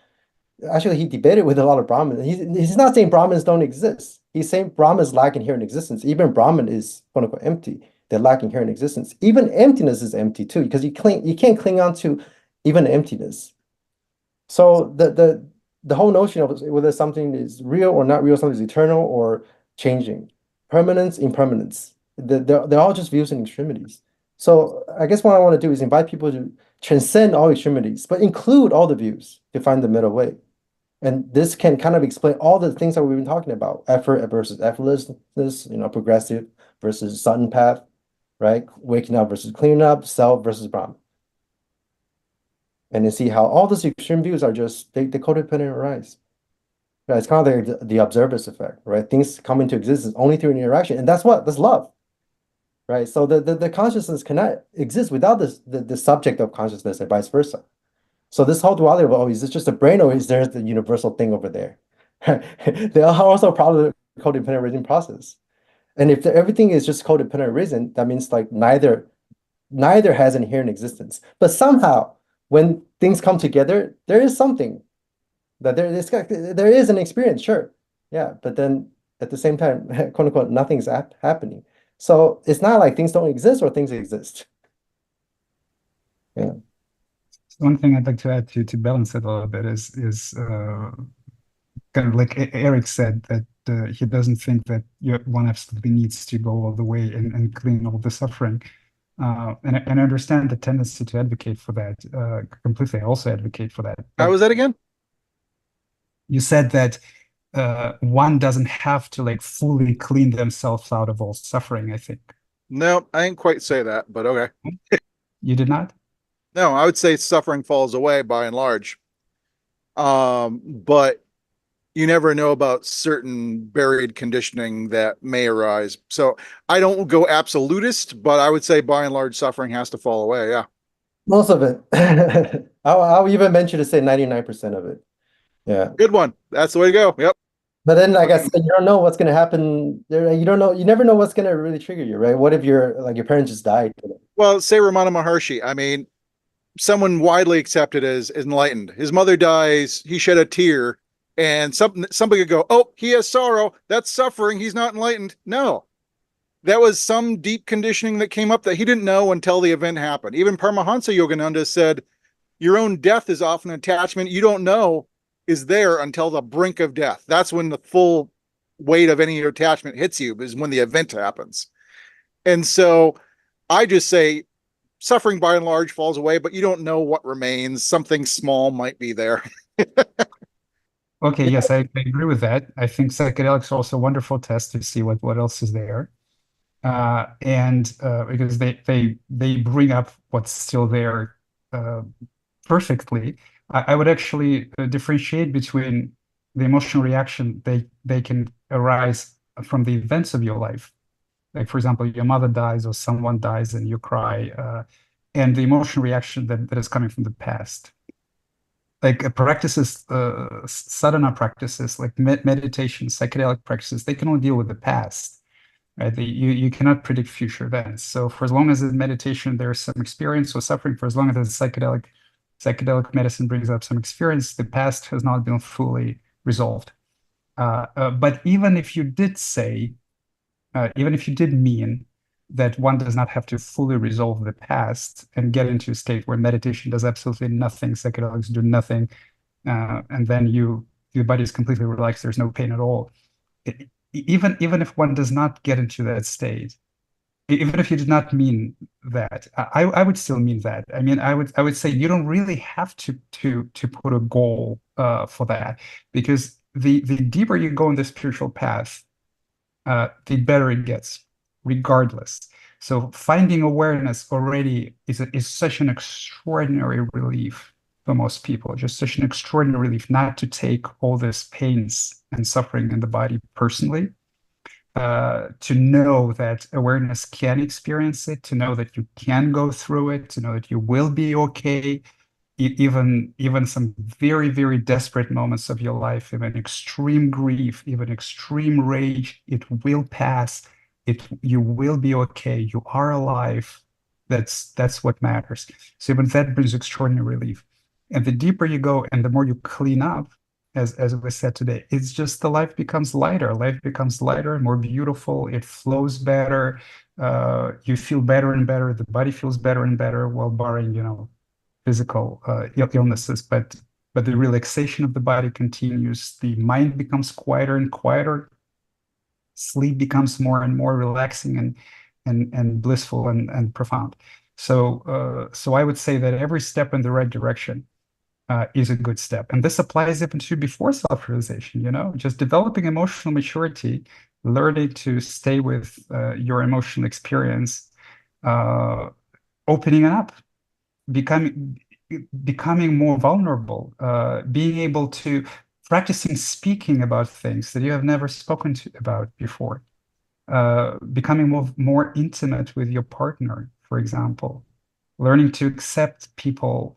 Speaker 2: Actually, he debated with a lot of Brahmins. He's not saying Brahmins don't exist. He's saying Brahmins lack inherent existence. Even Brahman is quote unquote empty. They lack inherent existence. Even emptiness is empty too, because you can't cling on to even emptiness. So the whole notion of whether something is real or not real, something is eternal or changing, permanence, impermanence, they're all just views and extremities. So I guess what I want to do is invite people to transcend all extremities, but include all the views to find the middle way. And this can kind of explain all the things that we've been talking about: effort versus effortlessness, progressive versus sudden path, right? Waking up versus cleaning up, self versus Brahman. And you see how all these extreme views are just they codependent arise. Right? It's kind of like the observer's effect, right? Things come into existence only through an interaction, and that's love, right? So the consciousness cannot exist without the subject of consciousness and vice versa. So this whole duality of, oh, is this just a brain or is there the universal thing over there? They are also probably codependent arisen process. And if everything is just codependent arisen, that means like neither has inherent existence. But somehow, when things come together, there is something that there is an experience, sure. Yeah, but then at the same time, quote unquote, nothing's happening. So it's not like things don't exist or things exist. Yeah.
Speaker 3: One thing I'd like to add to balance it a little bit is kind of like Eric said, that he doesn't think that one absolutely needs to go all the way and clean all the suffering. And I understand the tendency to advocate for that completely. I also advocate for that.
Speaker 5: How was that again?
Speaker 3: You said that one doesn't have to like fully clean themselves out of all suffering, I think.
Speaker 5: No, I didn't quite say that, but okay.
Speaker 3: You did not?
Speaker 5: No, I would say suffering falls away by and large. But you never know about certain buried conditioning that may arise. So I don't go absolutist, but I would say by and large suffering has to fall away. Yeah.
Speaker 2: Most of it. I'll even venture to say 99% of it. Yeah.
Speaker 5: Good one. That's the way to go. Yep.
Speaker 2: But then, like I said, you don't know what's going to happen there. You don't know. You never know what's going to really trigger you, right? What if your parents just died?
Speaker 5: Well, say Ramana Maharshi. I mean, someone widely accepted as enlightened. His mother dies. He shed a tear, and somebody could go, "Oh, he has sorrow. That's suffering. He's not enlightened." No, that was some deep conditioning that came up that he didn't know until the event happened. Even Paramahansa Yogananda said, "Your own death is often an attachment you don't know is there until the brink of death. That's when the full weight of any attachment hits you, is when the event happens." And so I just say suffering by and large falls away, but you don't know what remains. Something small might be there.
Speaker 3: Okay, yes, I agree with that. I think psychedelics are also a wonderful test to see what else is there. And because they bring up what's still there perfectly. I would actually differentiate between the emotional reaction they can arise from the events of your life. Like, for example, your mother dies or someone dies and you cry, and the emotional reaction that is coming from the past. Like practices, sadhana practices, like meditation, psychedelic practices, they can only deal with the past, right? You cannot predict future events. So for as long as in meditation there's some experience or suffering, for as long as the psychedelic medicine brings up some experience, the past has not been fully resolved. But even if you did say, even if you did mean that one does not have to fully resolve the past and get into a state where meditation does absolutely nothing, psychedelics do nothing, and then your body is completely relaxed, there's no pain at all. Even if one does not get into that state, even if you did not mean that, I would still mean that. I mean, I would say you don't really have to put a goal for that, because the deeper you go in the spiritual path, the better it gets, regardless. So finding awareness already is such an extraordinary relief for most people, just such an extraordinary relief not to take all this pains and suffering in the body personally, to know that awareness can experience it, to know that you can go through it, to know that you will be okay, even some very, very desperate moments of your life, even extreme grief, even extreme rage, it will pass. You will be okay. You are alive. That's what matters. So even that brings extraordinary relief. And the deeper you go and the more you clean up, as we said today, it's just the life becomes lighter. Life becomes lighter, more beautiful. It flows better. You feel better and better. The body feels better and better, while barring, physical illnesses. But the relaxation of the body continues. The mind becomes quieter and quieter. Sleep becomes more and more relaxing and blissful and profound. So I would say that every step in the right direction is a good step. And this applies even to before self-realization, just developing emotional maturity, learning to stay with your emotional experience, opening up, becoming more vulnerable, being able to practicing speaking about things that you have never spoken about before, becoming more intimate with your partner, for example, learning to accept people's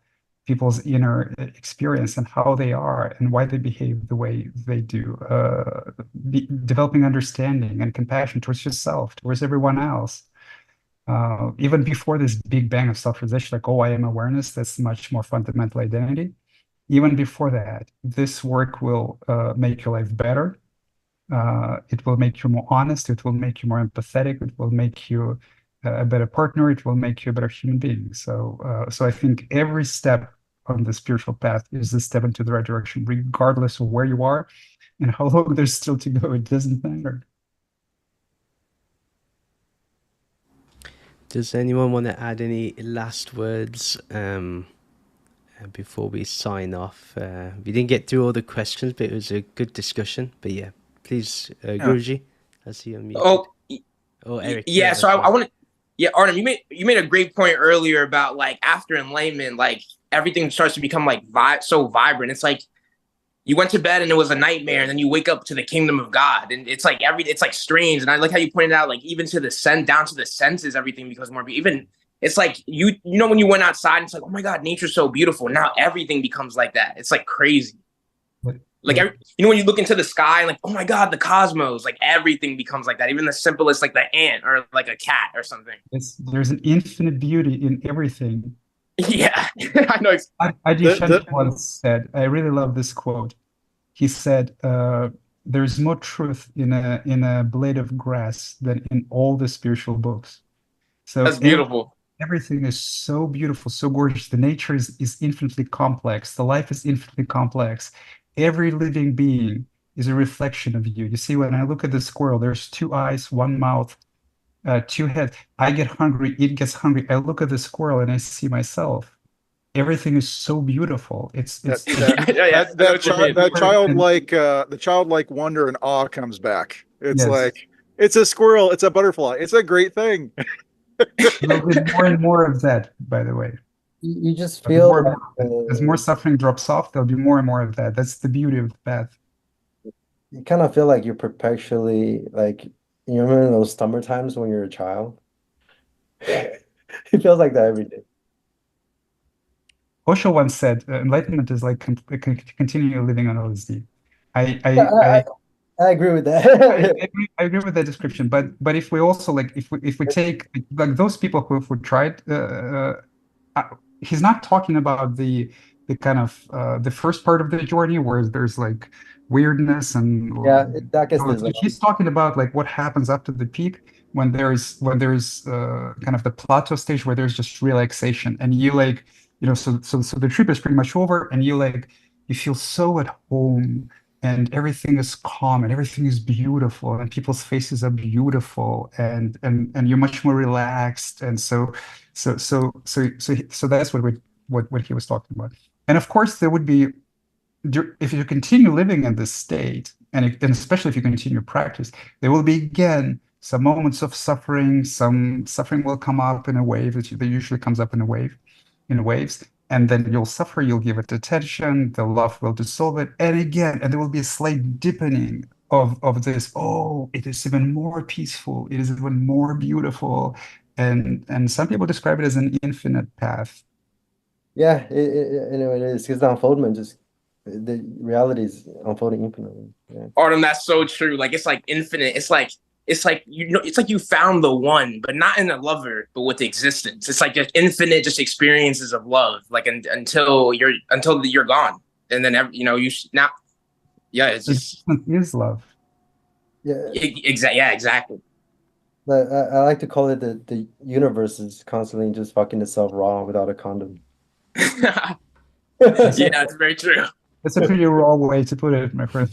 Speaker 3: inner experience and how they are and why they behave the way they do, developing understanding and compassion towards yourself, towards everyone else. Even before this big bang of self-realization, like, oh, I am awareness, that's much more fundamental identity. Even before that, this work will make your life better. It will make you more honest. It will make you more empathetic. It will make you a better partner. It will make you a better human being. So I think every step on the spiritual path is a step into the right direction, regardless of where you are and how long there's still to go. It doesn't matter.
Speaker 1: Does anyone want to add any last words before we sign off? We didn't get through all the questions, but it was a good discussion. But yeah, please, Guruji, I see you unmuted. Oh, Eric.
Speaker 4: Yeah, so I want to. Yeah, Artem, you made a great point earlier about like after enlightenment, like everything starts to become like so vibrant. It's like you went to bed and it was a nightmare, and then you wake up to the kingdom of God, and it's like it's like strange. And I like how you pointed out, like even to the down to the senses, everything becomes more. Even it's like you know when you went outside, it's like, oh my God, nature's so beautiful. Now everything becomes like that. It's like crazy. Like when you look into the sky, like, oh my God, the cosmos, like everything becomes like that. Even the simplest, like the ant or like a cat or something.
Speaker 3: There's an infinite beauty in everything.
Speaker 4: Yeah, I know.
Speaker 3: Adaptation once said, I really love this quote. He said, "There's more truth in a blade of grass than in all the spiritual books." So
Speaker 4: that's beautiful.
Speaker 3: Everything is so beautiful, so gorgeous. The nature is infinitely complex. The life is infinitely complex. Every living being is a reflection of you. You see, when I look at the squirrel, there's two eyes, one mouth, two heads. I get hungry, it gets hungry. I look at the squirrel and I see myself. Everything is so beautiful. It's
Speaker 5: That the childlike wonder and awe comes back. It's
Speaker 3: Yes.
Speaker 5: like, it's a squirrel, it's a butterfly, it's a great thing.
Speaker 3: There'll be more and more of that, by the way.
Speaker 2: You just
Speaker 3: There'll be
Speaker 2: feel
Speaker 3: more and more. As more suffering drops off, there'll be more and more of that. That's the beauty of the path.
Speaker 2: you kind of feel like you're perpetually like, you remember those summer times when you're a child? It feels like that every day.
Speaker 3: Osho once said, enlightenment is like continue living on LSD.
Speaker 2: I
Speaker 3: I
Speaker 2: agree with that.
Speaker 3: I agree with that description, but if we also like if we take like those people who tried, he's not talking about the kind of the first part of the journey where there's like weirdness and
Speaker 2: Yeah, that gets
Speaker 3: he's talking about like what happens after the peak when there's kind of the plateau stage where there's just relaxation and you like so the trip is pretty much over and you feel so at home and everything is calm and everything is beautiful and people's faces are beautiful and you're much more relaxed and so that's what he was talking about. And of course there would be, if you continue living in this state and especially if you continue practice, there will be again some moments of suffering. Some suffering will come up in a wave that usually comes up in waves. And then you'll suffer, you'll give it attention, the love will dissolve it. And again, and there will be a slight deepening of this. Oh, it is even more peaceful. It is even more beautiful. And some people describe it as an infinite path.
Speaker 2: Yeah, it is. Because the unfoldment the reality is unfolding infinitely. Yeah.
Speaker 4: Artem, that's so true. Like, it's like infinite. It's like it's like you found the one, but not in a lover, but with existence. It's like just infinite, just experiences of love, like until you're gone, and then you now, yeah, it's just
Speaker 3: is love.
Speaker 2: Yeah,
Speaker 4: exactly.
Speaker 2: But I like to call it the universe is constantly just fucking itself raw without a condom.
Speaker 4: Yeah, it's very true.
Speaker 3: That's a pretty raw way to put it, my friend.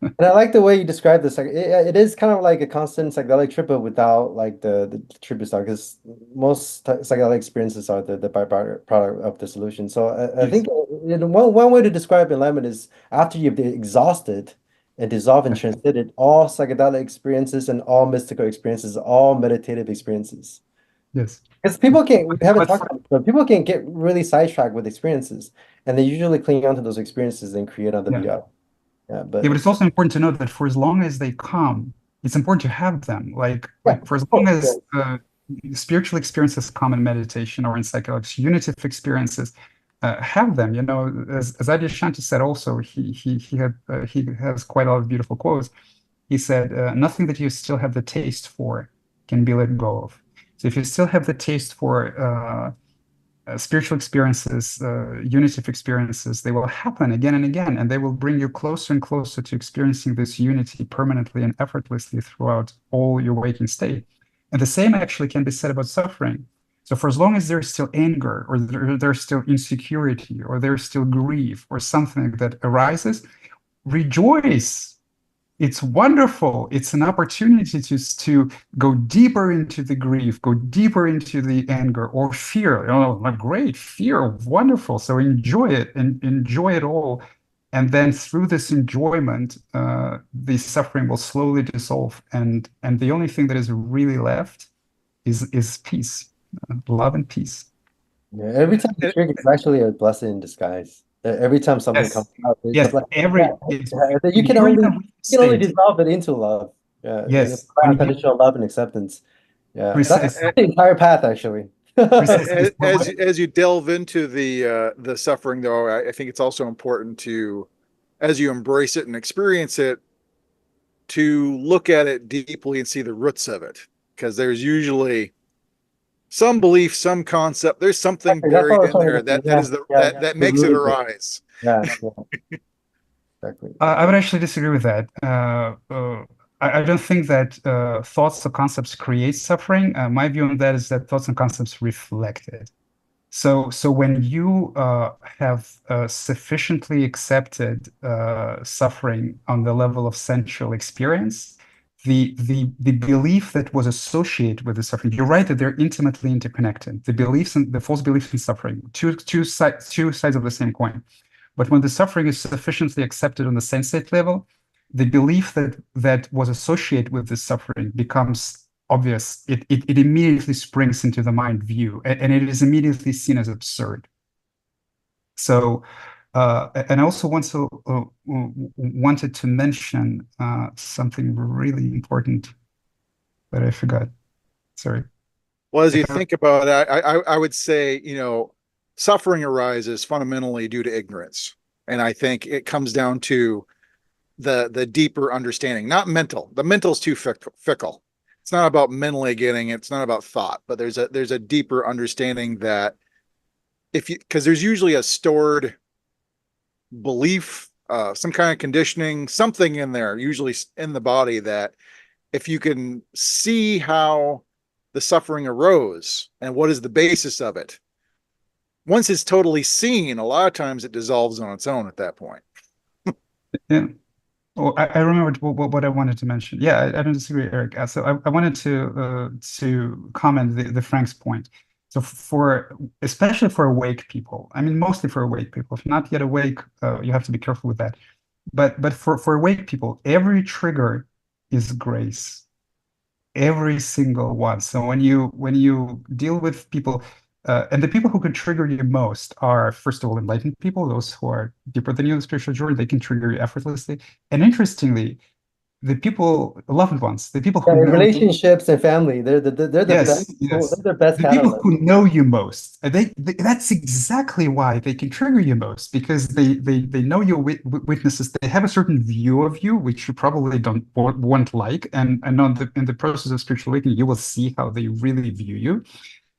Speaker 2: And I like the way you describe this. Like it is kind of like a constant psychedelic trip, but without like the trip itself, because most psychedelic experiences are the byproduct of dissolution. So I think one way to describe enlightenment is after you've exhausted and dissolved and transcended all psychedelic experiences and all mystical experiences, all meditative experiences.
Speaker 3: Yes.
Speaker 2: Because we haven't talked about it, but people can get really sidetracked with experiences, and they usually cling onto those experiences and create other beyond. Yeah, but
Speaker 3: it's also important to know that for as long as they come, it's important to have them. Like for as long as spiritual experiences come in meditation or in psychedelics, unitive experiences, have them. As Adyashanti said, also he has quite a lot of beautiful quotes. He said, "Nothing that you still have the taste for can be let go of." So if you still have the taste for spiritual experiences, unitive experiences, they will happen again and again, and they will bring you closer and closer to experiencing this unity permanently and effortlessly throughout all your waking state. And the same actually can be said about suffering. So for as long as there's still anger, or there's still insecurity, or there's still grief, or something that arises, rejoice. It's wonderful. It's an opportunity to go deeper into the grief, go deeper into the anger or fear. Great, fear, wonderful. So enjoy it and enjoy it all. And then through this enjoyment, the suffering will slowly dissolve. And the only thing that is really left is peace, love and peace.
Speaker 2: Yeah, every time you drink, it's actually a blessing in disguise. Every time something comes out, you can only dissolve it into love. Yeah,
Speaker 3: yes,
Speaker 2: unconditional love and acceptance. Yeah, that's the entire path, actually.
Speaker 5: As you delve into the suffering, though, I think it's also important to, as you embrace it and experience it, to look at it deeply and see the roots of it, because there's usually some belief, some concept. There's something buried in there that makes it arise.
Speaker 2: Yeah, exactly.
Speaker 3: I would actually disagree with that. I don't think that thoughts or concepts create suffering. My view on that is that thoughts and concepts reflect it. So when you have sufficiently accepted suffering on the level of sensual experience, the belief that was associated with the suffering. You're right that they're intimately interconnected. The beliefs and the false beliefs in suffering, two sides of the same coin. But when the suffering is sufficiently accepted on the sensate level, the belief that was associated with this suffering becomes obvious. It immediately springs into the mind view, and it is immediately seen as absurd. So, and I also wanted to mention something really important, but I forgot. Sorry.
Speaker 5: Well, as you think about it, I would say, suffering arises fundamentally due to ignorance. And I think it comes down to the deeper understanding, not mental. The mental is too fickle. It's not about mentally getting it. It's not about thought, but there's a deeper understanding that because there's usually a stored belief, some kind of conditioning, something in there, usually in the body, that if you can see how the suffering arose and what is the basis of it, once it's totally seen, a lot of times it dissolves on its own at that point.
Speaker 3: Yeah. Well, I remembered what I wanted to mention. Yeah, I don't disagree, Eric. So I wanted to comment the Frank's point. So especially for awake people, I mean, mostly for awake people. If not yet awake, you have to be careful with that. But for awake people, every trigger is grace. Every single one. So when you deal with people, and the people who can trigger you most are, first of all, enlightened people, those who are deeper than you in the spiritual journey. They can trigger you effortlessly. And interestingly, the people, loved ones, the people who
Speaker 2: in
Speaker 3: know
Speaker 2: relationships and family, they're the
Speaker 3: yes,
Speaker 2: best.
Speaker 3: yes.
Speaker 2: They're the best
Speaker 3: The people
Speaker 2: catalyst.
Speaker 3: who know you most, that's exactly why they can trigger you most, because they know your weaknesses. They have a certain view of you, which you probably won't like. And in the process of spiritual awakening, you will see how they really view you.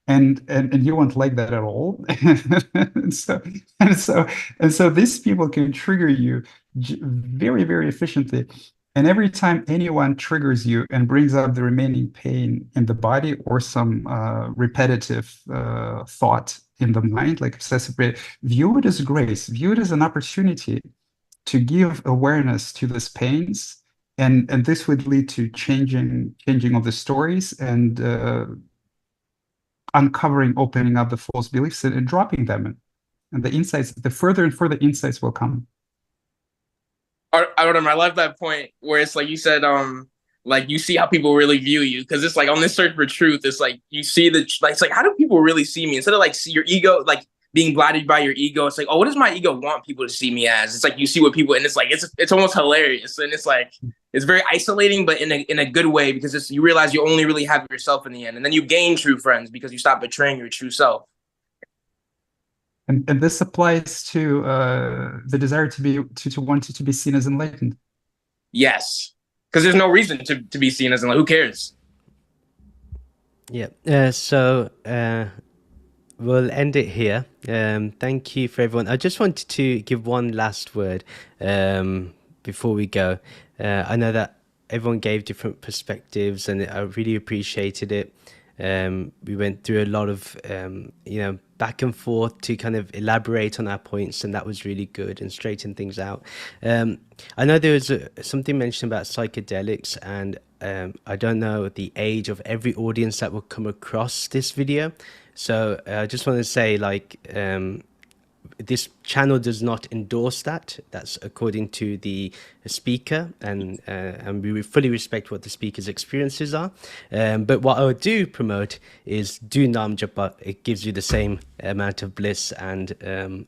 Speaker 3: And you won't like that at all. and so these people can trigger you very, very efficiently. And every time anyone triggers you and brings up the remaining pain in the body or some repetitive thought in the mind, like obsessive, view it as grace, view it as an opportunity to give awareness to these pains. And this would lead to changing of the stories and uncovering, opening up the false beliefs and dropping them. And the insights, the further and further insights will come.
Speaker 4: I love that point where it's like you said, like you see how people really view you, because it's like on this search for truth, it's like you see it's like, how do people really see me? Instead of like see your ego, like being blinded by your ego, it's like, oh, what does my ego want people to see me as? It's like you see what people, and it's like it's almost hilarious, and it's like it's very isolating, but in a good way, because you realize you only really have yourself in the end, and then you gain true friends because you stop betraying your true self.
Speaker 3: And this applies to the desire to want to be seen as enlightened.
Speaker 4: Yes, because there's no reason to be seen as enlightened. Who cares?
Speaker 1: Yeah. So we'll end it here. Thank you for everyone. I just wanted to give one last word before we go. I know that everyone gave different perspectives, and I really appreciated it. We went through a lot of back and forth to kind of elaborate on our points, and that was really good and straighten things out. I know there was something mentioned about psychedelics, and I don't know the age of every audience that will come across this video, so I just want to say, like, this channel does not endorse that. That's according to the speaker, and we fully respect what the speaker's experiences are. But what I would do promote is do Nam Japa. It gives you the same amount of bliss and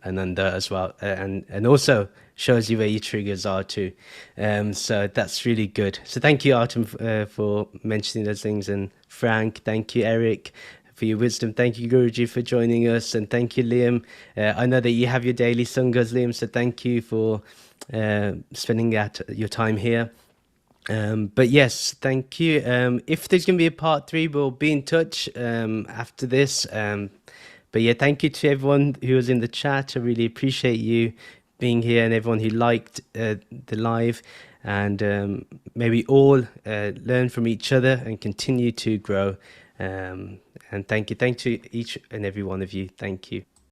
Speaker 1: Ananda as well, and also shows you where your triggers are too. So that's really good. So thank you, Artem, for mentioning those things, and Frank, thank you, Eric, for your wisdom. Thank you, Guruji, for joining us, and thank you, Liam. I know that you have your daily sanghas, Liam, so thank you for spending your time here. But yes, thank you. If there's going to be a part 3, we'll be in touch after this. But yeah, thank you to everyone who was in the chat. I really appreciate you being here, and everyone who liked the live. And may we all learn from each other and continue to grow. And thank you to each and every one of you. Thank you.